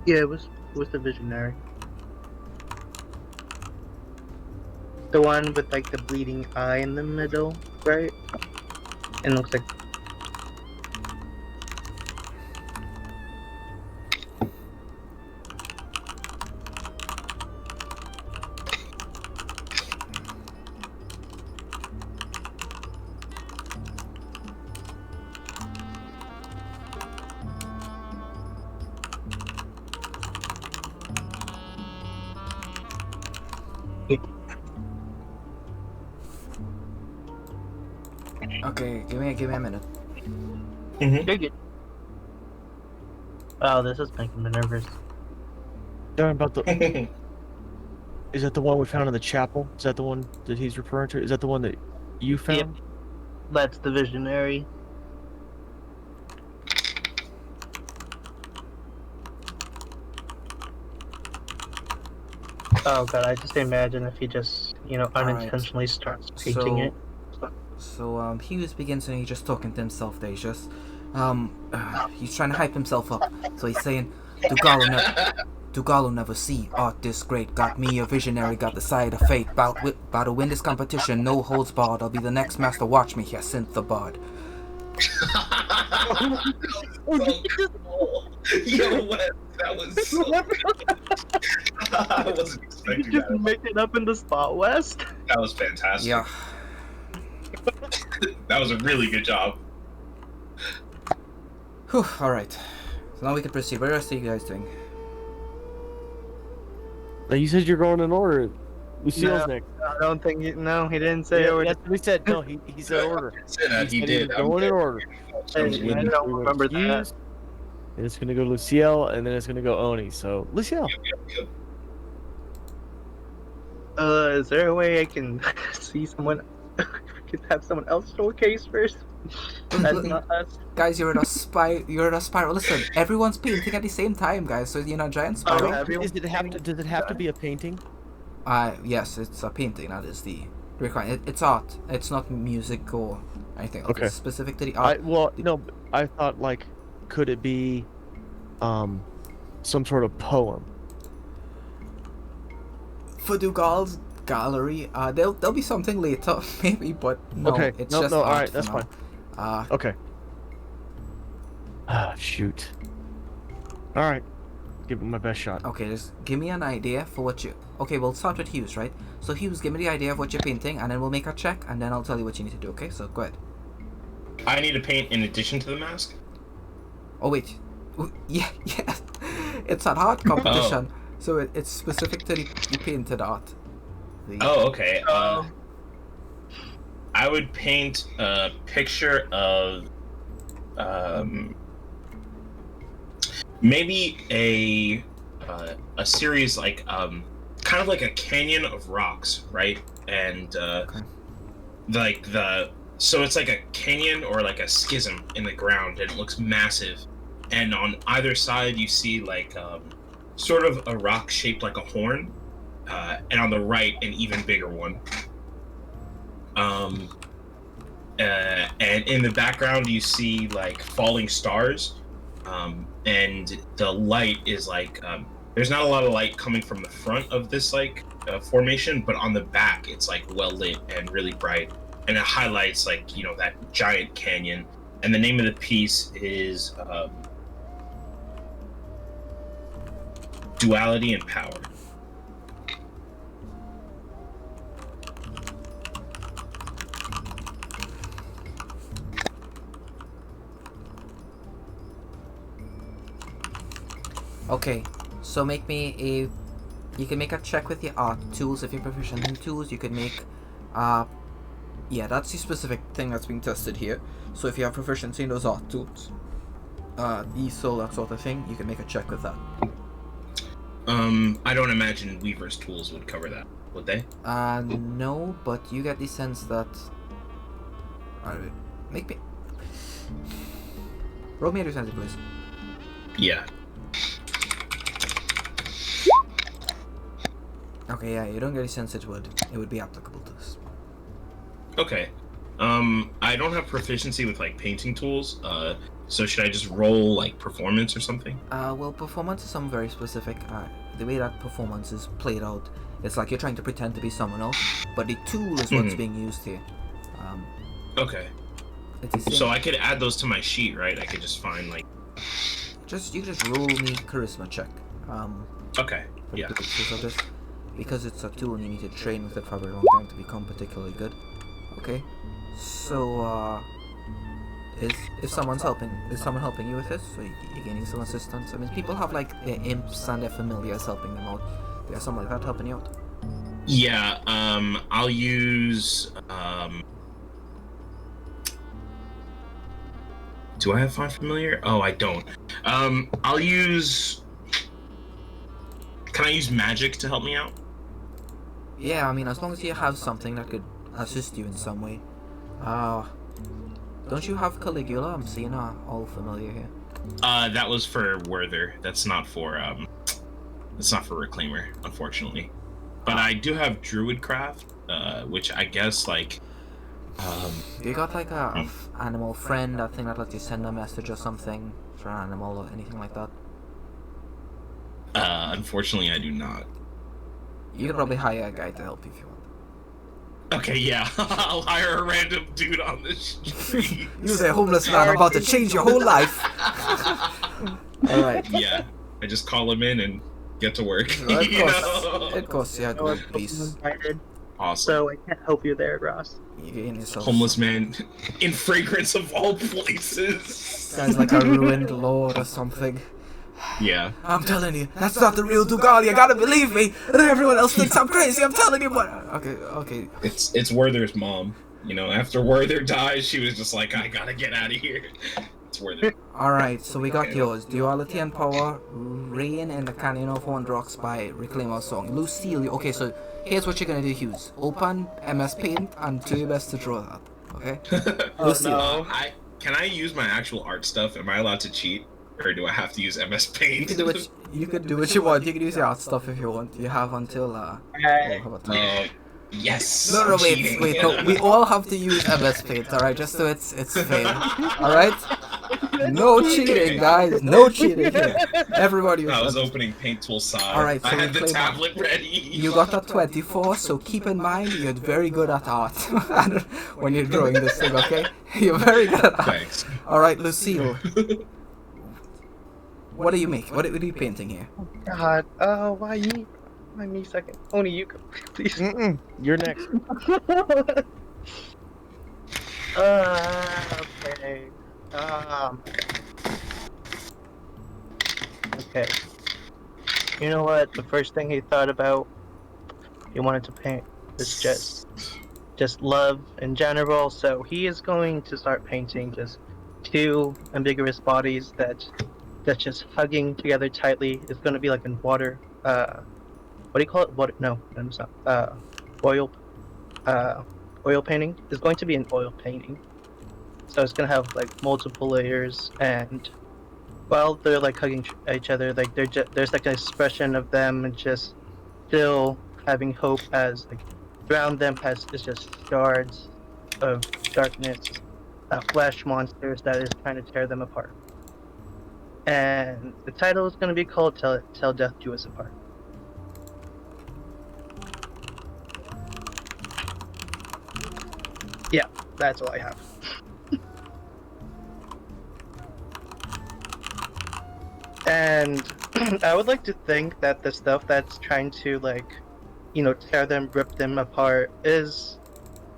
D: Yeah, it was the Visionary. The one with like the bleeding eye in the middle, right? And looks like.
A: Okay, give me a minute.
B: Mm-hmm.
D: Dig it. Oh, this is making me nervous.
C: About the is that the one we found in the chapel? Is that the one that he's referring to? Is that the one that you found?
D: That's the visionary. Oh god, I just imagine if he just,
A: Alright.
D: unintentionally starts painting it.
A: So Hughes begins and he's just talking to himself there. He's just, he's trying to hype himself up. So he's saying, Dugalo never see art this great. Got me a visionary, got the side of fate. Bout to win this competition, no holds barred. I'll be the next master, watch me, Hyacinth the Bard.
B: Yo, Wes, that was so I wasn't
D: Did
B: expecting
D: you just
B: that.
D: make it up in the spot, West?
B: That was fantastic.
A: Yeah.
B: That was a really good job.
A: Whew, alright. So now we can proceed. What else are you guys doing?
C: You said you're going in order. Lucille's
D: No.
C: next.
D: I don't think no, he didn't say
C: Yeah,
D: it.
C: that's what we said. No, he said order.
B: He
C: said
B: did.
C: was going in order.
D: Hey,
C: We
D: I
C: went-
D: don't
C: we went
D: remember that.
C: Hughes, and it's gonna go Luciel, and then it's gonna go Oni. So Luciel.
D: Is there a way I can see someone? Can have someone else showcase first? That's not us.
A: Guys, you're in a spiral. Listen, everyone's painting at the same time, guys. So you're in a giant
D: Oh,
A: spiral.
D: everyone-
C: Does it have to be a painting?
A: Yes, it's a painting. That is the requirement. It's art. It's not music or anything else.
C: Okay.
A: It's specific to the art.
C: I thought like, could it be, some sort of poem?
A: For Dougal's gallery, there'll be something later, maybe, but no,
C: Okay,
A: it's
C: no,
A: just
C: no,
A: art
C: alright,
A: for
C: that's
A: now.
C: fine. Okay. Ah, shoot. All right, give it my best shot.
A: Okay, just give me an idea for what you... Okay, we'll start with Hughes, right? So Hughes, give me the idea of what you're painting, and then we'll make a check, and then I'll tell you what you need to do, okay? So go ahead.
B: I need to paint in addition to the mask.
A: Oh, wait. Yeah. It's an art competition, so it's specific to the painted art.
B: Oh, okay. I would paint a picture of maybe a series like kind of like a canyon of rocks, right? And so it's like a canyon or like a schism in the ground, and it looks massive. And on either side, you see like sort of a rock shaped like a horn, and on the right, an even bigger one. And in the background, you see like falling stars, and the light is like there's not a lot of light coming from the front of this like formation, but on the back, it's like well lit and really bright, and it highlights like that giant canyon. And the name of the piece is Duality and Power.
A: Okay, so make me a... You can make a check with your art tools if you're proficient in tools. You can make... Yeah, that's the specific thing that's being tested here. So if you have proficiency in those art tools, easel, that sort of thing, you can make a check with that.
B: I don't imagine Weaver's tools would cover that, would they?
A: No, but you get the sense that... Make me... Roll me a d20, please.
B: Yeah.
A: Okay, yeah, you don't get a sense it would be applicable to this.
B: Okay. I don't have proficiency with like painting tools. So should I just roll like performance or something?
A: Well, performance is something very specific. The way that performance is played out, it's like you're trying to pretend to be someone else, but the tool is what's being used here.
B: Okay.
A: It's the same.
B: So I could add those to my sheet, right? I could just find like.
A: You can just roll me charisma check.
B: Okay.
A: For
B: Yeah.
A: the purposes of this, because it's a tool and you need to train with it for a very long time to become particularly good. Okay. So is someone helping you with this? So you're gaining some assistance. I mean, people have like their imps and their familiars helping them out. There's someone like that helping you out.
B: Yeah. I'll use Do I have Find Familiar? Oh, I don't. I'll use... Can I use magic to help me out?
A: Yeah, I mean, as long as you have something that could assist you in some way. Don't you have Caligula? I'm seeing all familiar here.
B: That was for Werther. That's not for Reclaimer, unfortunately. But I do have Druidcraft, which I guess, like...
A: You got like a animal friend, that thing that lets you send a message or something for an animal or anything like that?
B: Unfortunately, I do not.
A: You could probably hire a guy to help you if you want.
B: Okay, yeah. I'll hire a random dude on the street.
A: You're a homeless man about to change your whole life. Alright.
B: Yeah. I just call him in and get to work.
A: It costs you a good piece.
B: Awesome.
D: So I can't help you there, Ross.
A: You getting yourself
B: Homeless man in fragrance of all places.
A: Guy's like a ruined lord or something.
B: Yeah.
A: I'm telling you, that's not the real Dougal. You gotta believe me. Everyone else thinks I'm crazy. I'm telling you, but okay.
B: It's Werther's mom. You know, after Werther dies, she was just like, I gotta get out of here. It's Werther.
A: Alright, so we got yours. Duality and Power, Rain in the Canyon of Horned Rocks by Reclaimer Song. Lucille, okay, so here's what you're gonna do, Hughes. Open MS Paint and do your best to draw that, okay? Lucille.
D: No.
B: Can I use my actual art stuff? Am I allowed to cheat? Or do I have to use MS Paint?
A: You can do what you want. You can use your art stuff if you want. You have until how about that?
B: Yes.
A: No, wait. No, we all have to use MS Paint, alright? Just so it's fair, alright? No cheating, guys. No cheating here. Everybody.
B: I was opening Paint Tool side.
A: Alright, so
B: I had the
A: Reclaimer,
B: tablet ready.
A: You got a 24, so keep in mind you're very good at art when you're drawing this thing, okay? You're very good at art.
B: Thanks.
A: Alright, Lucille. What do you make? What are you painting here?
D: God, why me? Why me second? Only you go, please.
C: You're next.
D: Okay. Okay. You know what? The first thing he thought about, he wanted to paint is just love in general. So he is going to start painting just two ambiguous bodies that's just hugging together tightly. It's going to be like in water. What do you call it? Water? No, it's not. Oil painting. It's going to be an oil painting. So it's going to have like multiple layers, and while they're like hugging each other, like there's like an expression of them and just still having hope, as like around them is just shards of darkness, flesh monsters that is trying to tear them apart. And the title is going to be called Tell Death Do Us Apart. Yeah, that's all I have. And I would like to think that the stuff that's trying to, like, you know, tear them, rip them apart is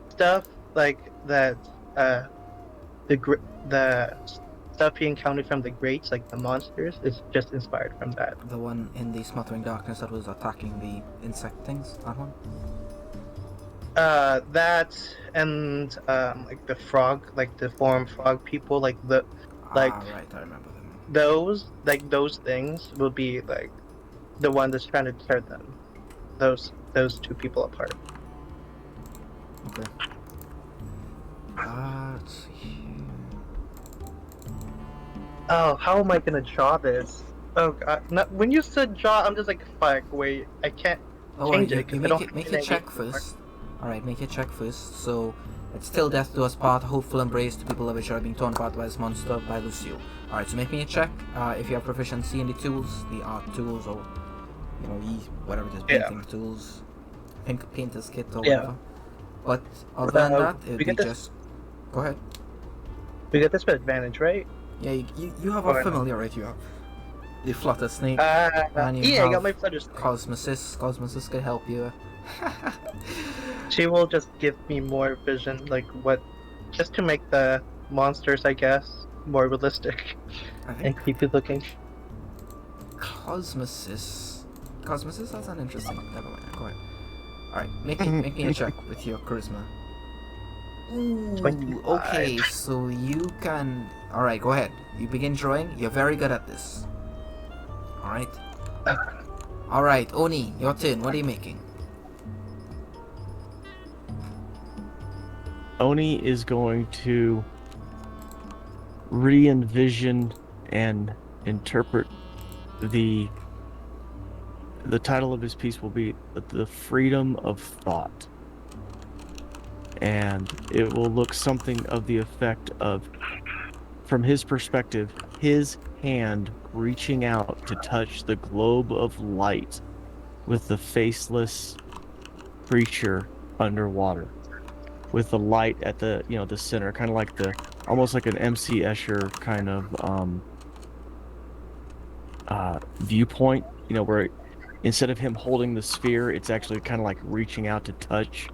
D: stuff like that, the stuff he encountered from the Greats, like the monsters, is just inspired from that.
A: The one in the smothering darkness that was attacking the insect things? That one?
D: That and like the frog, like the form frog people, like the
A: right, I remember them.
D: those things will be like the one that's trying to tear them, those two people apart.
A: Okay. Let's see here.
D: Oh, how am I gonna draw this? Oh god, when you said draw, I'm just like, fuck, wait, I can't change it.
A: You make it check first. Alright, make it check first. So, it's Till Death Do Us Part, a hopeful embrace to people which are being torn apart by this monster by Lucille. Alright, so make me a check. If you have proficiency in the tools, the art tools, or, you know, whatever it is, painting tools, painter's kit, or whatever. But other than that, it'd be just... Go ahead.
D: We get this with advantage, right?
A: Yeah, you have a familiar, right? You have the Flutter Snake, and you
D: yeah,
A: have
D: I got my Flutter Snake.
A: Cosmosis. Cosmosis can help you.
D: She will just give me more vision, like what, just to make the monsters, I guess, more realistic and creepy looking.
A: Cosmosis, that's an interesting. Never mind. Go ahead. All right, make me a check with your charisma. Ooh, okay, so you can. Alright, go ahead. You begin drawing. You're very good at this. Alright. Alright, Oni, your turn. What are you making?
C: Oni is going to re-envision and interpret the title of his piece will be The Freedom of Thought. And it will look something of the effect of, from his perspective, his hand reaching out to touch the globe of light with the faceless creature underwater, with the light at the the center, kind of like almost like an MC Escher kind of viewpoint, where instead of him holding the sphere, it's actually kind of like reaching out to touch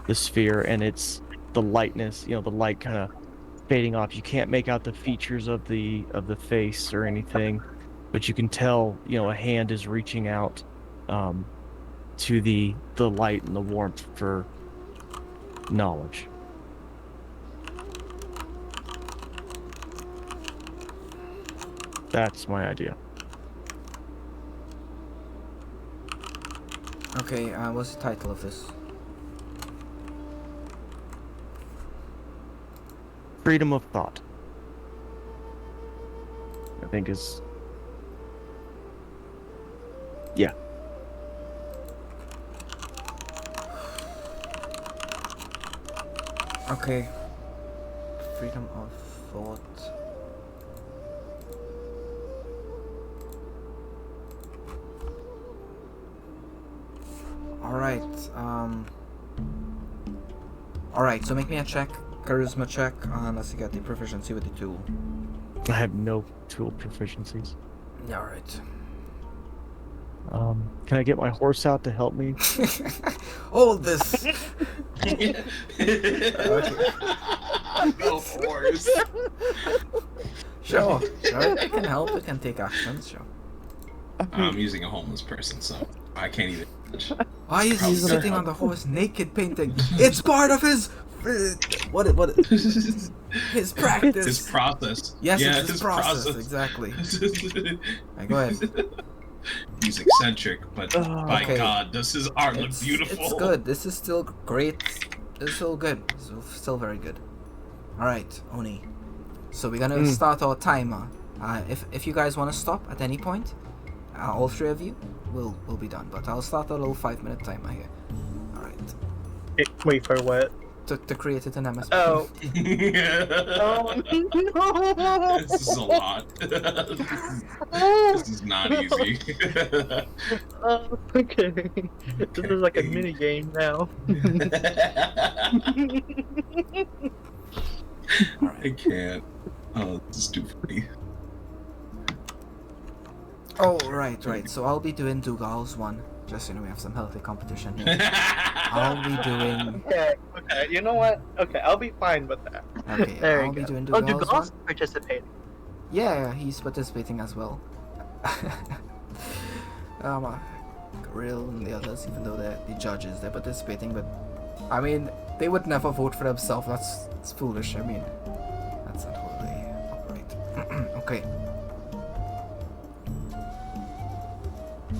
C: the sphere, and it's the lightness, the light kind of fading off. You can't make out the features of the face or anything, but you can tell, a hand is reaching out to the light and the warmth for knowledge. That's my idea.
A: Okay, what's the title of this?
C: Freedom of thought, I think is... Yeah.
A: Okay. Freedom of thought. Alright, Alright, so make me a charisma check, unless you get the proficiency with the tool.
C: I have no tool proficiencies.
A: Yeah, alright.
C: Can I get my horse out to help me?
A: Hold this!
B: No horse.
A: Sure, it can help, it can take actions, sure.
E: I'm using a homeless person, so I can't even touch.
A: Why is he
E: Probably
A: sitting
E: gonna
A: on the horse naked painting? It's part of his... What his practice.
E: His process.
A: Yes,
E: yeah,
A: it's his process, exactly. Right, go ahead.
E: He's eccentric, but by
A: okay.
E: God, does his art look beautiful?
A: It's good. This is still great. It's still good. Still very good. Alright, Oni. So we're gonna start our timer. If you guys want to stop at any point, all three of you will be done. But I'll start a little 5-minute timer here. Alright.
D: Wait for what?
A: To create it in MSP.
D: Oh. Oh no!
E: This is a lot. This is not easy.
D: Oh, okay. This is like a mini game now.
E: I can't. Oh, this is too funny.
A: Oh, right. So I'll be doing Dougal's one. Just so we have some healthy competition here. I'll be doing...
D: Okay, you know what? Okay, I'll be fine with that.
A: Okay,
D: There
A: I'll
D: you
A: be
D: go.
A: doing
D: Oh,
A: Dougal's
D: Dougal's
A: one.
D: participating.
A: Yeah, he's participating as well. Grill and the others, even though they're the judges, they're participating, but I mean, they would never vote for themselves. That's foolish. I mean, that's not how they operate. Okay.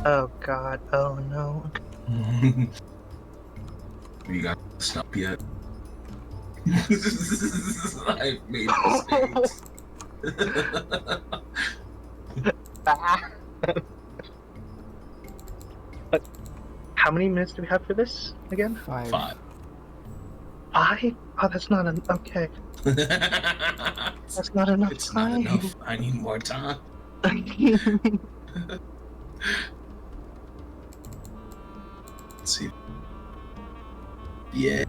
D: Oh god, oh no.
E: You got stop yet? I've made mistakes.
D: How many minutes do we have for this again?
A: 5.
E: 5.
D: 5? Oh, that's not an okay. That's not enough
E: It's
D: time.
E: not enough. I need more time. Let's see. Yeah.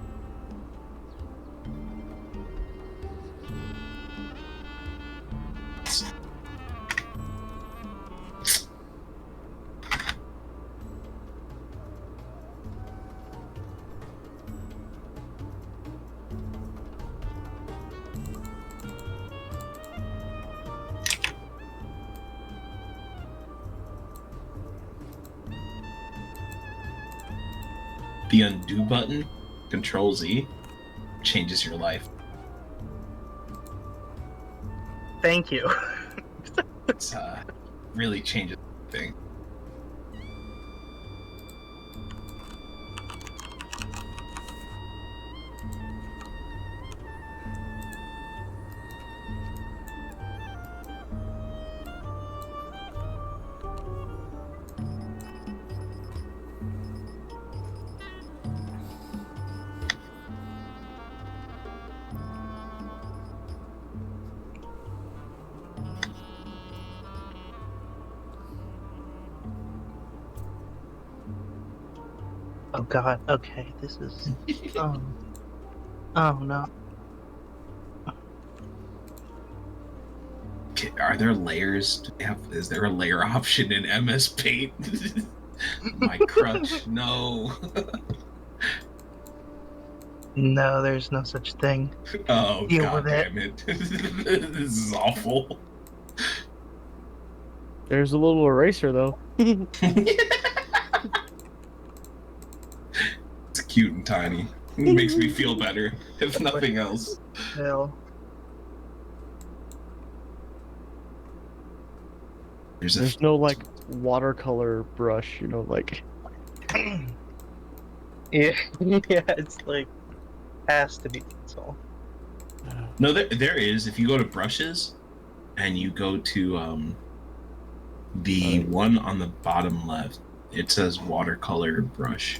E: The undo button, Control Z, changes your life.
D: Thank you.
E: It's really changes thing.
D: Oh God. Okay, this is. Oh. Oh no.
E: Okay, are there layers? Is there a layer option in MS Paint? My crutch, no.
D: No, there's no such thing.
E: Oh,
D: Deal
E: god
D: with it.
E: damn it. This is awful.
C: There's a little eraser though.
E: It's cute and tiny. It makes me feel better, if nothing else.
D: Hell.
C: There's no like watercolor brush, like.
D: Yeah, yeah. It's like has to be. That's all.
E: No, there is. If you go to brushes and you go to the one on the bottom left, it says watercolor brush.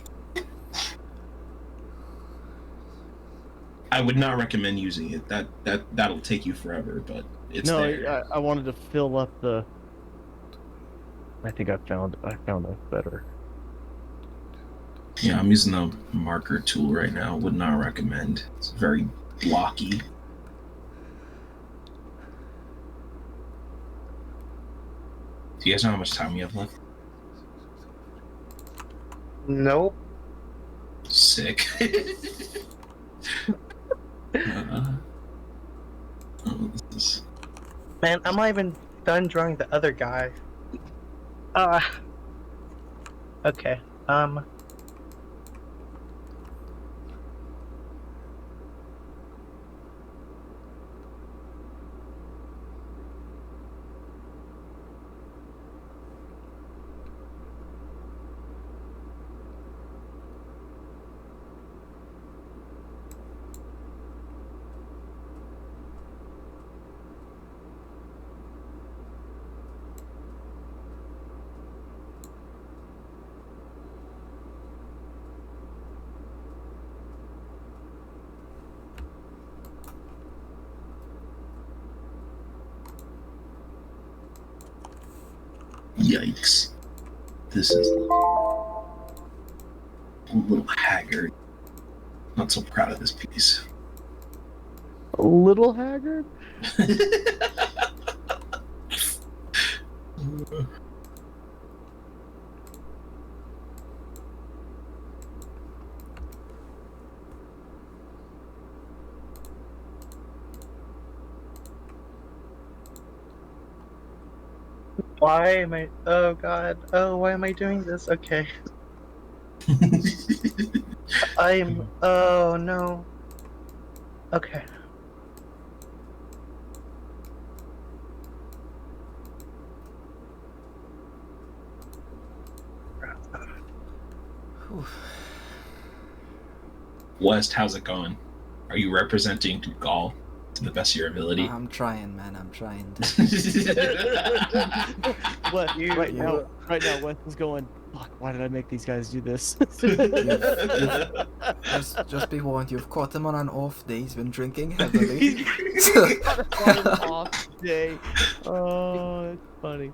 E: I would not recommend using it. That'll take you forever, but it's
C: No,
E: there.
C: I wanted to fill up the. I think I found a better.
E: Yeah, I'm using the marker tool right now. Would not recommend. It's very blocky. Do you guys know how much time you have left?
D: Nope.
E: Sick. Oh, this is...
D: Man, I'm not even done drawing the other guy. Okay.
E: Yikes. This is a little haggard. Not so proud of this piece.
C: A little haggard.
D: Why am I? Oh God. Oh, why am I doing this? Okay. I'm. Oh no. Okay.
E: West, how's it going? Are you representing Gaul to the best of your ability?
A: I'm trying, man. I'm trying.
C: What?
D: You-
C: Right now, Wes is going. Fuck! Why did I make these guys do this?
A: Just be warned, you've caught him on an off day. He's been drinking heavily.
C: He's got an off day. Oh, that's funny.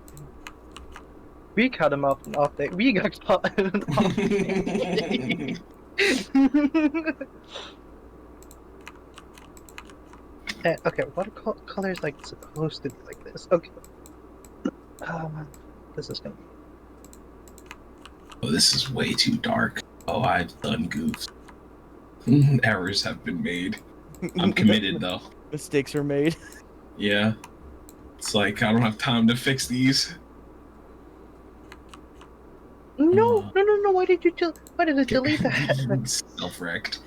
D: We cut him off an off day. We got caught on an off day. Okay, watercolor is like supposed to be like this. Okay. This is gonna.
E: Oh, this is way too dark. Oh, I've done goofs. Errors have been made. I'm committed though.
C: Mistakes are made.
E: Yeah. It's like I don't have time to fix these.
D: No. Why did it delete that?
E: Self-wrecked.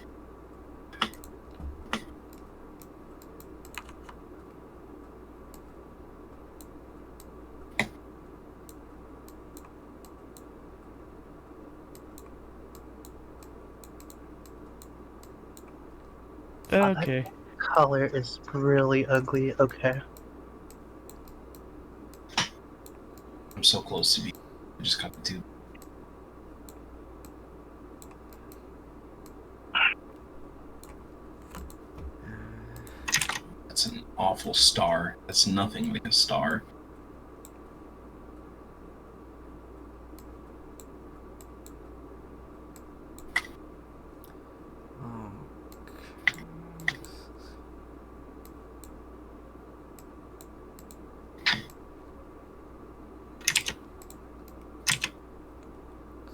C: Okay.
D: Color is really ugly. Okay.
E: I'm so close to be. I just got the tube. That's an awful star. That's nothing like a star.
A: Oh.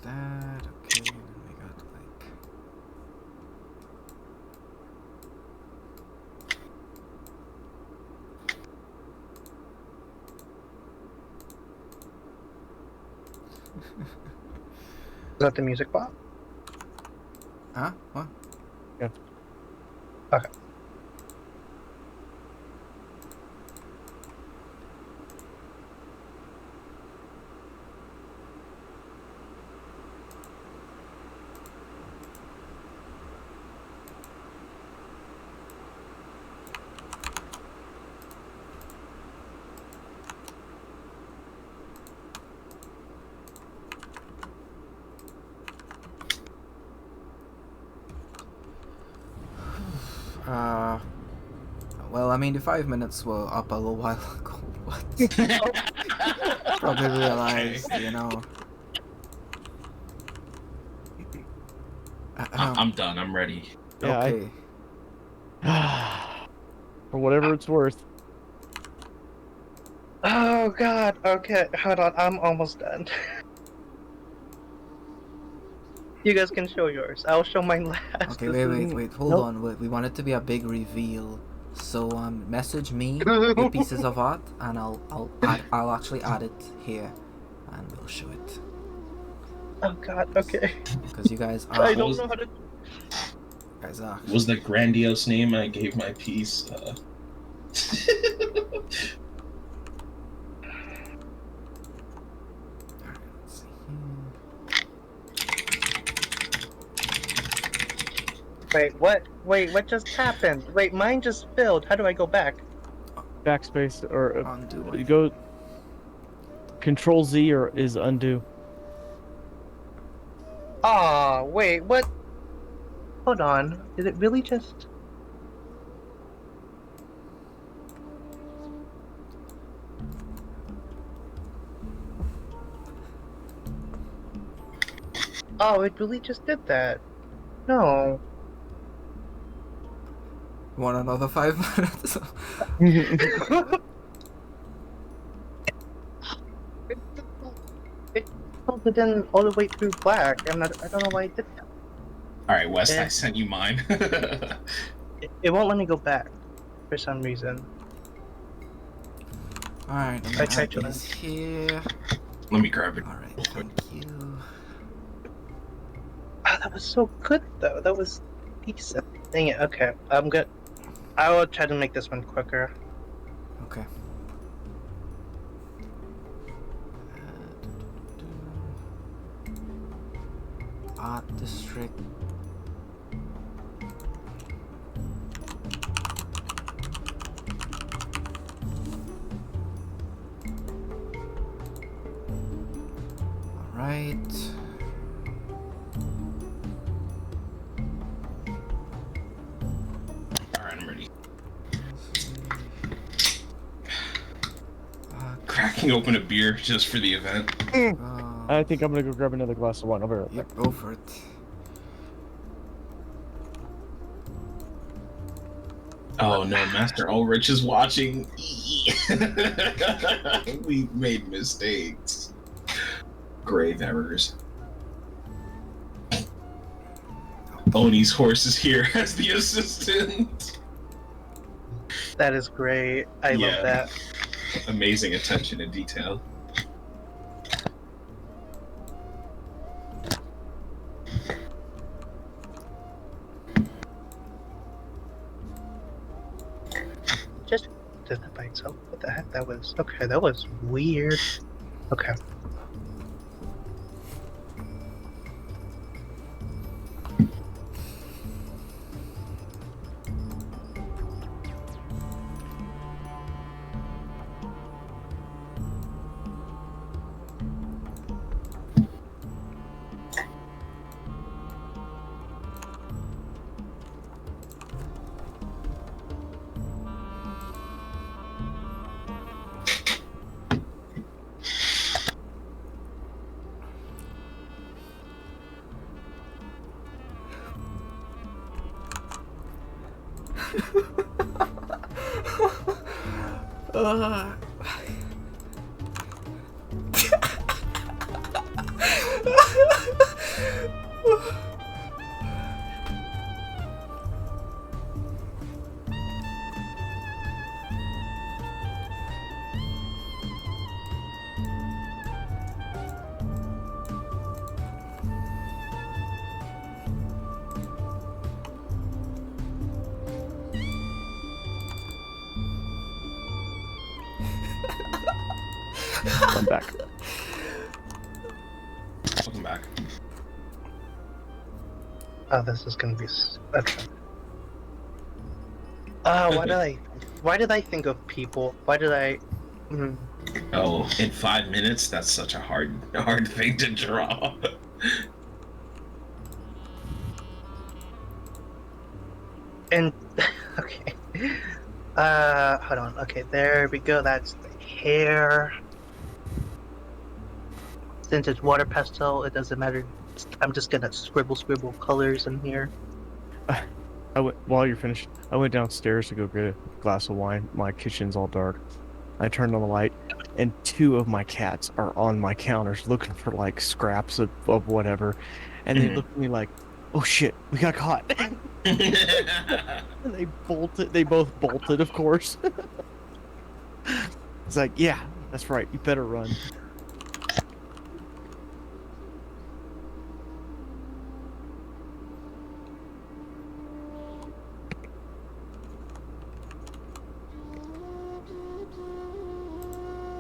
A: That okay, then we got like
D: Is that the music box?
A: huh? What?
C: Yeah.
D: Okay.
A: Well, I mean, the 5 minutes were up a little while ago. What? Probably realized, you know.
E: I'm done. I'm ready.
C: Yeah,
A: Okay.
C: For whatever it's worth.
D: Oh god. Okay, hold on. I'm almost done. You guys can show yours. I'll show mine last.
A: Okay,
D: This
A: wait. Hold
C: Nope.
A: on. We want it to be a big reveal. So message me your pieces of art, and I'll actually add it here, and we'll show it.
D: Oh god. Okay.
A: Because you guys are.
D: I don't know how to.
A: Guys are.
E: What was the grandiose name I gave my piece?
A: Alright, let's see here.
D: Wait, what? Wait, what just happened? Wait, mine just filled. How do I go back?
C: Backspace or
A: Undo
C: you
A: it.
C: go Control Z or is undo.
D: Aw, wait, what? Hold on. Did it really just. Oh, it really just did that. No.
A: Want another 5 minutes?
D: It filled it in all the way through black, and I don't know why it did that.
E: All right, Wes, I
D: Yeah.
E: sent you mine.
D: It won't let me go back for some reason.
A: Alright, let me
D: I tried
A: add
D: to
A: these here.
E: Let me grab it.
A: Alright,
E: real quick.
A: thank you.
D: Oh, that was so good though. That was decent. Dang it. Okay, I'm good. I will try to make this one quicker.
A: Okay. Art district. Alright.
E: All right, I'm ready.
A: Okay.
E: Cracking open a beer just for the event.
C: I think I'm gonna go grab another glass of wine. I'll be right back.
A: Yep, go for it.
E: Oh no, Master Ulrich is watching. We made mistakes. Grave errors. Oni's horse is here as the assistant.
D: That is great. I
E: Yeah.
D: love that.
E: Amazing attention to detail.
D: Just did that by itself. What the heck? That was okay. That was weird. Okay.
C: I'm back.
E: Welcome back.
D: Oh, this is gonna be. Okay. Why did I think of people? Why did I? Mm.
E: Oh, in 5 minutes? That's such a hard thing to draw.
D: And okay. Hold on. Okay, there we go. That's the hair. Since it's water pastel, it doesn't matter. I'm just gonna scribble colors in here.
C: While you're finished, I went downstairs to go get a glass of wine. My kitchen's all dark. I turned on the light, and 2 of my cats are on my counters looking for like scraps of whatever. And they look at me like, oh shit, we got caught. And they bolted. They both bolted, of course. It's like, yeah, that's right. You better run.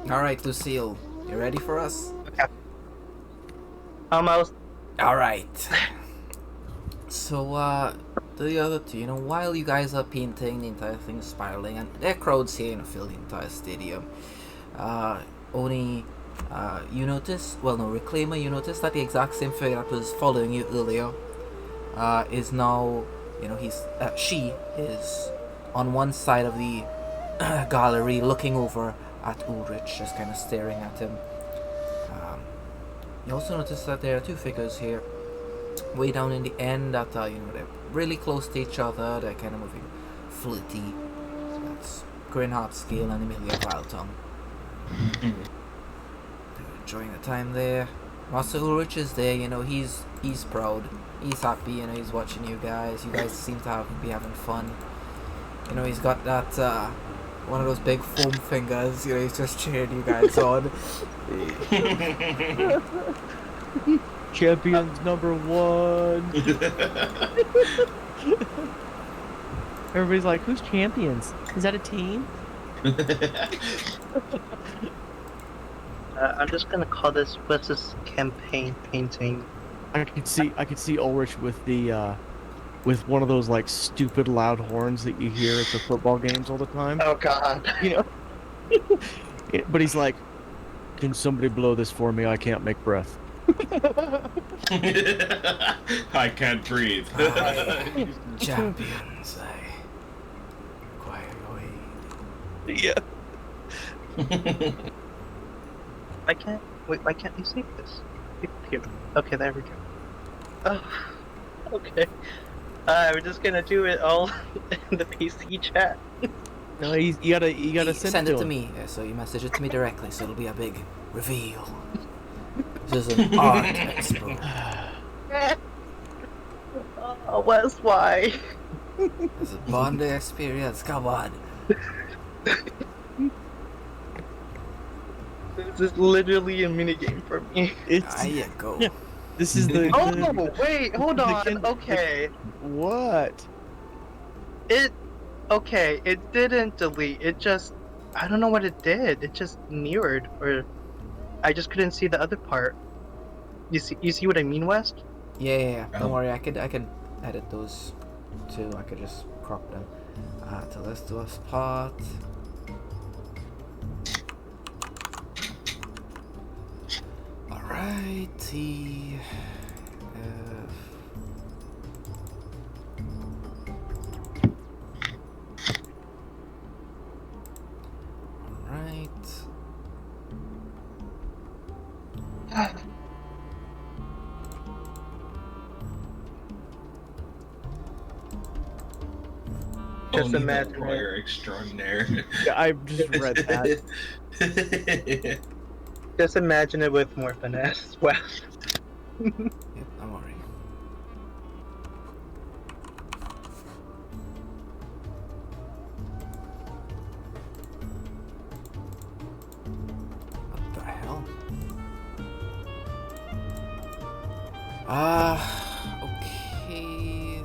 A: Alright, Lucille, you ready for us?
D: Almost.
A: Alright. So, the other two, while you guys are painting, the entire thing is spiraling, and there are crowds here, fill the entire stadium. You notice, Reclaimer, you notice that the exact same figure that was following you earlier, is now, she is on one side of the gallery looking over at Ulrich, just kind of staring at him. You also notice that there are 2 figures here, way down in the end that they're really close to each other. They're kind of moving flirty. So that's Grinhardt Scale and Emilia Vilton. They're enjoying the time there. Master Ulrich is there. He's proud. He's happy. He's watching you guys. You guys seem to be having fun. He's got that one of those big foam fingers. He's just cheering you guys on.
C: Champions number 1. Everybody's like, who's champions? Is that a team?
D: I'm just gonna call this versus campaign painting.
C: I could see Ulrich with the with one of those like stupid loud horns that you hear at the football games all the time.
D: Oh God.
C: But he's like, can somebody blow this for me? I can't make breath.
E: I can't breathe.
A: Champions, I require your aid.
C: Yeah.
D: Why can't you see this? Here. Okay, there we go. Oh, okay. We're just gonna do it all in the PC chat.
C: No, you gotta
A: send
C: it
A: to
C: him.
A: me. So you message it to me directly, so it'll be a big reveal. This is an art expo.
D: Oh, Wes, why?
A: It's a bonding experience. Come on.
D: This is literally a minigame for me.
A: There you go.
C: This is the.
D: Oh, wait, hold on.
C: the-
D: Okay.
C: What?
D: Okay, it didn't delete. It just, I don't know what it did. It just mirrored, or I just couldn't see the other part. You see what I mean, West?
A: Yeah.
E: Oh.
A: Don't worry, I could edit those too. I could just crop them. So let's do a spot. Alrighty. Alright.
D: Just
E: Tony the
D: imagine it.
E: lawyer extraordinaire.
C: Yeah, I just read that.
D: Just imagine it with more finesse. Well,
A: Yep, don't worry. What the hell? Okay.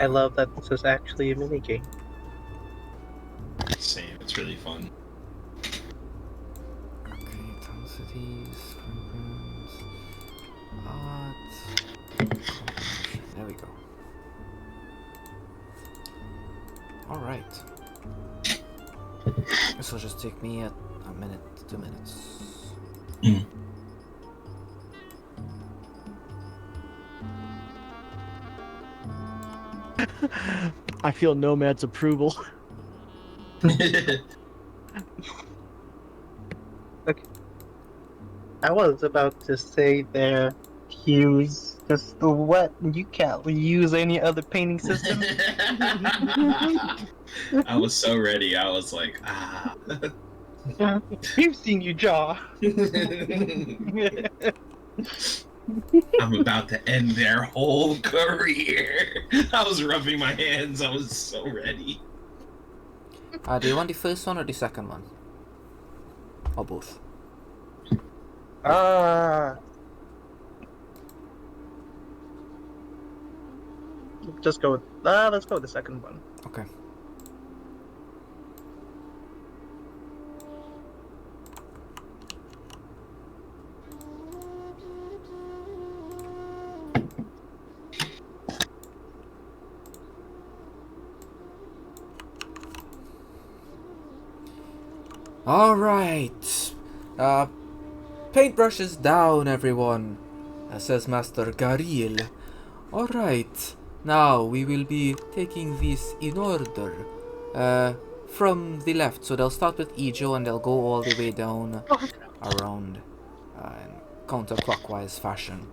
D: I love that this is actually a minigame.
E: Same, it's really fun.
A: Okay, town cities, programs, art. There we go. Alright. This will just take me a minute, 2 minutes.
E: Mm.
C: I feel Nomad's approval.
D: I was about to say there, Hughes, just what? You can't use any other painting system?
E: I was so ready. I was like, ah.
D: You've seen you draw.
E: I'm about to end their whole career. I was rubbing my hands. I was so ready.
A: Do you want the first one or the second one? Or both?
D: Just go with, let's go with the second one.
A: Okay. Alright. Paintbrushes down, everyone, says Master Garil. Alright. Now we will be taking this in order. From the left. So they'll start with Ijo and they'll go all the way down around in counterclockwise fashion.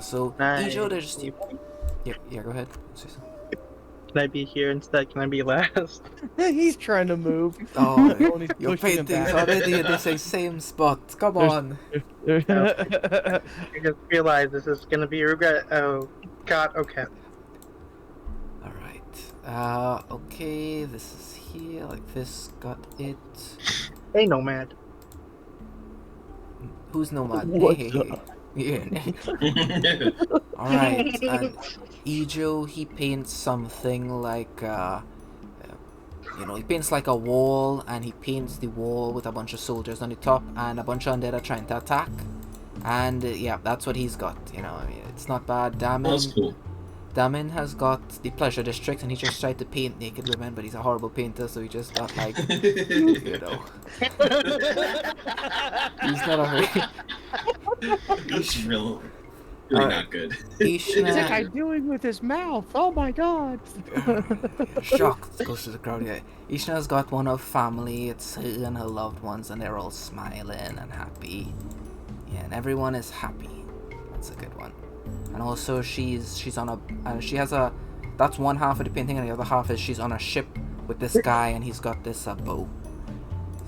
A: So Ijo, they're just... Yeah, go ahead. Say something.
D: Can I be here instead? Can I be last?
C: He's trying to move.
A: Oh,
C: He's
A: your
C: pushing him
A: painting's
C: back.
A: already in the same spot. Come on.
D: I just realized this is gonna be a regret. Oh, God, okay.
A: Alright. Okay, this is here, like this, got it.
D: Hey, Nomad.
A: Who's Nomad?
C: What's
A: Hey. Yeah. Alright, and Ijo, he paints something like, he paints like a wall, and he paints the wall with a bunch of soldiers on the top, and a bunch of undead are trying to attack. And, yeah, that's what he's got, it's not bad.
E: That's cool.
A: Damin has got the Pleasure District, and he just tried to paint naked women, but he's a horrible painter, so he just got, like, He's not a very...
E: That's really not good.
C: What's that guy
A: Ishna...
C: doing with his mouth? Oh my god!
A: Shocked goes to the crowd. Yeah. Ishna's got one of family. It's her and her loved ones, and they're all smiling and happy. Yeah, and everyone is happy. That's a good one. And also, she's on a she has a. That's one half of the painting, and the other half is she's on a ship with this guy, and he's got this bow.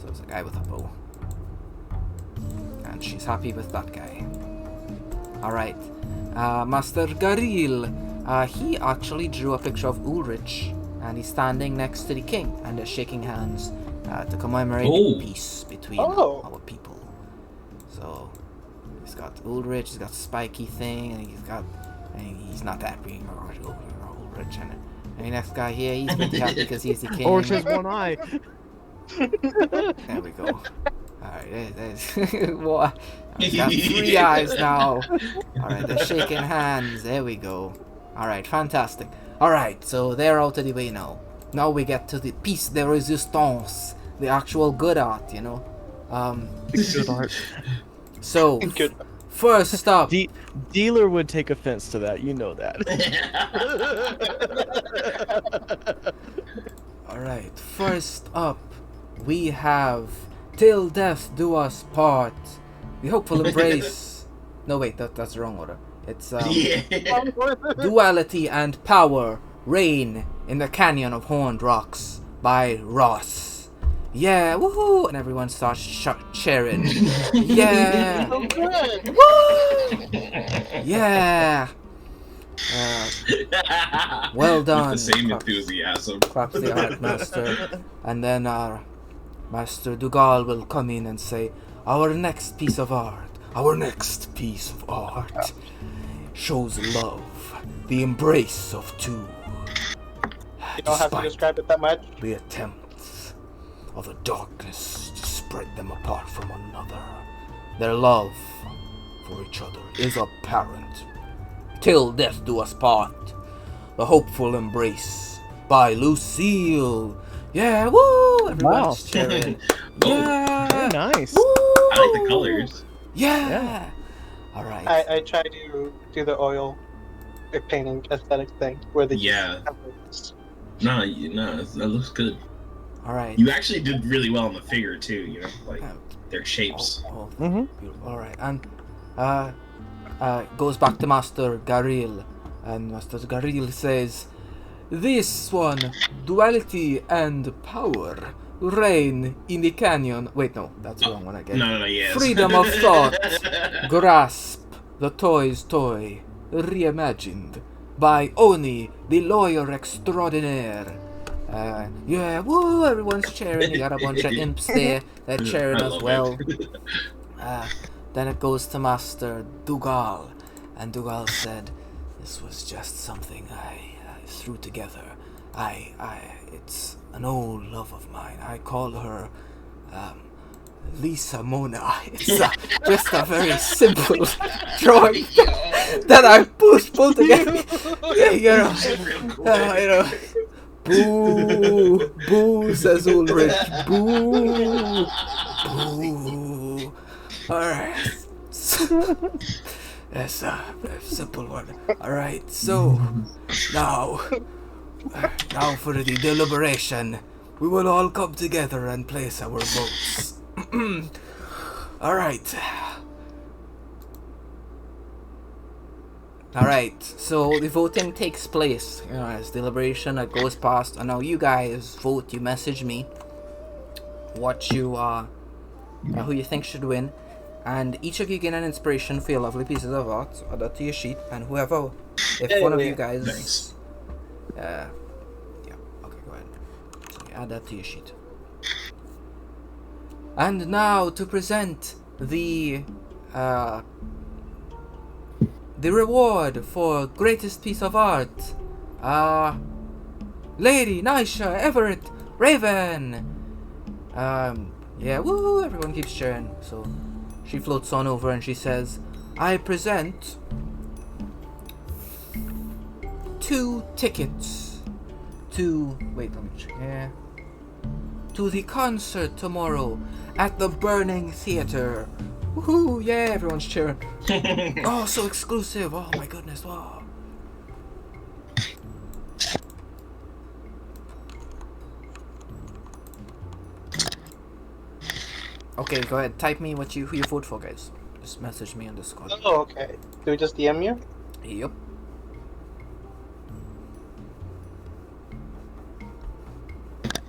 A: So it's a guy with a bow, and she's happy with that guy. All right, Master Garil. He actually drew a picture of Ulrich, and he's standing next to the king, and they're shaking hands to commemorate the peace between our people. So he's got Ulrich, he's got Spiky thing, and he's not happy. Ulrich, and the next guy here, he's pretty happy because he's the king.
C: Ulrich has one eye.
A: There we go. Alright, there's what? I've got 3 eyes now. Alright, they're shaking hands. There we go. Alright, fantastic. Alright, so they're out of the way now. Now we get to the piece de resistance. The actual good art,
C: Good art.
A: So,
D: Good.
A: first up...
C: Dealer would take offense to that, you know that.
A: Alright, first up, we have Till Death Do Us Part. The hopeful embrace. No, wait, that's the wrong order. It's
E: Yeah.
A: Duality and Power reign in the Canyon of Horned Rocks by Ross. Yeah, woohoo! And everyone starts cheering. Yeah,
D: So good.
A: woo! Yeah. Well done.
E: With the same
A: Claps.
E: enthusiasm.
A: Claps the art master, and then our Master Dougal will come in and say, our next piece of art shows love, the embrace of two.
D: You don't have to
A: Despite
D: describe it that much.
A: the attempts of the darkness to spread them apart from one another, their love for each other is apparent. Till death do us part. The hopeful embrace by Lucille. Yeah, woo! Everyone's cheering.
E: Oh,
A: Yeah,
C: Very nice.
A: woo!
E: I like the colors.
A: Yeah.
C: Yeah.
A: All right.
D: I try to do the oil painting aesthetic thing where they
E: Yeah.
D: just
E: No, that looks good.
A: All right.
E: You actually did really well on the figure too. You know, like their shapes.
A: Oh,
C: Mhm.
A: beautiful. All right, and goes back to Master Garil, and Master Garil says, "This one, duality and power, reign in the canyon." Wait, no, that's the wrong one again.
E: No, yes.
A: Freedom of thought, grasp the toy's toy, reimagined by Oni, the lawyer extraordinaire. Yeah, woo! Everyone's cheering. You got a bunch of imps there. They're cheering
E: I
A: as
E: love
A: well.
E: it.
A: Then it goes to Master Dougal, and Dougal said, "This was just something I threw together. It's an old love of mine. I call her Lisa Mona. It's just a very simple drawing that I pulled together. Yeah, you know. Boo! Boo, says Ulrich. Boo! Boo! Alright. That's a simple one. Alright, so now for the deliberation. We will all come together and place our votes. Alright. Alright, so the voting takes place. You know, as deliberation that goes past. And now you guys vote, you message me what you who you think should win. And each of you gain an inspiration for your lovely pieces of art. Add that to your sheet. And whoever, if one of you guys
E: Thanks.
A: yeah, okay, go ahead. So you add that to your sheet. And now to present the reward for greatest piece of art. Lady Nisha Everett Raven. Yeah, woo! Everyone keeps cheering. So she floats on over and she says, "I present 2 tickets to wait, let me check here. To the concert tomorrow at the Burning Theater. Woohoo! Yeah, everyone's cheering. Oh, so exclusive! Oh my goodness! Wow. Okay, go ahead. Type me who you vote for, guys. Just message me on Discord.
D: Oh, okay. Do we just DM you?
A: Yep.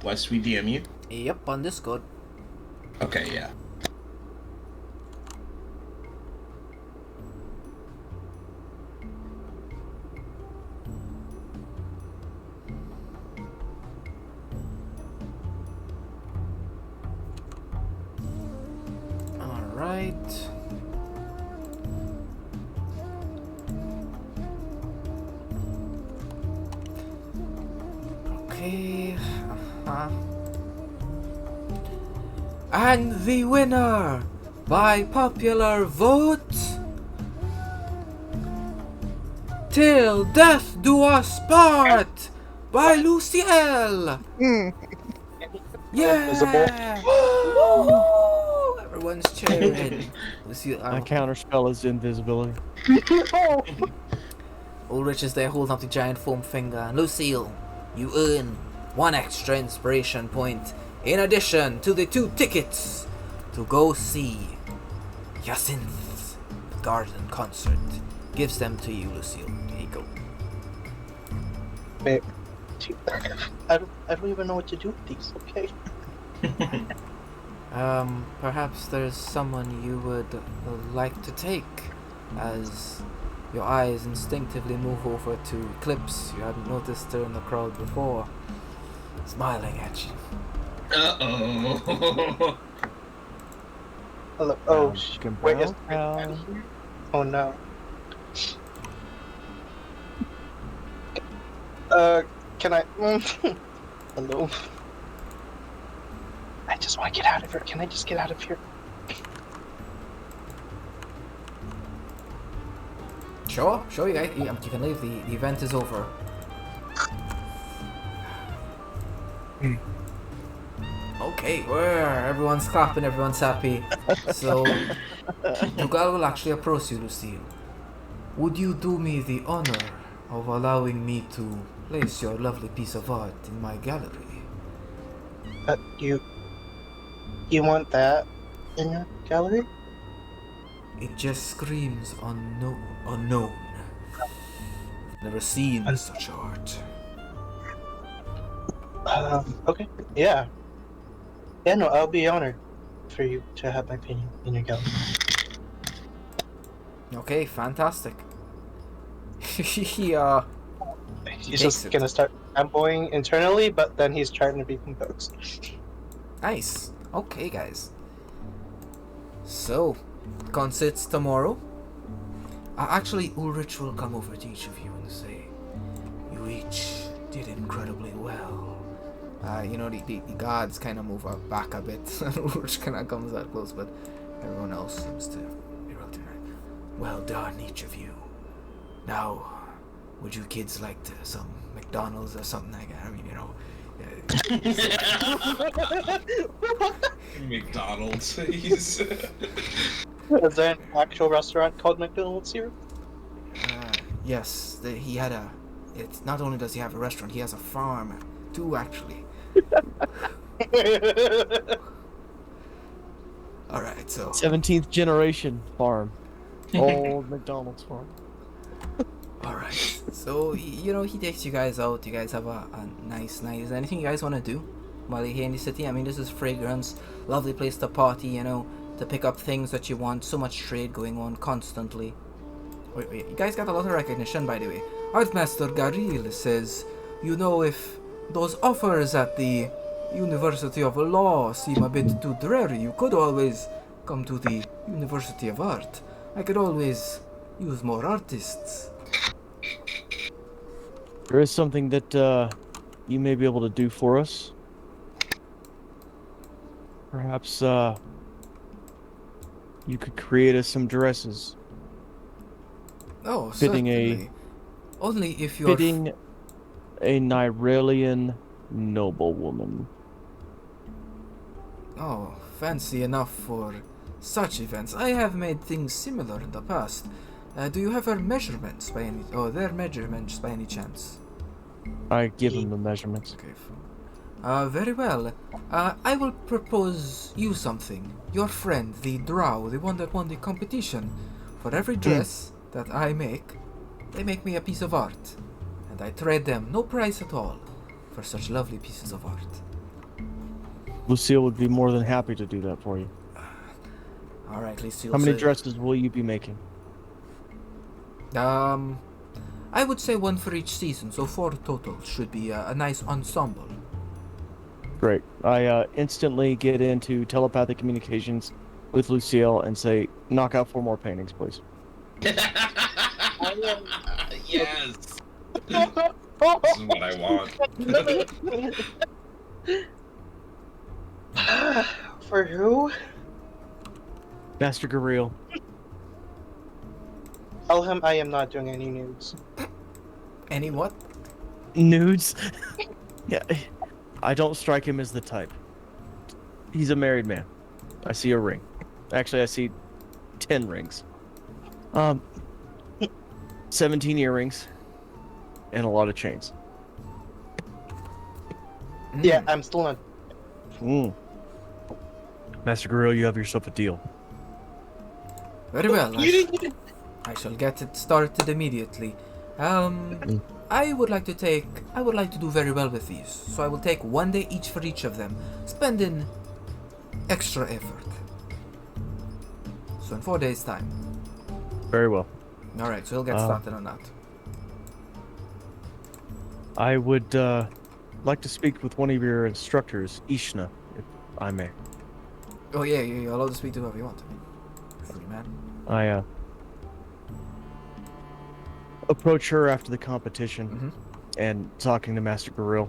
E: West, we DM you?
A: Yep, on Discord.
E: Okay, yeah.
A: Alright. Okay. And the winner by popular vote, Till Death Do Us Part by Luciel. Yeah. Woo! Everyone's cheering. Lucille,
C: My counterspell is invisibility.
A: Ulrich is there holding up the giant foam finger. Lucille, you earn 1 extra inspiration point in addition to the 2 tickets to go see Hyacinth Garden Concert. Gives them to you, Lucille. Here you go.
D: Wait, I don't even know what to do with these. Okay.
A: Perhaps there's someone you would like to take, as your eyes instinctively move over to Eclipse. You hadn't noticed her in the crowd before, smiling at you.
E: Uh-oh.
D: Hello. Oh,
C: Brown,
D: wait, is
C: brown.
D: here? Oh no. Can I? Hello. I just want to get out of here. Can I just get out of here?
A: Sure, you guys. You can leave. The event is over. Okay, where everyone's clapping, everyone's happy. So, Dougal will actually approach you, Lucille. Would you do me the honor of allowing me to place your lovely piece of art in my gallery?
D: You want that in your gallery?
A: It just screams unknown. Never seen such art.
D: Okay. Yeah. Yeah, no, I'll be honored for you to have my painting in your gallery.
A: Okay, fantastic. He
D: He's
A: takes
D: just
A: it.
D: gonna start amboing internally, but then he's trying to be composed.
A: Nice. Okay, guys. So, concerts tomorrow. Actually, Ulrich will come over to each of you and say, you each did incredibly well. The guards kind of move back a bit, and Ulrich kind of comes that close, but everyone else seems to be relatively right. Well done, each of you. Now, would you kids like some McDonald's or something like that? I mean,
E: McDonald's. He's
D: Is there an actual restaurant called McDonald's here?
A: Yes, he had a. It's not only does he have a restaurant, he has a farm too, actually. All right, so
C: 17th generation farm. Old McDonald's farm.
A: all right, so he takes you guys out. You guys have a nice night. Is there anything you guys want to do while you're here in the city? I mean, this is Fragrance, lovely place to party. To pick up things that you want. So much trade going on constantly. Wait, you guys got a lot of recognition, by the way. Artmaster Garil says, if those offers at the University of Law seem a bit too dreary, you could always come to the University of Art. I could always use more artists.
C: There is something that you may be able to do for us. Perhaps you could create us some dresses
A: Oh,
C: Fitting
A: certainly. Only if you're
C: fitting a Nyrelian noblewoman.
A: Oh, fancy enough for such events. I have made things similar in the past. Do you have her measurements by any? Oh, their measurements by any chance?
C: I give him the measurements.
A: Okay. Very well. I will propose you something. Your friend, the drow, the one that won the competition. For every dress that I make, they make me a piece of art. And I trade them, no price at all, for such lovely pieces of art.
C: Lucille would be more than happy to do that for you.
A: Alright, Lucille.
C: How many dresses will you be making?
A: I would say one for each season, so 4 total should be a nice ensemble.
C: Great. I instantly get into telepathic communications with Lucille and say, knock out 4 more paintings, please.
E: Yes. This is what I want.
D: For who?
C: Master Garil.
D: Tell him I am not doing any nudes.
A: Any what?
C: Nudes? Yeah. I don't strike him as the type. He's a married man. I see a ring. Actually, I see 10 rings. 17 earrings. And a lot of chains.
D: Yeah, I'm still not.
C: Master Garil, you have yourself a deal.
A: Very well. I shall get it started immediately. I would like to do very well with these, so I will take 1 day each for each of them, spending extra effort. So in 4 days' time.
C: Very well.
A: Alright, so he'll get started on that.
C: I would like to speak with one of your instructors, Ishna, if I may.
A: Oh yeah, you're allowed to speak to whoever you want. Free man.
C: I approach her after the competition and talking to Master Gorilla.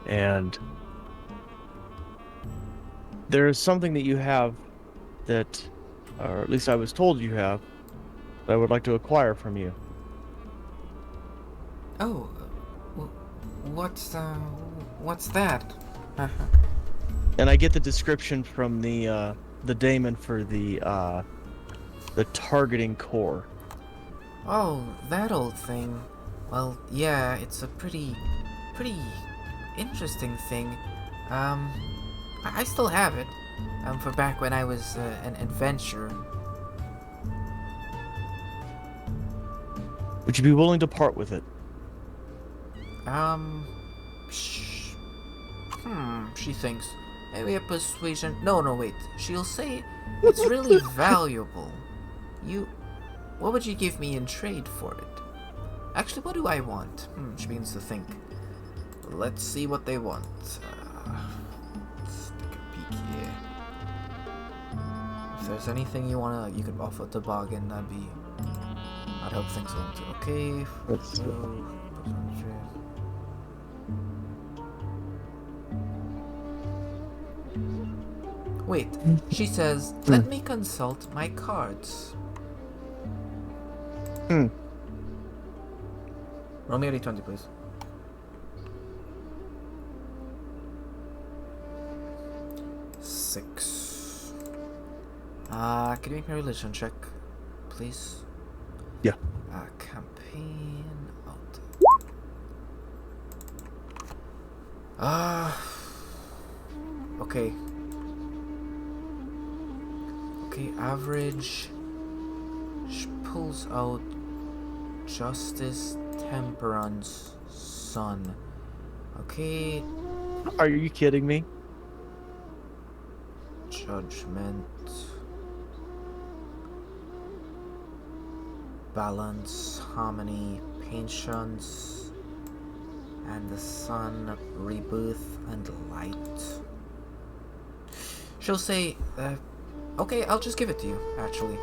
C: And there is something that you have that, or at least I was told you have, that I would like to acquire from you.
A: Oh, what's that?
C: And I get the description from the daemon for the targeting core.
A: Oh, that old thing. Well, yeah, it's a pretty interesting thing. I still have it. For back when I was an adventurer.
C: Would you be willing to part with it?
A: She thinks. Maybe a persuasion. No, wait. She'll say it's really valuable. What would you give me in trade for it? Actually, what do I want? She begins to think. Let's see what they want. Let's take a peek here. If there's anything you could offer to bargain, I'd help things along too. Okay.
C: Let's
A: Wait, she says, let me consult my cards. Roll me a d20, please. Six. Can you make me a religion check, please?
C: Yeah.
A: Campaign out. Okay. Okay, average. She pulls out Justice, Temperance, Sun. Okay.
C: Are you kidding me?
A: Judgment. Balance, Harmony, Patience, and the Sun, Rebirth, and Light. She'll say, okay, I'll just give it to you, actually.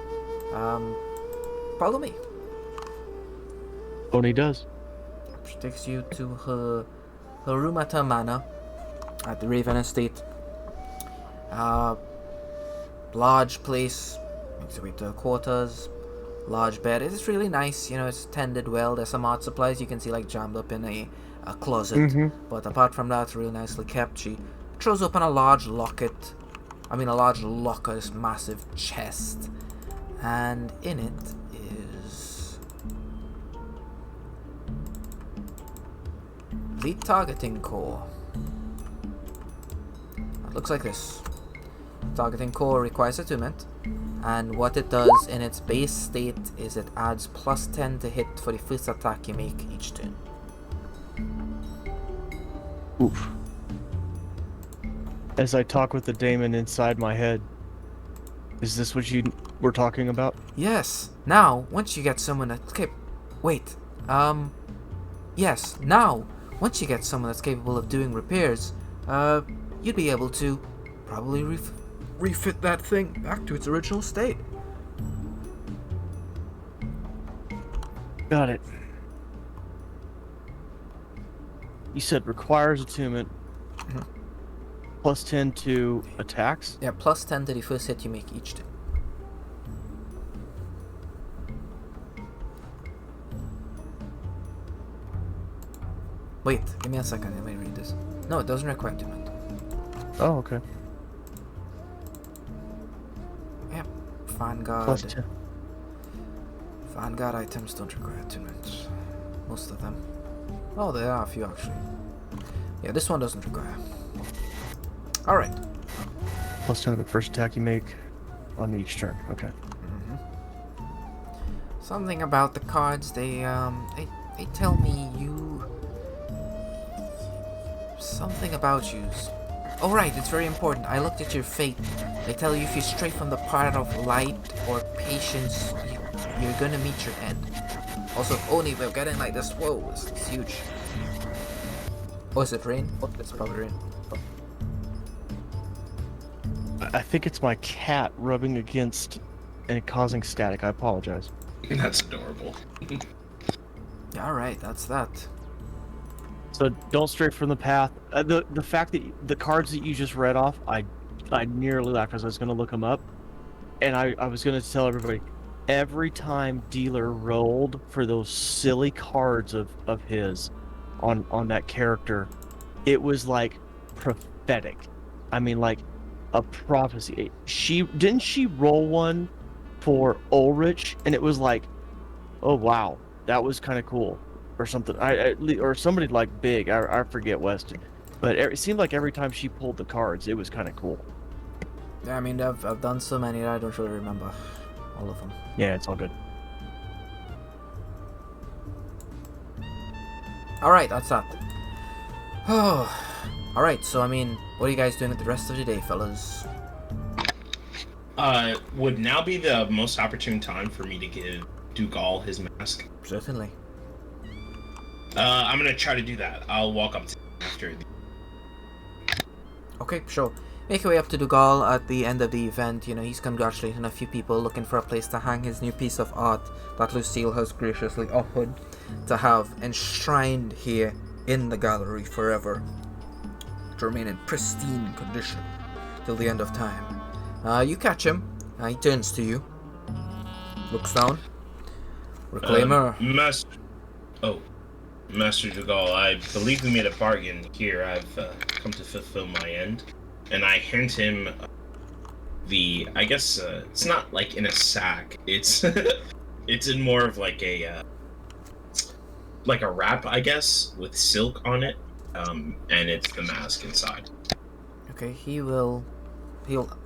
A: Follow me.
C: Oni does.
A: She takes you to her Harumata Manor at the Raven Estate. Large place, makes your way to her quarters. Large bed. It's really nice, it's tended well. There's some art supplies you can see like jammed up in a closet. But apart from that, it's really nicely kept. She throws open a large locket. A large locker, this massive chest. And in it is the targeting core. It looks like this. Targeting core requires attunement, and what it does in its base state is it adds +10 to hit for the first attack you make each turn.
C: Oof. As I talk with the daemon inside my head, is this what you were talking about?
A: Yes. Now, once you get someone that... Okay, wait. Yes, now, once you get someone that's capable of doing repairs, you'd be able to probably refit that thing back to its original state.
C: Got it. You said requires attunement. +10 to attacks?
A: Yeah, +10 to the first hit you make each turn. Wait, give me a second, let me read this. No, it doesn't require attunement.
C: Oh, okay.
A: Yep, Vanguard.
C: +10.
A: Vanguard items don't require attunement. Most of them. Oh, there are a few actually. Yeah, this one doesn't require. Alright.
C: +10 to the first attack you make. On each turn. Okay.
A: Something about the cards, they tell me something about you. Oh right, it's very important. I looked at your fate. They tell you if you stray from the path of light or patience, you're gonna meet your end. Also, if only we're getting like this. Whoa, it's huge. Oh, is it rain? Oh, it's probably rain.
C: I think it's my cat rubbing against and causing static. I apologize.
E: That's adorable.
A: Yeah, alright, that's that.
C: So don't stray from the path. The fact that the cards that you just read off, I nearly laughed because I was going to look them up, and I was going to tell everybody, every time dealer rolled for those silly cards of his on that character, it was like prophetic. I mean, like a prophecy. She roll one for Ulrich, and it was like, oh wow, that was kind of cool. Or something, or somebody like big. I forget Weston, but it seemed like every time she pulled the cards, it was kind of cool.
A: Yeah, I mean, I've done so many that I don't really remember all of them.
C: Yeah, it's all good.
A: Alright, that's that. Oh, alright, so I mean, what are you guys doing with the rest of the day, fellas?
B: Would now be the most opportune time for me to give Dougal his mask?
A: Certainly.
B: I'm gonna try to do that. I'll walk up to him after.
A: Okay, sure. Make your way up to Dougal at the end of the event. You know, he's congratulating a few people looking for a place to hang his new piece of art that Lucille has graciously offered to have enshrined here in the gallery forever, to remain in pristine condition till the end of time. You catch him. He turns to you, looks down. Reclaimer.
B: Master Dougal, I believe we made a bargain here. I've come to fulfill my end. And I hand him I guess, it's not like in a sack. It's it's in more of like a wrap, I guess, with silk on it. And it's the mask inside.
A: Okay, he'll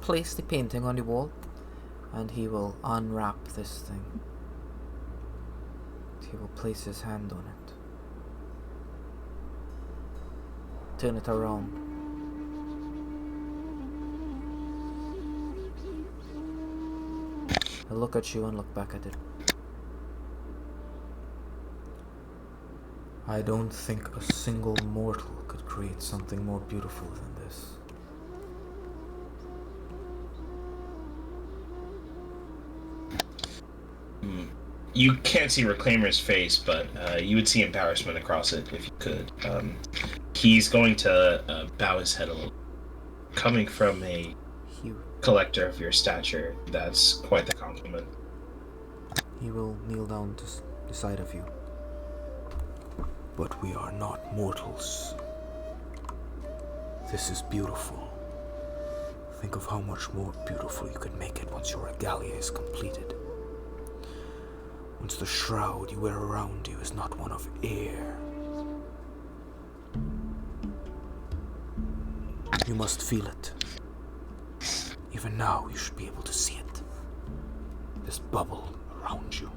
A: place the painting on the wall, and he will unwrap this thing. He will place his hand on it. Turn it around. He'll look at you and look back at it. I don't think a single mortal could create something more beautiful than this.
B: You can't see Reclaimer's face, but you would see embarrassment across it if you could. He's going to bow his head a little. Coming from a collector of your stature, that's quite the compliment.
A: He will kneel down to the side of you. But we are not mortals. This is beautiful. Think of how much more beautiful you could make it once your regalia is completed. Once the shroud you wear around you is not one of air. You must feel it. Even now, you should be able to see it. This bubble around you.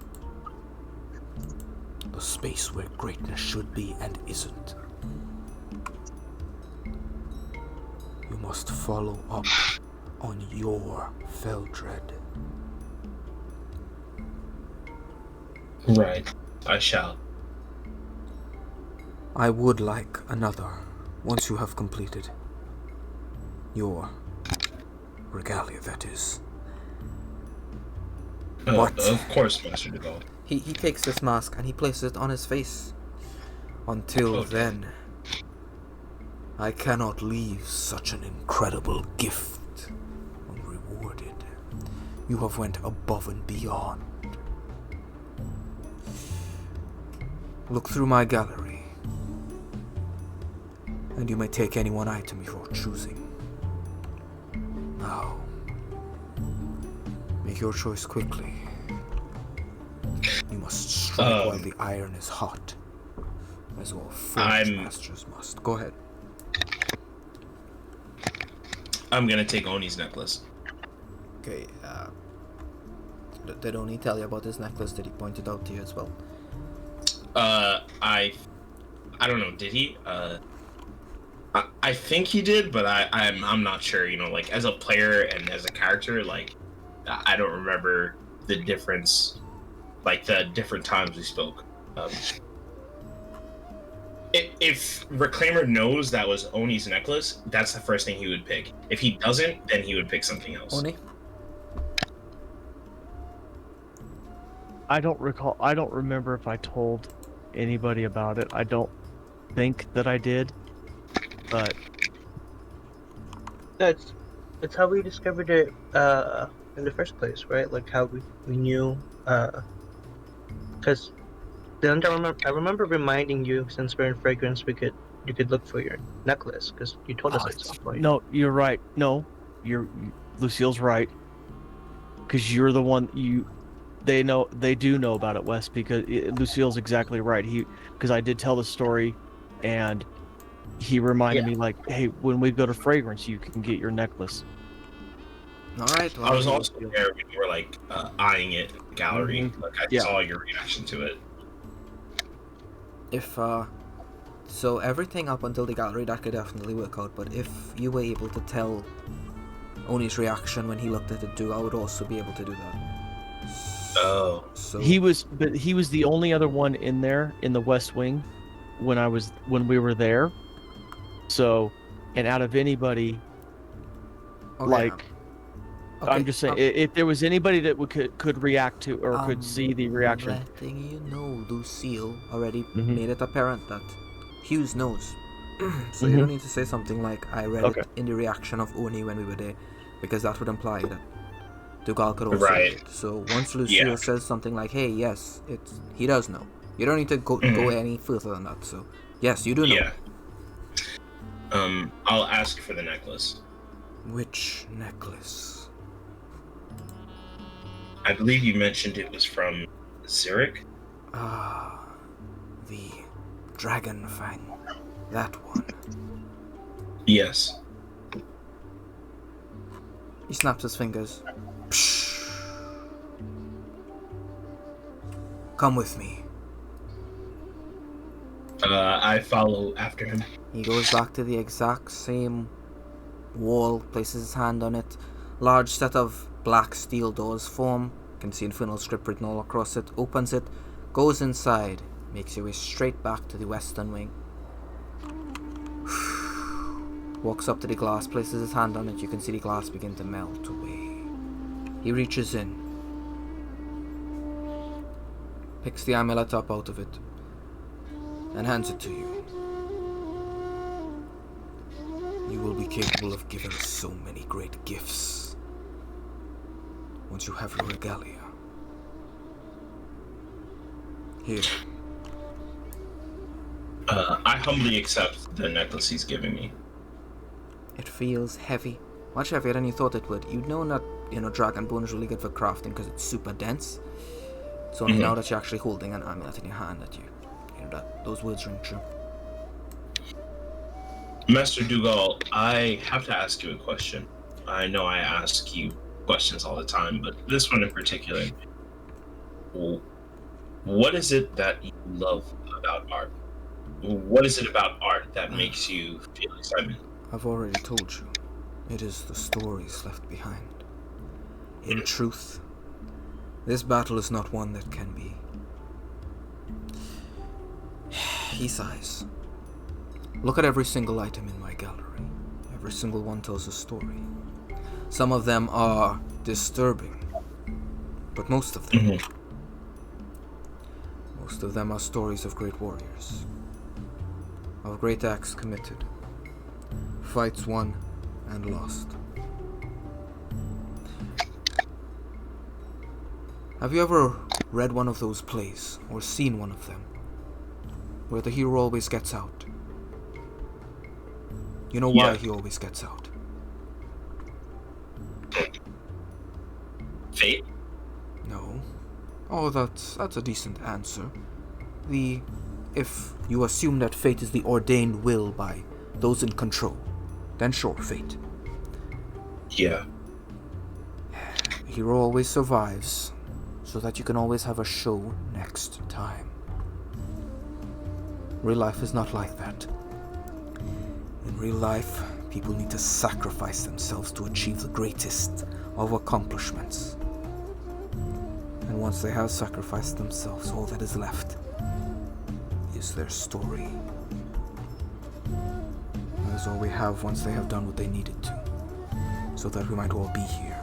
A: The space where greatness should be and isn't. You must follow up on your Feldred.
B: Right. I shall.
A: I would like another, once you have completed your regalia, that is. But
B: of course, Master Dougal.
A: he takes this mask and he places it on his face. Until then, I cannot leave such an incredible gift unrewarded. You have went above and beyond. Look through my gallery, and you may take any one item of your choosing. Now, make your choice quickly. You must strike while the iron is hot, as all forge masters must. Go ahead.
B: I'm gonna take Oni's necklace.
A: Okay, did Oni tell you about his necklace? Did he point it out to you as well?
B: I don't know. Did he? I think he did, but I'm not sure. You know, like as a player and as a character, like I don't remember the difference, like the different times we spoke. If Reclaimer knows that was Oni's necklace, that's the first thing he would pick. If he doesn't, then he would pick something else.
A: Oni?
C: I don't recall. I don't remember if I told anybody about it. I don't think that I did, but
D: That's how we discovered it in the first place, right? Like how we knew because I remember reminding you, since we're in fragrance, you could look for your necklace because you told us at some point.
C: no, you're right. No, Lucille's right, because you're the one They do know about it, Wes, because Lucille's exactly right. Because I did tell the story, and he reminded me, like, hey, when we go to fragrance, you can get your necklace.
A: All right. Well,
B: I was also there when you were like eyeing it in the gallery.
C: Mhm.
B: Like I
C: Yeah.
B: saw your reaction to it.
A: If so everything up until the gallery that could definitely work out. But if you were able to tell Oni's reaction when he looked at it too, I would also be able to do that.
B: Oh.
A: So
C: He was the only other one in there in the West Wing when we were there. So, and out of anybody,
A: okay,
C: like, I'm just saying, if there was anybody that could react to or could see the reaction.
A: Letting you know, Lucille already
C: Mhm.
A: made it apparent that Hughes knows. So you don't need to say something like I read it in the reaction of Oni when we were there, because that would imply that Dougal could also read it. So once Lucille says something like, "Hey, yes, he does know." You don't need to go any further than that. So yes, you do know.
B: Yeah. I'll ask for the necklace.
A: Which necklace?
B: I believe you mentioned it was from Zurich.
A: Ah, the Dragon Fang. That one.
B: Yes.
A: He snaps his fingers. Psh. Come with me.
B: I follow after him.
A: He goes back to the exact same wall, places his hand on it. Large set of black steel doors form. You can see infernal script written all across it. Opens it, goes inside, makes your way straight back to the western wing. Walks up to the glass, places his hand on it. You can see the glass begin to melt away. He reaches in, picks the amulet up out of it, and hands it to you. You will be capable of giving so many great gifts once you have your regalia. Here.
B: I humbly accept the necklace he's giving me.
A: It feels heavy. Much heavier than you thought it would. You'd known that, dragon bone is really good for crafting because it's super dense. It's only now that you're actually holding an amulet in your hand that that those words ring true.
B: Master Dougal, I have to ask you a question. I know I ask you questions all the time, but this one in particular. What is it that you love about art? What is it about art that makes you feel excitement?
A: I've already told you. It is the stories left behind. In truth, this battle is not one that can be. He sighs. Look at every single item in my gallery. Every single one tells a story. Some of them are disturbing, but most of them are stories of great warriors, of great acts committed, fights won and lost. Have you ever read one of those plays, or seen one of them, where the hero always gets out? You know why he always gets out?
B: Fate?
A: No. Oh, that's a decent answer. If you assume that fate is the ordained will by those in control, then sure, fate.
B: Yeah.
A: hero always survives, so that you can always have a show next time. Real life is not like that. In real life, people need to sacrifice themselves to achieve the greatest of accomplishments. And once they have sacrificed themselves, all that is left is their story. That is all we have once they have done what they needed to, so that we might all be here.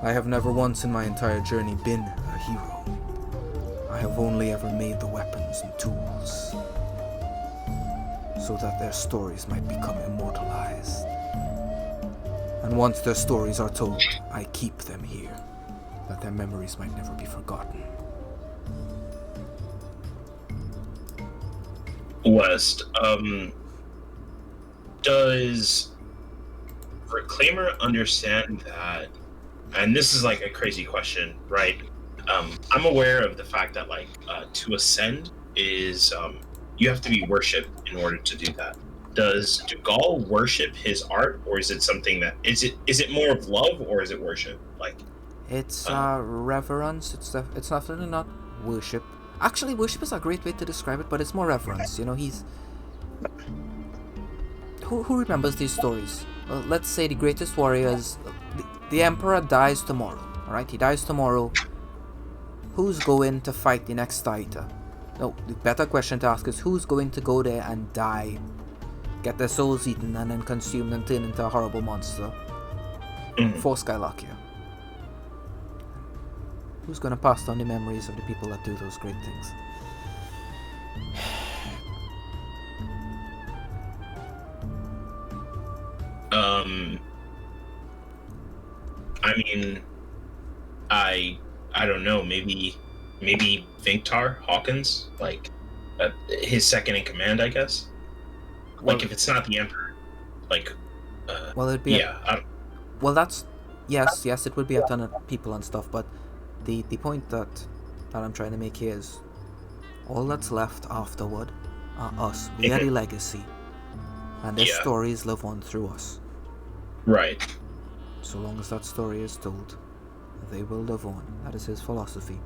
A: I have never once in my entire journey been a hero. I have only ever made the weapons and tools, so that their stories might become immortalized. And once their stories are told, I keep them here, that their memories might never be forgotten.
B: West, does Reclaimer understand that? And this is like a crazy question, right? I'm aware of the fact that to ascend is you have to be worshipped in order to do that. Does Dugal worship his art, or is it something that is it more of love, or is it worship?
A: It's reverence. It's definitely not worship. Actually, worship is a great way to describe it, but it's more reverence. You know, he's who remembers these stories? Well, let's say the greatest warriors. The emperor dies tomorrow. All right, he dies tomorrow. Who's going to fight the next fighter? No, the better question to ask is who's going to go there and die, get their souls eaten, and then consumed and turned into a horrible monster for Skylarkia? Who's going to pass down the memories of the people that do those great things?
B: I mean, I don't know. Maybe Vinctar Hawkins, his second in command, I guess. If it's not the Emperor,
A: well, it'd be
B: yeah.
A: Well, that's yes, it would be a ton of people and stuff, but the point that I'm trying to make here is all that's left afterward are us. We are the legacy, and their stories live on through us.
B: Right.
A: So long as that story is told, they will live on. That is his philosophy.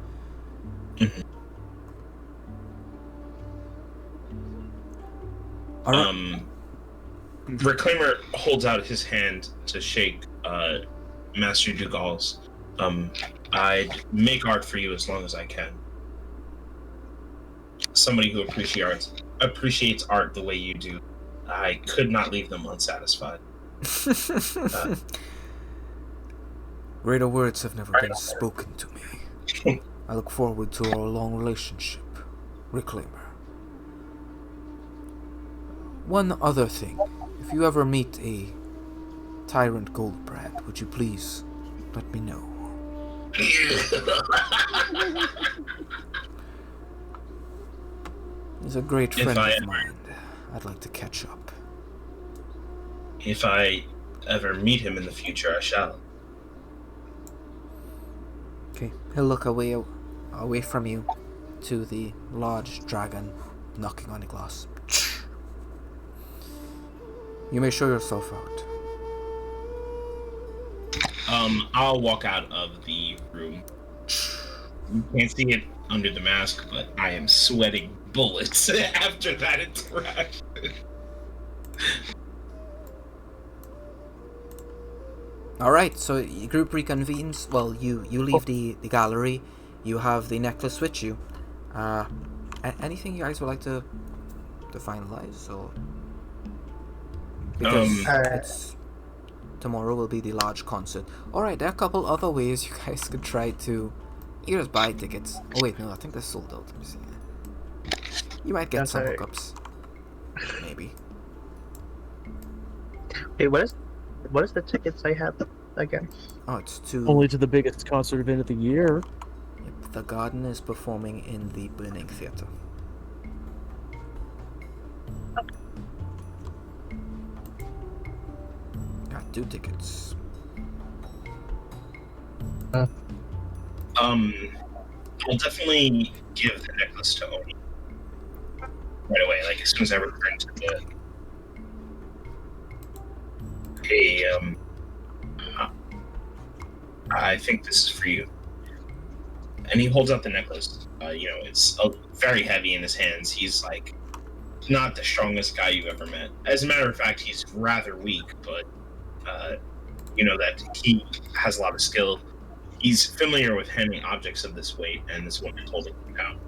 B: Reclaimer holds out his hand to shake Master Dugal's. I'd make art for you as long as I can. Somebody who appreciates art the way you do, I could not leave them unsatisfied.
A: Greater words have never been spoken to me. I look forward to our long relationship, Reclaimer. One other thing. If you ever meet a Tyrant Goldbrand, would you please let me know? He's a great friend of mine. I'd like to catch up.
B: If I ever meet him in the future, I shall.
A: Okay, he'll look away from you to the large dragon knocking on the glass. You may show yourself out.
B: I'll walk out of the room. You can't see it under the mask, but I am sweating bullets after that interaction.
A: Alright, so your group reconvenes. Well, you leave the gallery. You have the necklace with you. Anything you guys would like to finalize? Or because tomorrow will be the large concert. Alright, there are a couple other ways you guys could try to... You just buy tickets. Oh wait, no, I think they're sold out. Let me see. You might get some hookups. Maybe.
D: Hey, what is the tickets I have again?
A: Oh, it's to...
C: Only to the biggest concert event of the year.
A: Yep, the Garden is performing in the Burning Theatre. Got 2 tickets.
B: I'll definitely give the necklace to Oni right away. As soon as I return to the. Hey, I think this is for you. And he holds out the necklace. It's very heavy in his hands. He's like not the strongest guy you've ever met. As a matter of fact, he's rather weak, but you know that he has a lot of skill. He's familiar with handling objects of this weight, and this one is holding him down.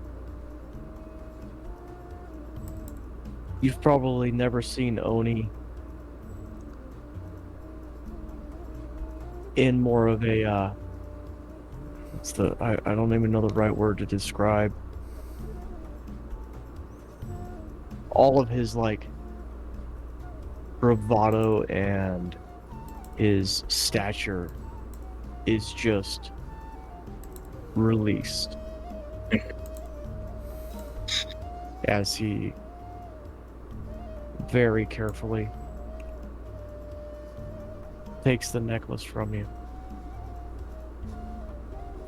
C: You've probably never seen Oni in more of a I don't even know the right word to describe. All of his like bravado and his stature is just released as he very carefully takes the necklace from you.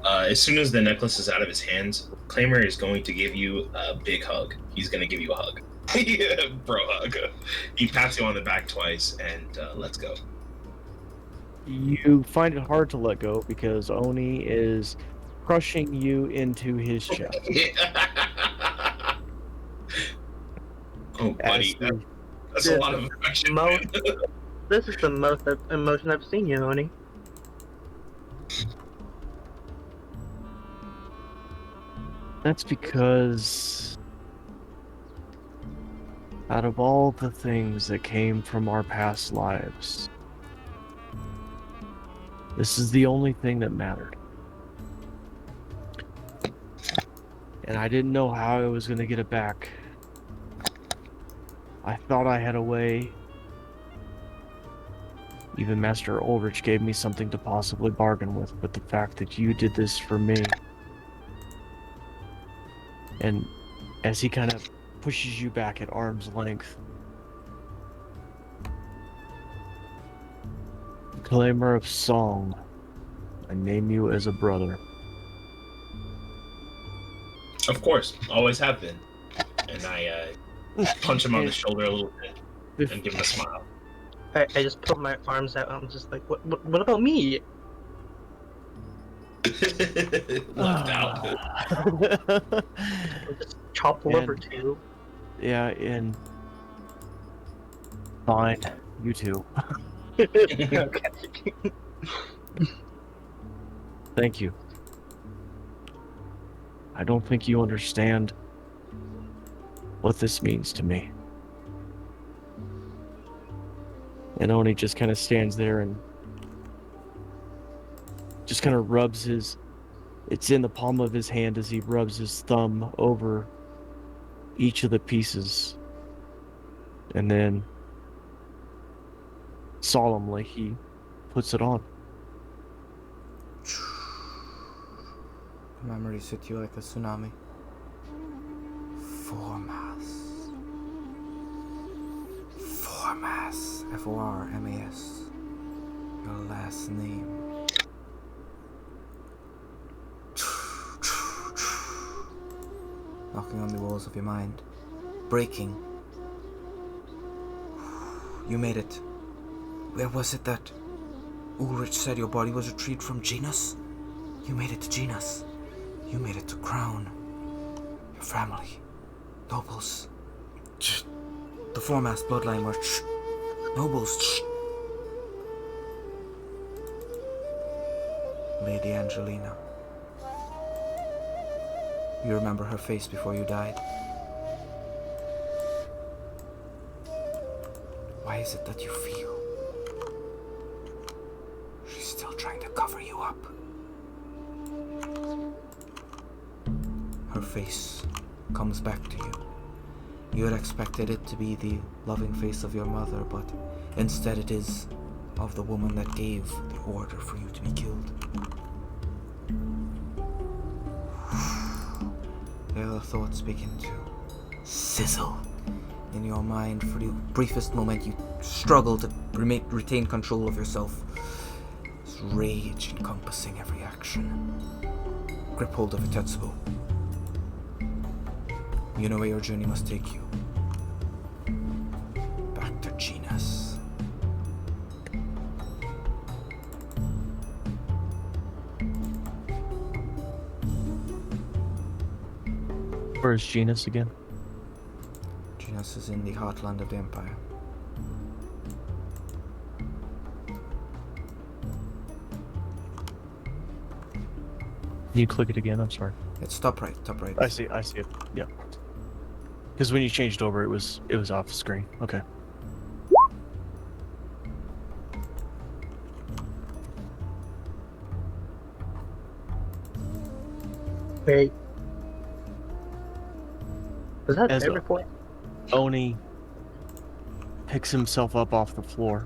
B: As soon as the necklace is out of his hands, Claymore is going to give you a big hug. He's going to give you a hug. Yeah, bro hug. He pats you on the back twice and let's go.
C: You find it hard to let go because Oni is crushing you into his chest.
B: Oh, buddy, that's a lot of affection.
D: This is the most emotion I've seen you, Oni.
C: That's because out of all the things that came from our past lives, this is the only thing that mattered. And I didn't know how I was going to get it back. I thought I had a way. Even Master Ulrich gave me something to possibly bargain with, but the fact that you did this for me. And as he kind of pushes you back at arm's length, Claymore of Song, I name you as a brother.
B: Of course, always have been. And I punch him on the shoulder a little bit and give him a smile.
D: I just put my arms out. I'm just like, what about me?
B: Left out.
D: Just chop the liver too.
C: Yeah, and fine, you too.
D: Okay.
C: Thank you. I don't think you understand what this means to me. And Oni just kind of stands there and just kind of rubs it's in the palm of his hand as he rubs his thumb over each of the pieces. And then solemnly he puts it on.
A: Memories hit you like a tsunami. Formas. Formas. Formas. Your last name. Knocking on the walls of your mind. Breaking. You made it. Where was it that Ulrich said your body was retrieved from Genus? You made it to Genus. You made it to Crown. Your family. Nobles. The Formas bloodline were nobles. Lady Angelina. You remember her face before you died? Why is it that you feel she's still trying to cover you up? Her face comes back to you. You had expected it to be the loving face of your mother, but instead it is of the woman that gave the order for you to be killed. There the thoughts begin to sizzle in your mind. For the briefest moment you struggle to retain control of yourself. This rage encompassing every action. Grip hold of a Tetsubo. You know where your journey must take you. Back to Genus.
C: Where is Genus again?
A: Genus is in the heartland of the Empire.
C: Can you click it again? I'm sorry.
A: It's top right, top right.
C: I see it. Yeah. Because when you changed over, it was off screen. Okay.
D: Wait. Was that
C: As
D: every
C: a-
D: point?
C: Oni picks himself up off the floor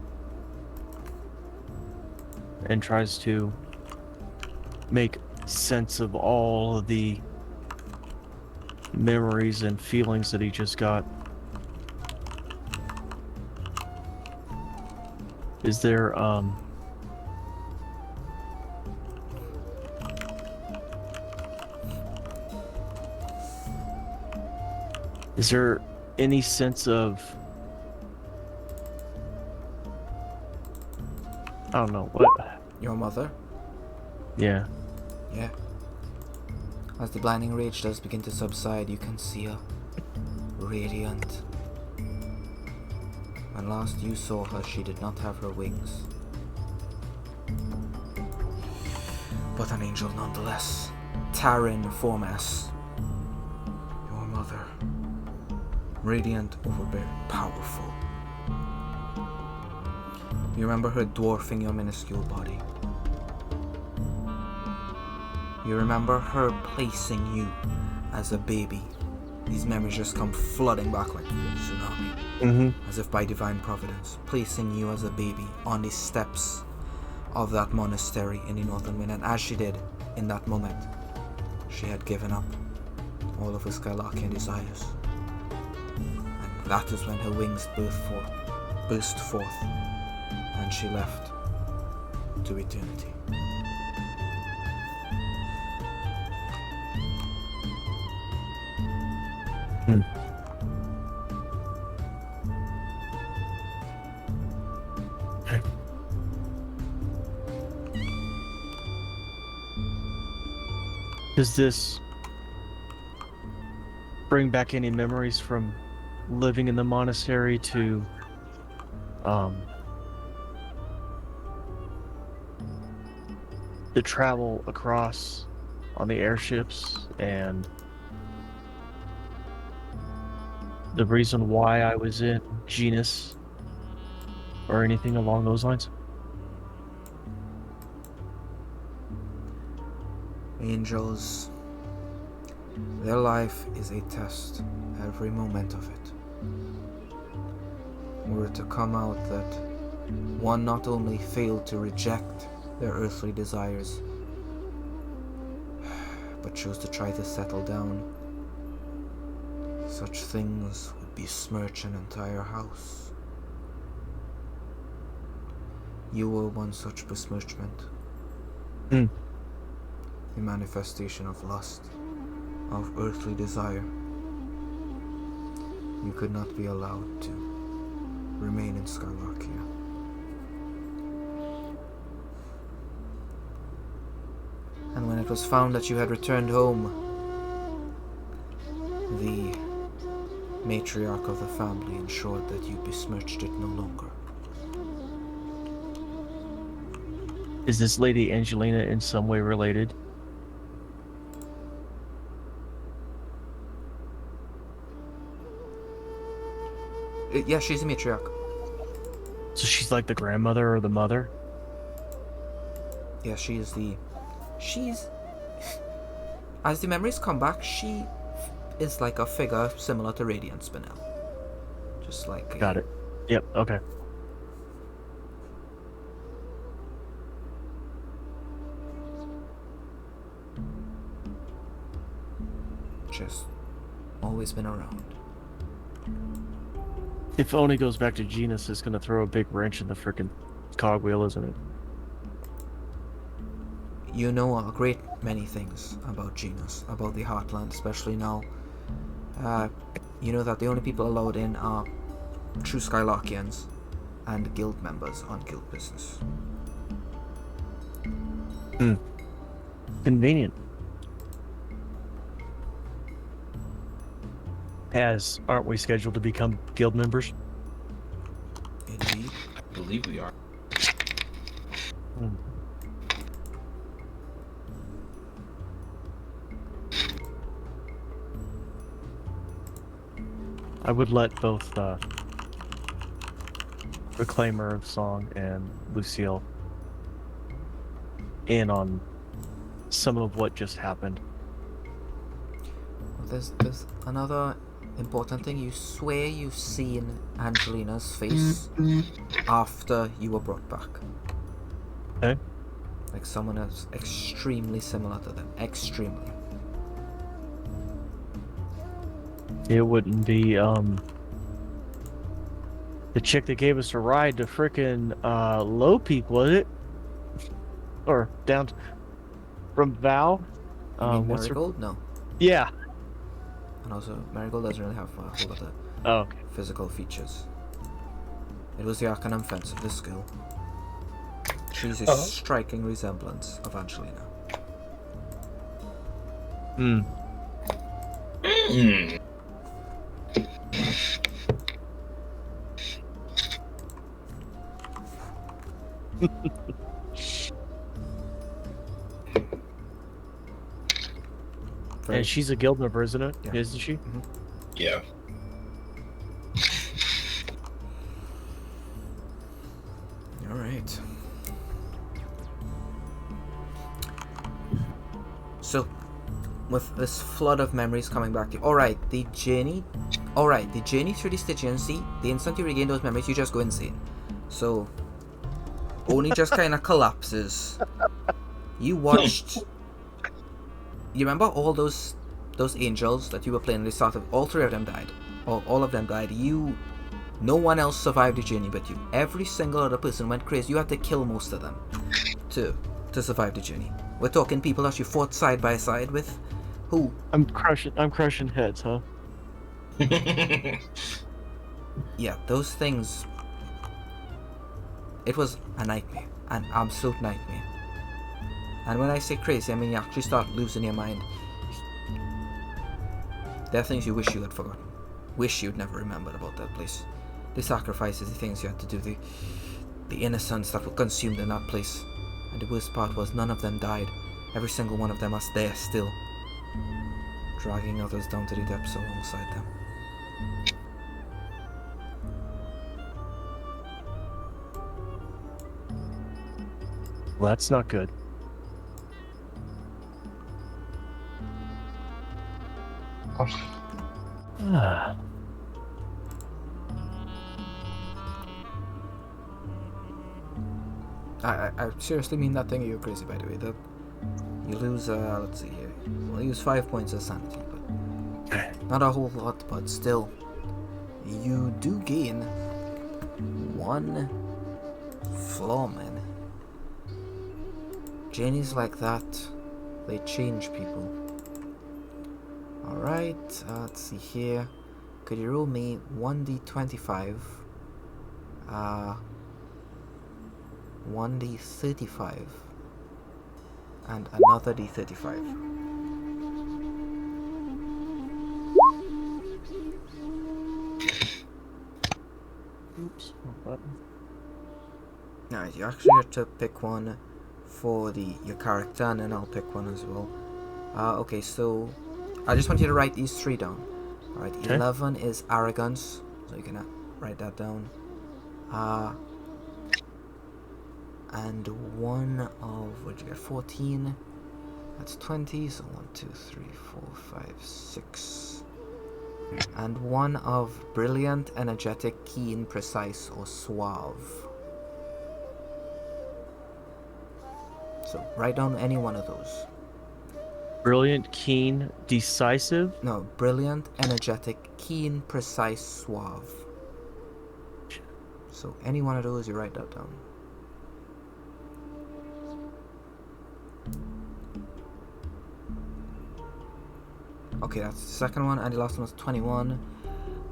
C: and tries to make sense of all of the memories and feelings that he just got. Is there any sense of, I don't know, what?
A: Your mother?
C: Yeah.
A: Yeah. As the blinding rage does begin to subside, you can see her radiant. When last you saw her, she did not have her wings. But an angel nonetheless. Taryn Formas. Your mother. Radiant, overbearing, powerful. You remember her dwarfing your minuscule body. You remember her placing you as a baby. These memories just come flooding back like a tsunami.
C: Mm-hmm.
A: As if by divine providence. Placing you as a baby on the steps of that monastery in the Northern Wind. And as she did, in that moment, she had given up all of her Skylarkian desires. And that is when her wings burst forth, and she left to eternity.
C: Does this bring back any memories from living in the monastery to the travel across on the airships and the reason why I was in Genus or anything along those lines?
A: Angels, their life is a test, every moment of it. Were it to come out that one not only failed to reject their earthly desires, but chose to try to settle down, such things would besmirch an entire house. You were one such besmirchment. The manifestation of lust, of earthly desire. You could not be allowed to remain in Skylarkia. And when it was found that you had returned home, the matriarch of the family ensured that you besmirched it no longer.
C: Is this Lady Angelina in some way related?
A: Yeah, she's a matriarch.
C: So she's like the grandmother or the mother?
A: Yeah, she's as the memories come back, she is like a figure similar to Radiant Spinel. Just like
C: Got it. Yep, okay.
A: Just always been around.
C: If Oni goes back to Genus, it's gonna throw a big wrench in the frickin' cogwheel, isn't it?
A: You know a great many things about Genus, about the Heartland, especially now. You know that the only people allowed in are true Skylarkians and guild members on guild business.
C: Convenient. As aren't we scheduled to become guild members?
A: Indeed.
E: I believe we are.
C: Hmm. I would let both Reclaimer of Song and Lucille in on some of what just happened.
A: Well, there's another important thing. You swear you've seen Angelina's face after you were brought back.
C: Okay.
A: Like someone else extremely similar to them. Extremely.
C: It wouldn't be the chick that gave us a ride to frickin' Low Peak, was it? Or down from Val?
A: You mean
C: What's her?
A: Marigold? No.
C: Yeah.
A: And also, Marigold doesn't really have a whole lot of
C: Oh, okay.
A: physical features. It was the Arcanum fence of this school. She's a striking resemblance of Angelina.
C: Hmm.
B: Hmm.
C: And she's a guild member, isn't it?
A: Yeah.
C: Isn't she?
A: Mm-hmm.
B: Yeah.
A: All right. So, with this flood of memories coming back to you, alright, the journey through the Stygian Sea, the instant you regain those memories, you just go insane. So, Oni just kind of collapses. You watched. You remember all those angels that you were playing at the start of? All three of them died. All of them died. No one else survived the journey but you. Every single other person went crazy. You had to kill most of them to survive the journey. We're talking people that you fought side by side with. Who?
C: I'm crushing heads, huh?
A: Yeah, those things. It was a nightmare, an absolute nightmare. And when I say crazy, I mean you actually start losing your mind. There are things you wish you had forgotten. Wish you'd never remembered about that place. The sacrifices, the things you had to do, the innocents that were consumed in that place. And the worst part was none of them died. Every single one of them was there still, dragging others down to the depths alongside them.
C: Well, that's not good. Ah.
A: I seriously mean that thing. You're crazy, by the way. That you lose. Let's see here. Well, you lose 5 points of sanity, but not a whole lot. But still, you do gain 1 flaw, man. Journeys like that, they change people. Alright, let's see here. Could you roll me 1d25? 1d35 and another d35.
C: Oops. Wrong button.
A: Alright, you actually get to pick one for your character, and then I'll pick one as well. Okay, so I just want you to write these 3 down. Alright,
C: Okay.
A: 11 is arrogance, so you can write that down. And one of, what did you get, 14? That's 20, so 1, 2, 3, 4, 5, 6. And one of brilliant, energetic, keen, precise, or suave. So write down any one of those.
C: Brilliant, keen, decisive.
A: No, brilliant, energetic, keen, precise, suave. So any one of those, you write that down. Okay, that's the second one, and the last one was 21.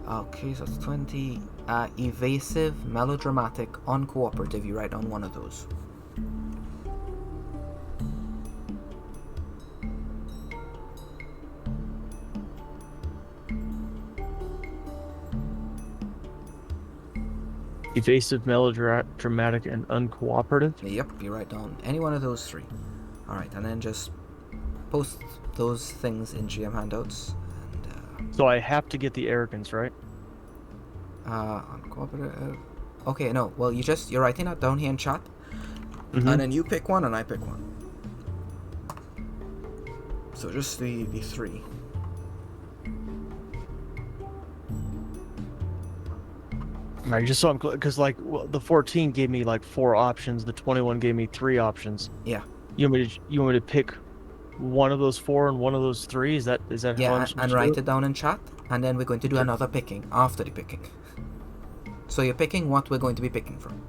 A: Okay, so that's 20. Evasive, melodramatic, uncooperative, you write down one of those.
C: Evasive, melodramatic, and uncooperative.
A: Yep, you write down any one of those three. Alright, and then just post those things in GM handouts. And,
C: So I have to get the arrogance, right?
A: uncooperative. Okay, no, well, you're writing that down here in chat.
C: Mm-hmm.
A: And then you pick one and I pick one. So just the three.
C: Right, just so I'm because the 14 gave me like 4 options, the 21 gave me 3 options.
A: Yeah.
C: You want me to pick one of those 4 and one of those 3? Is that how
A: Yeah,
C: I'm
A: and
C: supposed to
A: write
C: do
A: it down in chat, and then we're going to do another picking after the picking. So you're picking what we're going to be picking from.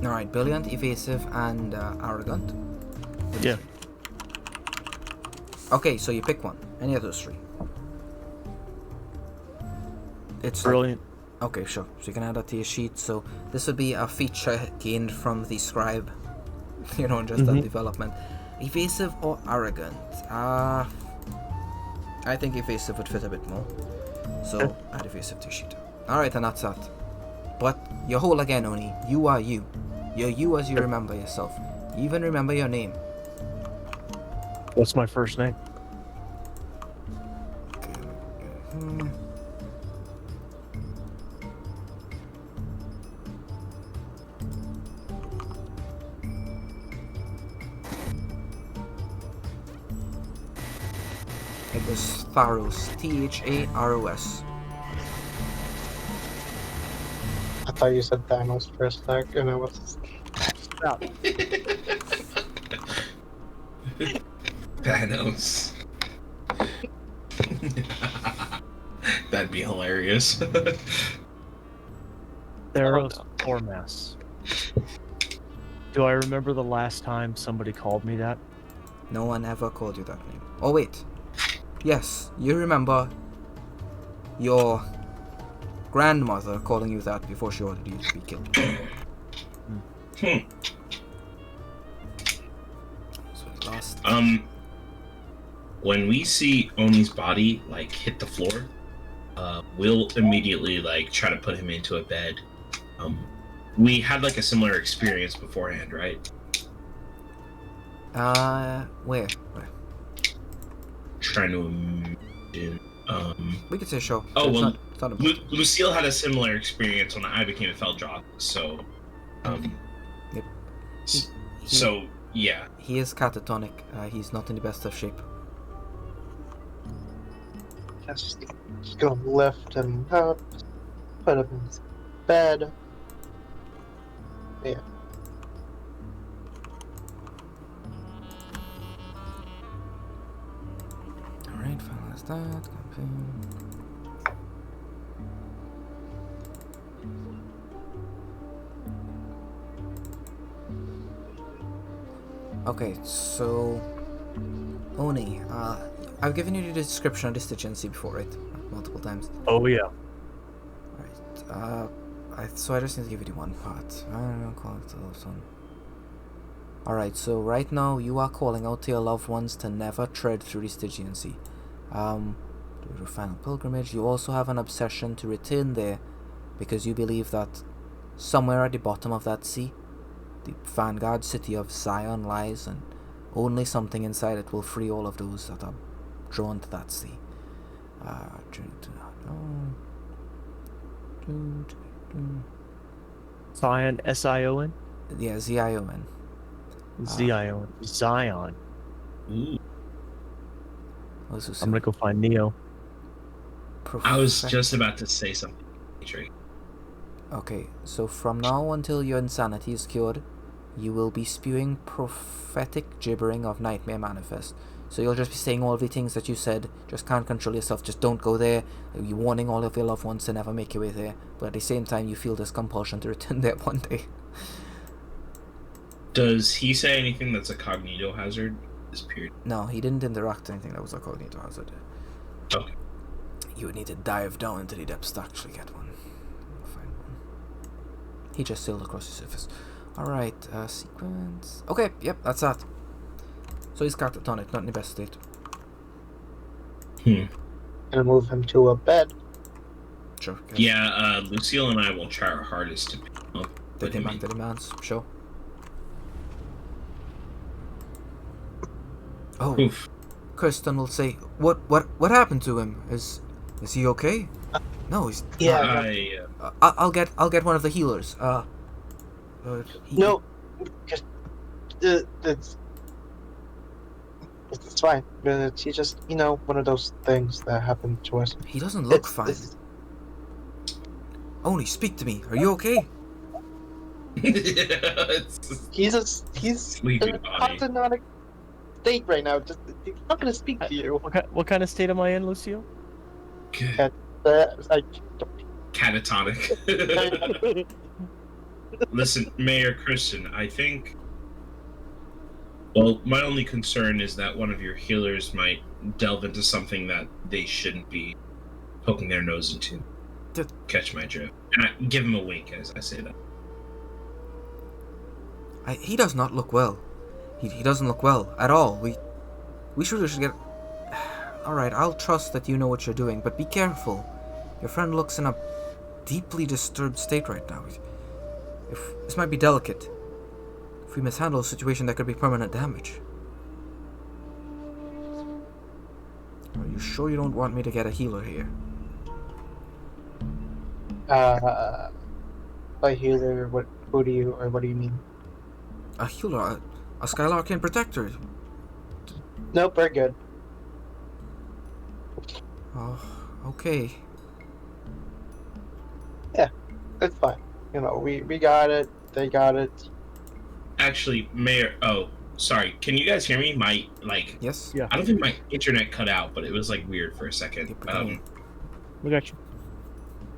A: Alright, brilliant, evasive, and arrogant.
C: Yeah.
A: Okay, so you pick one. Any of those three. It's
C: Brilliant.
A: Okay, sure. So you can add that to your sheet. So this would be a feature gained from the scribe. Just that development. Evasive or arrogant? I think evasive would fit a bit more. So add evasive to your sheet. Alright, and that's that. But you're whole again, Oni. You are you. You're you as you remember yourself. You even remember your name.
C: What's my first name?
A: It was Tharos. Tharos.
D: I thought you said Thanos for a sec, and I was.
C: Stop.
E: Thanos. That'd be hilarious.
C: Theros Tormas. Do I remember the last time somebody called me that?
A: No one ever called you that name. Oh wait. Yes, you remember your grandmother calling you that before she ordered you to be killed. So we lost.
B: When we see Oni's body hit the floor, we'll immediately try to put him into a bed. We had a similar experience beforehand, right?
A: Where?
B: Trying to imagine.
A: We could say sure.
B: Oh,
A: It's
B: well,
A: it's not important.
B: Lucille had a similar experience when I became a Feldjock, so
A: Yep.
B: So yeah.
A: He is catatonic. He's not in the best of shape.
D: Just gonna lift him up, put him in his bed. Yeah.
A: Alright, finalize that. Campaign. Okay, so Oni, I've given you the description of this agency before, right? Multiple times.
C: Oh yeah.
A: Right. So I just need to give you the one part. I don't know, call it the love one. Alright, so right now you are calling out to your loved ones to never tread through the Stygian Sea. Do your final pilgrimage. You also have an obsession to return there because you believe that somewhere at the bottom of that sea, the vanguard city of Zion lies, and only something inside it will free all of those that are drawn to that sea.
C: Zion, S-I-O-N?
A: Yeah, Z-I-O-N.
C: Z-I-O-N. Zion.
B: Ooh.
C: I'm gonna go find Neo.
B: I was just about to say something.
A: Okay, so from now until your insanity is cured, you will be spewing prophetic gibbering of Nightmare Manifest. So you'll just be saying all the things that you said, just can't control yourself, just don't go there. You're warning all of your loved ones to never make your way there, but at the same time you feel this compulsion to return there one day.
B: Does he say anything that's a cognito hazard this period?
A: No, he didn't interact anything that was a cognito hazard.
B: Okay.
A: You would need to dive down into the depths to actually get one. Find one. He just sailed across the surface. Alright, sequence. Okay, yep, that's that. So he's catatonic, not in the best state.
D: and move him to a bed.
A: Sure. Okay.
B: Yeah, Lucille and I will try our hardest to pick him up.
A: Take him
B: him
A: back
B: in.
A: to the man's. Sure. Oh,
B: Oof.
A: Kristen will say, "What happened to him? Is he okay?" No, he's.
D: Yeah.
B: I,
A: I'll get one of the healers.
D: No, because it's fine. It's just one of those things that happen to us.
A: He doesn't look
D: It's-
A: fine.
D: it's-
A: Oni, speak to me. Are you okay?
B: It's
D: He's
B: sleepy
D: in a
B: body.
D: catatonic state right now. Just he's not gonna speak to you.
C: What kind of state am I in, Lucille?
D: Like,
B: Catatonic. Listen, Mayor Christian, I think. Well, my only concern is that one of your healers might delve into something that they shouldn't be poking their nose into. Catch my drift. And I give him a wink as I say that.
A: He does not look well. He doesn't look well at all. We should get. All right, I'll trust that you know what you're doing, but be careful. Your friend looks in a deeply disturbed state right now. If this might be delicate. If we mishandle a situation, that could be permanent damage. Are you sure you don't want me to get a healer here?
D: by healer, what do you mean?
A: A healer, a Skylarkian protector.
D: Nope, we're good.
A: Oh, okay.
D: It's fine. We got it. They got it.
B: Actually, Mayor. Oh, sorry. Can you guys hear me?
A: Yes.
C: Yeah.
B: I don't think my internet cut out, but it was weird for a second.
C: We got you.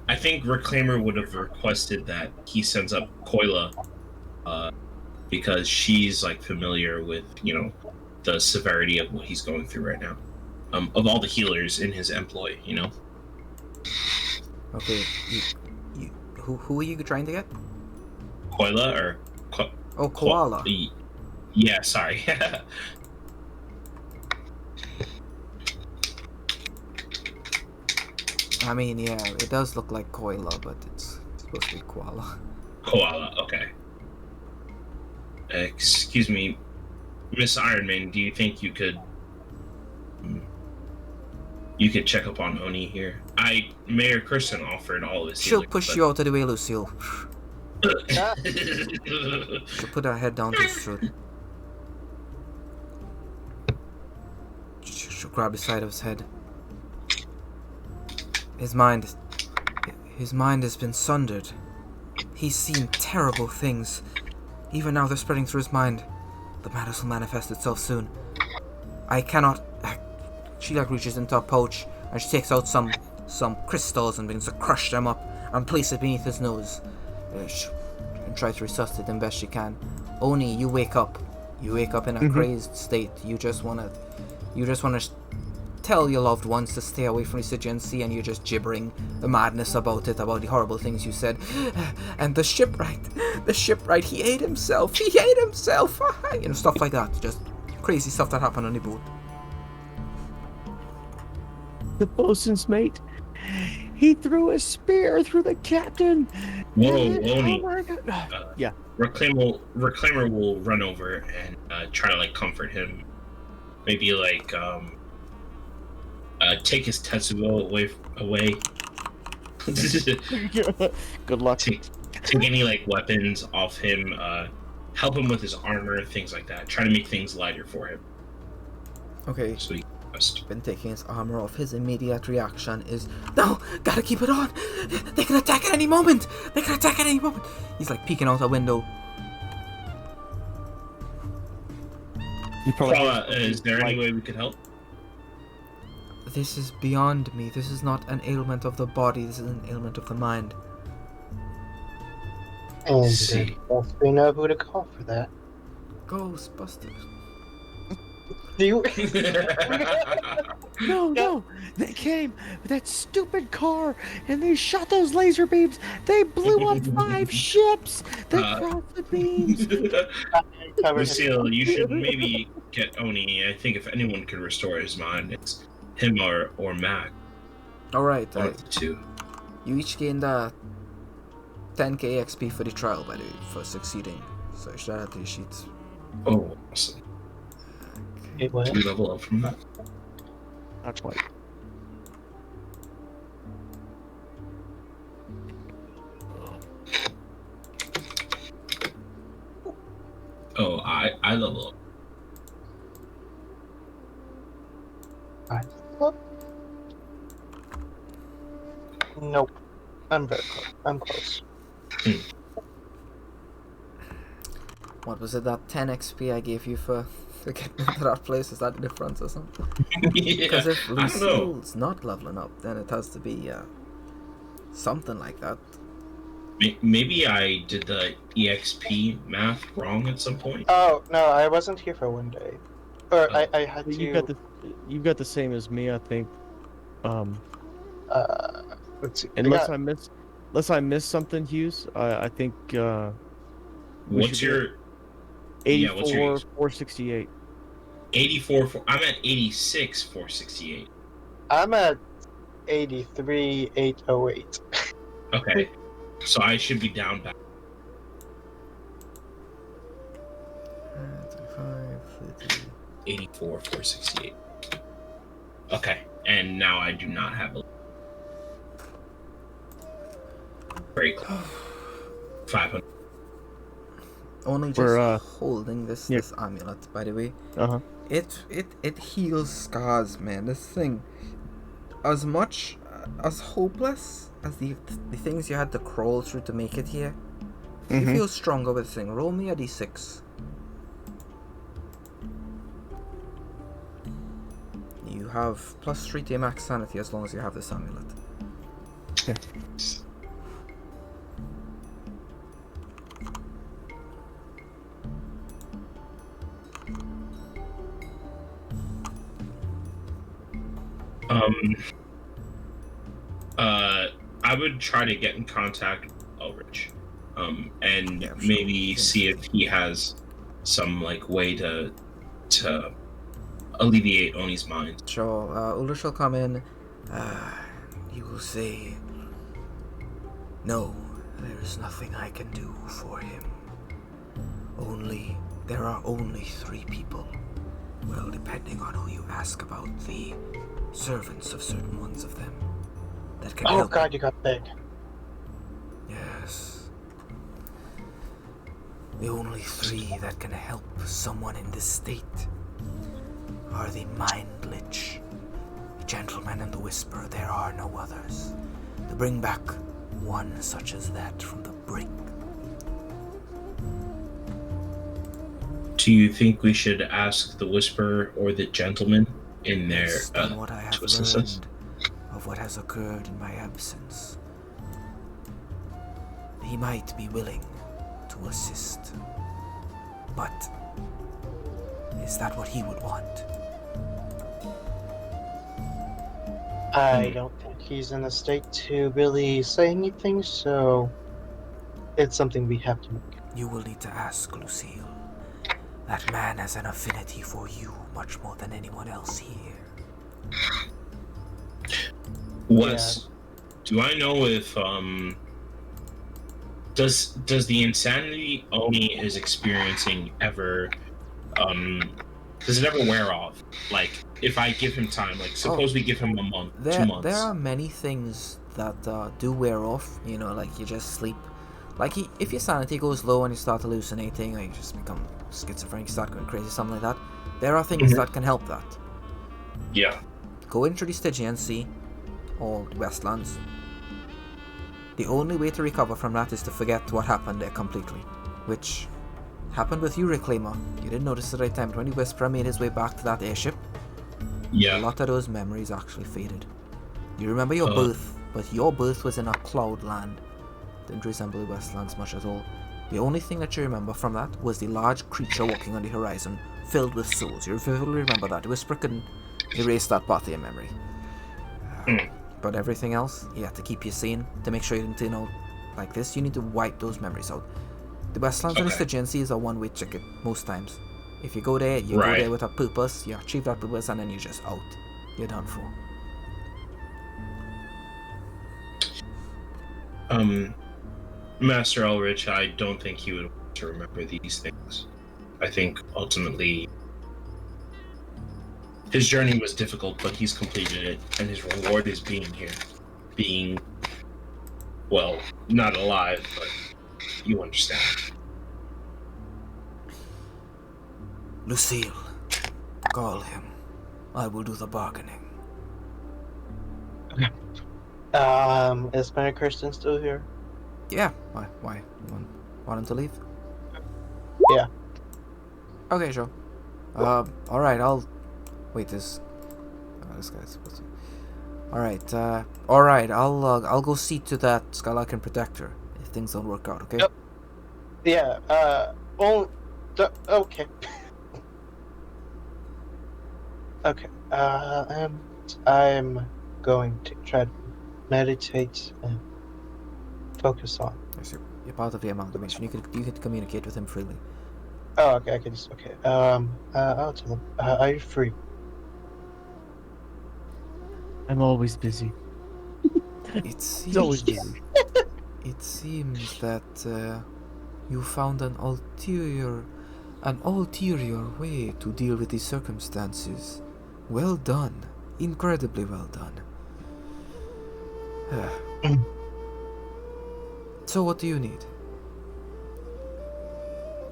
B: I think Reclaimer would have requested that he sends up Koila, because she's familiar with the severity of what he's going through right now. Of all the healers in his employ,
A: Okay. Who are you trying to get?
B: Koila or
A: Oh, koala.
B: Yeah, sorry.
A: I mean, yeah, it does look like koala, but it's supposed to be koala.
B: Koala. Okay. Excuse me, Miss Ironman. Do you think you could check up on Oni here? Mayor Kirsten offered all of his.
A: She'll push you out of the way, Lucille.
D: Ah.
A: She'll put her head down to his throat. She'll grab the side of his head. His mind has been sundered. He's seen terrible things. Even now they're spreading through his mind. The madness will manifest itself soon. I cannot... She reaches into a pouch and she takes out some crystals and begins to crush them up and place it beneath his nose. And try to resuscitate them best she can. Oni, you wake up. You wake up in a crazed state. You just wanna tell your loved ones to stay away from Resigency, and you're just gibbering the madness about it, about the horrible things you said. And the shipwright, he ate himself, stuff like that. Just crazy stuff that happened on the boat.
C: The bosun's mate. He threw a spear through the captain.
B: Whoa,
C: Oh
B: Oni.
C: my God. Yeah.
B: Reclaimer will run over and try to comfort him. Maybe take his Tetsuo away.
C: Good luck.
B: Take any weapons off him. Help him with his armor, things like that. Try to make things lighter for him.
A: Okay.
B: So he can rest.
A: Been taking his armor off. His immediate reaction is, no, gotta keep it on. They can attack at any moment. He's peeking out a window.
B: Is there any way we could help?
A: This is beyond me. This is not an ailment of the body. This is an ailment of the mind.
D: And
B: See.
D: we know who to call for that.
A: Ghostbusters.
D: Do you?
C: No. They came with that stupid car and they shot those laser beams. They blew up 5 ships. They crossed the beams.
B: Lucille, you should maybe get Oni. I think if anyone can restore his mind, him or Mac.
A: Alright,
B: One of the two.
A: you each gained 10k XP for the trial, by the way, for succeeding. So you should add to your sheets.
B: Oh, awesome.
D: Wait, what?
B: Do you level up from that?
C: Not quite.
B: Oh, I level up.
D: Nope. I'm very close. I'm close.
A: What was it, that 10 XP I gave you for to get into that place? Is that the difference or something?
B: Yeah,
A: Because if
B: I don't know.
A: Lucille's not leveling up, then it has to be something like that.
B: Maybe I did the EXP math wrong at some point.
D: Oh no, I wasn't here for one day, or
B: Oh.
D: I had
C: Well,
D: to.
C: you've got the same as me, I think.
D: Let's see.
C: Unless I missed something, Hughes. I think we
B: What's
C: should be
B: your
C: 84,
B: what's your
C: 468.
B: 84? I'm at 86, 468.
D: I'm at 83, 808.
B: Okay, so I should be down back.
A: 35, 30.
B: 84, 468. Okay, and now I do not have a break. 500.
A: Only just
C: We're,
A: holding this
C: yeah.
A: this amulet, by the way.
C: Uh-huh.
A: It heals scars, man. This thing, as much as hopeless as the things you had to crawl through to make it here, you
C: Mhm.
A: feel stronger with this thing. Roll me a d6. You have +3 to your max sanity as long as you have this amulet.
B: I would try to get in contact with Ulrich, and
A: Yeah, sure.
B: maybe see if he has some like way to alleviate Oni's mind.
A: Sure, Ulrich will come in. You will say, "No, there is nothing I can do for him. There are only 3 people. Well, depending on who you ask about, the servants of certain ones of them that can
D: Oh
A: help.
D: god, you got big.
A: Yes. The only 3 that can help someone in this state are the Mind Lich, the Gentleman, and the Whisperer. There are no others. To bring back one such as that from the brink.
B: Do you think we should ask the Whisperer or the Gentleman in their
A: Based on what I have
B: to assist us?
A: learned of what has occurred in my absence, he might be willing to assist. But is that what he would want?
D: I don't think he's in a state to really say anything, so it's something we have to make.
A: You will need to ask Lucille. That man has an affinity for you much more than anyone else here.
B: Do I know if does the insanity Oni is experiencing ever does it ever wear off? Like if I give him time, like suppose we give him a month, 2 months.
A: There are many things that do wear off, you know, like you just sleep. Like if your sanity goes low and you start hallucinating, or you just become schizophrenic, start going crazy, something like that, there are things that can help that.
B: Yeah.
A: Go into the Stygian Sea, or the Westlands. The only way to recover from that is to forget what happened there completely, which happened with you, Reclaimer. You didn't notice it at the right time, but when the Whisperer made his way back to that airship,
B: Yeah.
A: a lot of those memories actually faded. You remember your birth, but your birth was in a cloud land. Didn't resemble the Westlands much at all. The only thing that you remember from that was the large creature walking on the horizon, filled with souls. You vividly remember that. The Whisperer couldn't erase that part of your memory. But everything else, you had to keep you sane to make sure you didn't, like this. You need to wipe those memories out. The Westlands and the Stygian Sea is a one-way ticket most times. If you go there, you go there with a purpose, you achieve that purpose, and then you're just out. you're done for.
B: Master Ulrich, I don't think he would want to remember these things. I think ultimately his journey was difficult, but he's completed it, and his reward is being here. Being, well, not alive, but you understand.
A: Lucille, call him. I will do the bargaining.
D: Is Mary Kirsten still here?
A: Yeah, why? You want him to leave?
D: Yeah.
A: Okay, sure. Alright, I'll... Wait, this guy's supposed to... Alright, I'll go see to that Skylarkin Protector if things don't work out, okay?
D: Yep. Yeah, okay. Okay, and I'm going to try to meditate and focus on.
A: Yes, you're part of the amalgamation. You could communicate with him freely.
D: Oh, okay, I can just, okay. I'll tell him. Are you free?
C: I'm always busy.
A: It
C: He's always
A: seems,
C: busy.
A: it seems that you found an ulterior way to deal with these circumstances. Well done. Incredibly well done. So what do you need?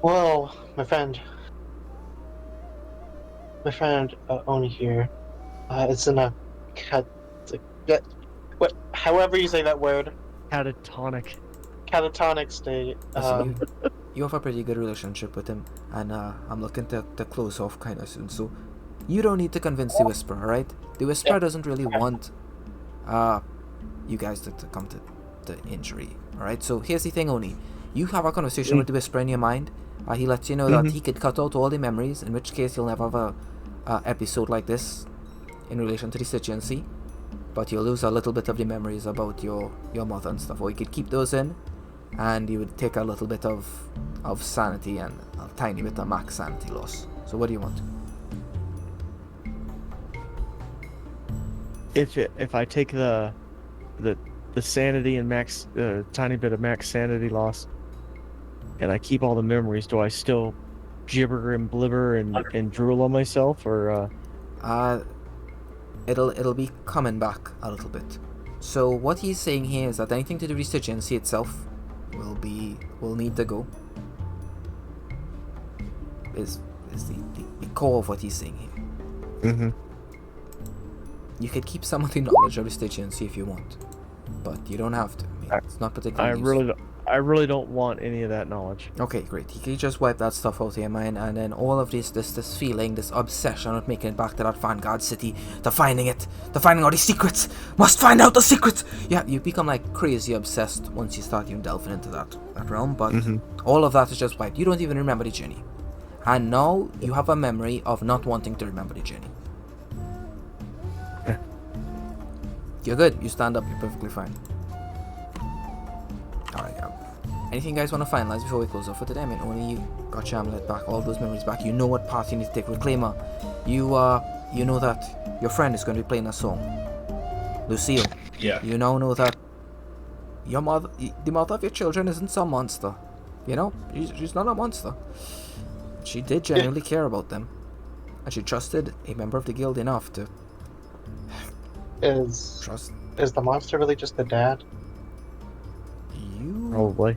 D: Well, my friend Oni here, it's in a however you say that word,
C: Catatonic.
D: catatonic state.
A: Listen, you have a pretty good relationship with him, and I'm looking to close off kind of soon, so you don't need to convince the Whisperer, alright? The Whisperer doesn't really want you guys to come to the injury, alright? So here's the thing, Oni. You have a conversation with the Whisperer in your mind. He lets you know that he could cut out all the memories, in which case you'll never have a episode like this in relation to the Stygian, but you'll lose a little bit of the memories about your mother and stuff, or you could keep those in, and you would take a little bit of sanity and a tiny bit of max sanity loss. So what do you want?
C: If I take the sanity and max tiny bit of max sanity loss, and I keep all the memories, do I still gibber and blibber and drool on myself, or
A: It'll be coming back a little bit. So what he's saying here is that anything to do with Stygian itself will need to go. Is the core of what he's saying here.
C: Mm-hmm.
A: You could keep some of the knowledge of the Stygian if you want, but you don't have to. I mean, it's not particularly useful.
C: I really don't want any of that knowledge.
A: Okay, great. You can just wipe that stuff out of your mind, and then all of this feeling, this obsession with making it back to that Vanguard city, to finding all the secrets. Must find out the secrets. Yeah, you become like crazy obsessed once you start delving into that realm. But all of that is just wiped. You don't even remember the journey, and now you have a memory of not wanting to remember the journey. You're good. You stand up. You're perfectly fine. Alright, yeah. Anything you guys want to finalize before we close off for today? I mean, only you got your amulet back, all those memories back. You know what path you need to take. Reclaimer, you know that your friend is going to be playing a song. Lucille,
B: Yeah.
A: you now know that your mother, the mother of your children, isn't some monster. You know, she's not a monster. She did genuinely care about them, and she trusted a member of the guild enough to trust.
D: Is the monster really just the dad?
A: You
C: Probably.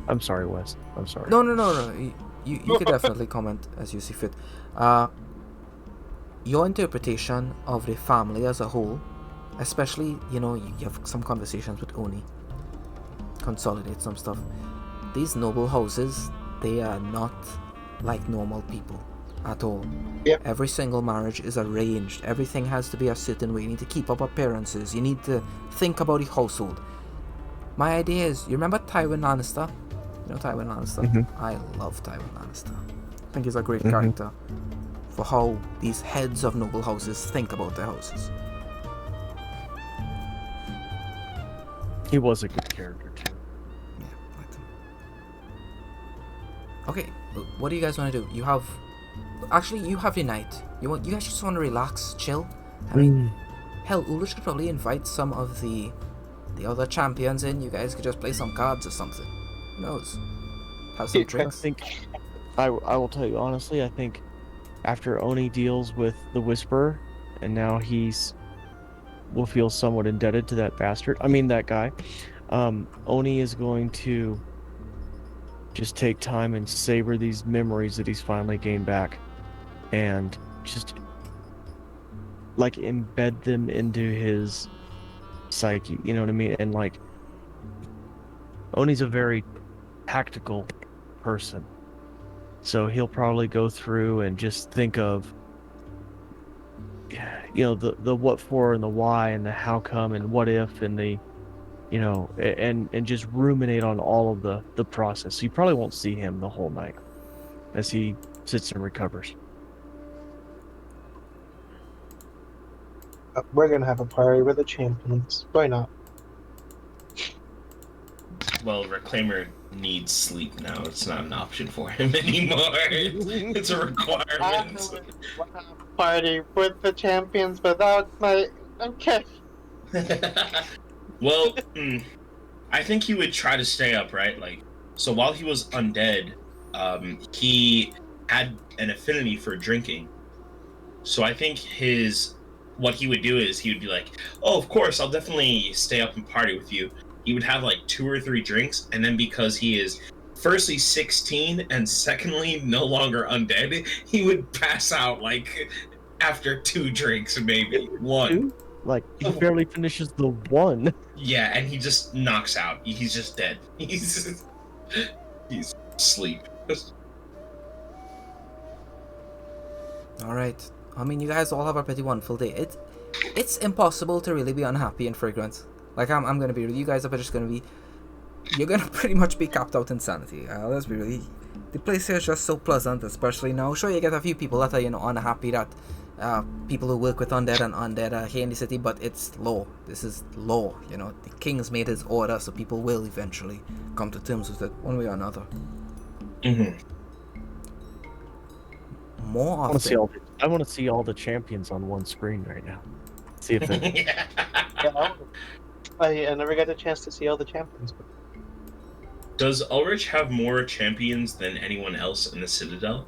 C: I'm sorry, Wes. I'm sorry.
A: No. You could definitely comment as you see fit. Your interpretation of the family as a whole, especially, you have some conversations with Oni, consolidate some stuff. These noble houses, they are not like normal people at all.
D: Yep.
A: Every single marriage is arranged. Everything has to be a certain way. You need to keep up appearances. You need to think about the household. My idea is, you remember Tywin Lannister? You know Tywin Lannister? I love Tywin Lannister. I think he's a great character for how these heads of noble houses think about their houses.
C: He was a good character too.
A: Yeah, I liked him. Okay, what do you guys want to do? You have Actually, you have your night. You guys just want to relax, chill. I mean, hell, Ulrich could probably invite some of the other champions in. You guys could just play some cards or something. Who knows? Have some
C: I
A: drinks.
C: think I will tell you honestly. I think after Oni deals with the Whisperer, and now will feel somewhat indebted to that bastard. I mean that guy. Oni is going to just take time and savor these memories that he's finally gained back, and just like embed them into his psyche. You know what I mean? And like Oni's a very tactical person. So he'll probably go through and just think of, the what for and the why and the how come and what if and the, and just ruminate on all of the process. So you probably won't see him the whole night as he sits and recovers.
D: We're gonna have a party with the champions. Why not?
B: Well, Reclaimer needs sleep now. It's not an option for him anymore. It's a requirement.
D: Party with the champions without my. Okay.
B: Well, I think he would try to stay up, right? Like, so while he was undead, he had an affinity for drinking. So I think what he would do is he would be like, "Oh, of course, I'll definitely stay up and party with you." He would have like 2 or 3 drinks, and then because he is firstly 16 and secondly no longer undead, he would pass out like after 2 drinks, maybe 1.
C: Like he barely finishes the one.
B: Yeah, and he just knocks out. He's just dead. He's asleep.
A: All right. I mean, you guys all have a pretty wonderful day. It's impossible to really be unhappy in Fragrance. Like, I'm gonna be real. You guys are just gonna be... You're gonna pretty much be capped out insanity. Let's be real. The place here is just so pleasant, especially now. Sure, you get a few people that are, unhappy that people who work with undead and undead are here in the city, but it's law. This is law, The king's made his order, so people will eventually come to terms with it, one way or another.
B: Mm-hmm.
A: More often...
C: I want to see all the champions on one screen right now. See if it...
D: Yeah, I never got a chance to see all the champions.
B: Does Ulrich have more champions than anyone else in the Citadel?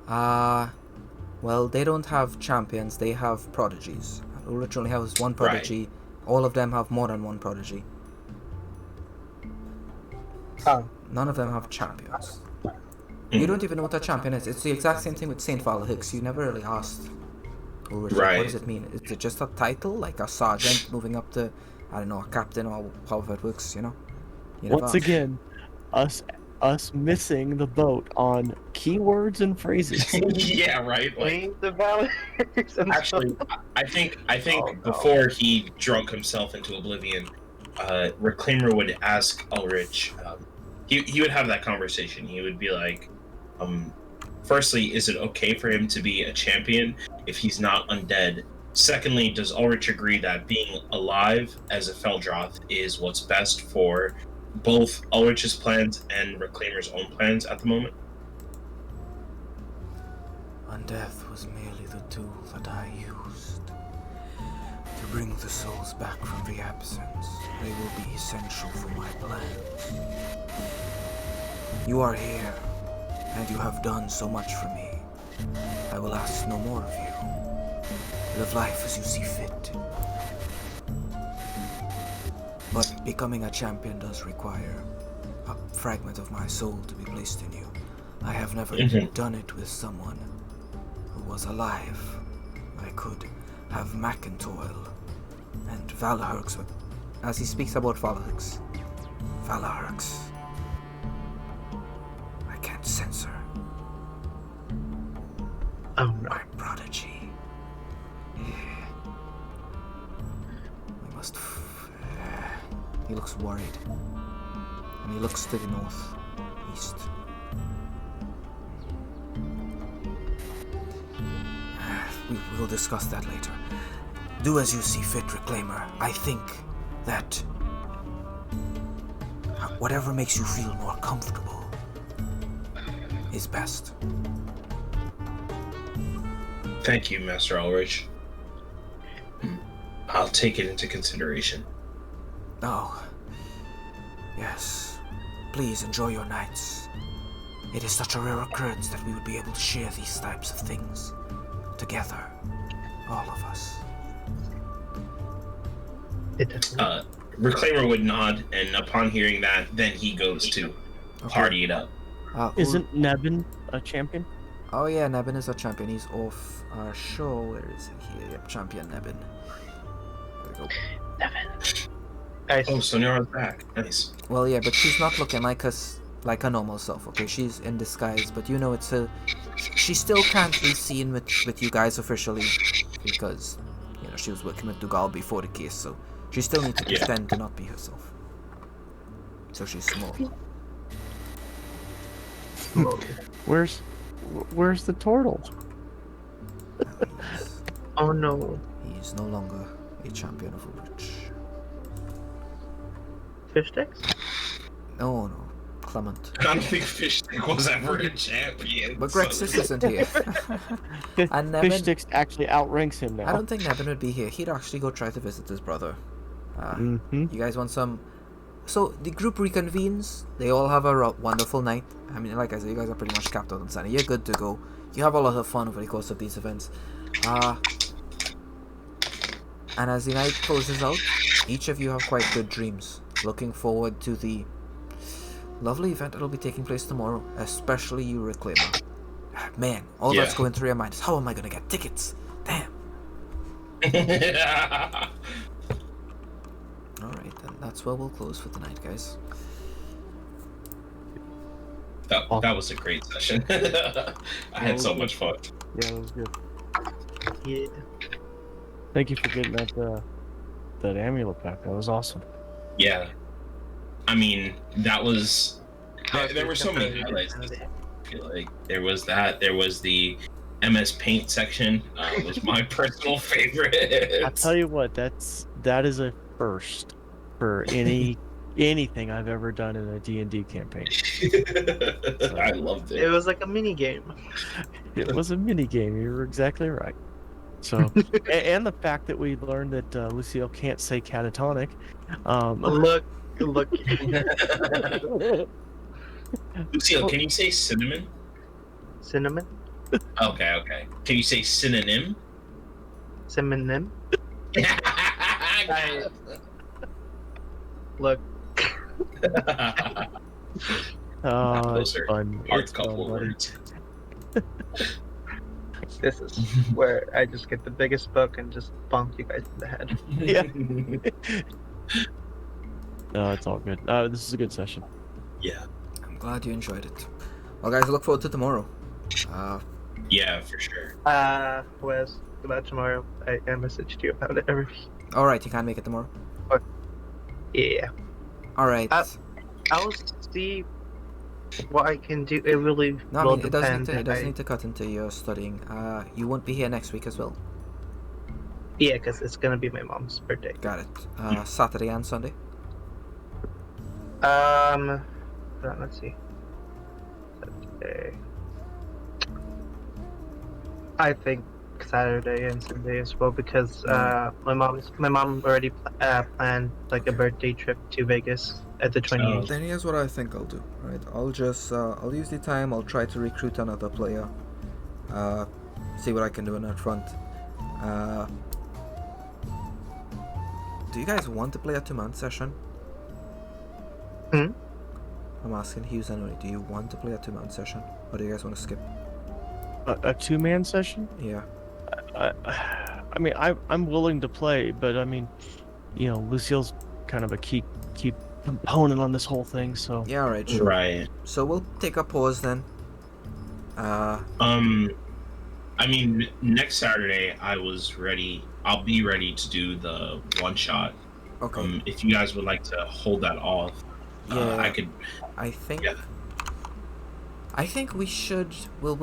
A: Well, they don't have champions, they have prodigies. Ulrich only has one prodigy. Right. All of them have more than one prodigy. None of them have champions. You don't even know what a champion is. It's the exact same thing with St. Valahix. You never really asked Ulrich,
B: right.
A: What does it mean? Is it just a title, like a sergeant moving up to, I don't know, a captain, or however it works,
C: Once again, us missing the boat on keywords and phrases.
B: Yeah, right. Like,
D: the Valahix.
B: Actually, I think before he drunk himself into oblivion, Reclaimer would ask Ulrich. He would have that conversation. He would be like, firstly, is it okay for him to be a champion if he's not undead? Secondly, does Ulrich agree that being alive as a Feldroth is what's best for both Ulrich's plans and Reclaimer's own plans at the moment?
A: Undeath was merely the tool that I used to bring the souls back from the absence. They will be essential for my plans. You are here, and you have done so much for me. I will ask no more of you. Live life as you see fit. But becoming a champion does require a fragment of my soul to be placed in you. I have never done it with someone who was alive. I could have Macintoil and Valahurx. As he speaks about Valahurx, I can't censor.
D: Oh no.
A: My prodigy. We must... He looks worried. And he looks to the north, east. We will discuss that later. Do as you see fit, Reclaimer. I think that whatever makes you feel more comfortable is best.
B: Thank you, Master Ulrich. I'll take it into consideration.
A: Oh, yes. Please enjoy your nights. It is such a rare occurrence that we would be able to share these types of things together, all of us.
B: Reclaimer would nod, and upon hearing that, then he goes to party it up.
C: Isn't Nevin a champion?
A: Oh yeah, Nebin is a champion. He's off our show. Where is he here? Yep, champion Nebin. There we go.
B: Oh, Sonara's back. Nice.
A: Well, yeah, but she's not looking like us, like a normal self. Okay, she's in disguise, but you know, it's a. She still can't be seen with you guys officially, because you know she was working with Dugal before the case, so she still needs to pretend to not be herself. So she's small.
C: Where's the turtle?
D: Oh no.
A: He's no longer a champion of Ulrich.
D: Fish sticks?
A: No, Clement.
B: I don't think Fishstick was ever a champion.
A: But Grexis isn't here. And Nevin,
C: Fish sticks actually outranks him now.
A: I don't think Nevin would be here. He'd actually go try to visit his brother. You guys want some? So the group reconvenes. They all have a wonderful night. I mean, like I said, you guys are pretty much capped out on Sunday. You're good to go. You have a lot of fun over the course of these events. And as the night closes out, each of you have quite good dreams. Looking forward to the lovely event that'll be taking place tomorrow, especially you, Reclaimer. Man, all that's going through your mind is, how am I gonna get tickets? Damn. Alright, then that's where we'll close for tonight, guys.
B: That was a great session. I had so much fun.
C: Yeah, it was good.
D: Yeah.
C: Thank you for getting that amulet back. That was awesome.
B: Yeah. I mean, that was... There were so many highlights. I feel like there was that. There was the MS Paint section. Was my personal favorite.
C: I'll tell you what, that is a first for anything I've ever done in a D&D campaign.
B: I loved it.
D: It was like a mini game.
C: It was a mini game. You were exactly right. So, and the fact that we learned that Lucille can't say catatonic.
D: Look.
B: Lucille, can you say cinnamon?
D: Cinnamon?
B: Okay. Can you say synonym?
D: Synonym? Look.
C: Oh, it's
B: Those are
C: fun.
B: hard
C: It's
B: couple
C: fun, buddy.
B: words.
D: This is where I just get the biggest book and just bonk you guys in the head.
C: Yeah. No, it's all good. This is a good session.
B: Yeah.
A: I'm glad you enjoyed it. Well, guys, I look forward to tomorrow.
B: Yeah, for sure.
D: Wes, about tomorrow. I messaged you about it already.
A: Alright, you can't make it tomorrow?
D: Yeah.
A: Alright.
D: I'll see what I can do. It really
A: No, I
D: will
A: mean, it
D: depend.
A: doesn't need to cut into your studying. You won't be here next week as well.
D: Yeah, because it's gonna be my mom's birthday.
A: Got it. Saturday and Sunday?
D: Hold on, let's see. Saturday. I think Saturday and Sunday as well because my mom already planned like a birthday trip to Vegas at the 28th.
A: Then here's what I think I'll do. Right, I'll just I'll use the time. I'll try to recruit another player. See what I can do on that front. Do you guys want to play a 2-man session? I'm asking Hughes anyway. Do you want to play a 2-man session, or do you guys want to skip?
C: A 2-man session?
A: Yeah.
C: I mean, I'm willing to play, but I mean, you know, Lucille's kind of a key component on this whole thing, so.
A: Yeah. All right. Sure.
B: Right.
A: So we'll take a pause then.
B: I mean, next Saturday I'll be ready to do the one shot.
A: Okay.
B: If you guys would like to hold that off,
A: Yeah.
B: I could.
A: I think.
B: Yeah.
A: I think we should. We'll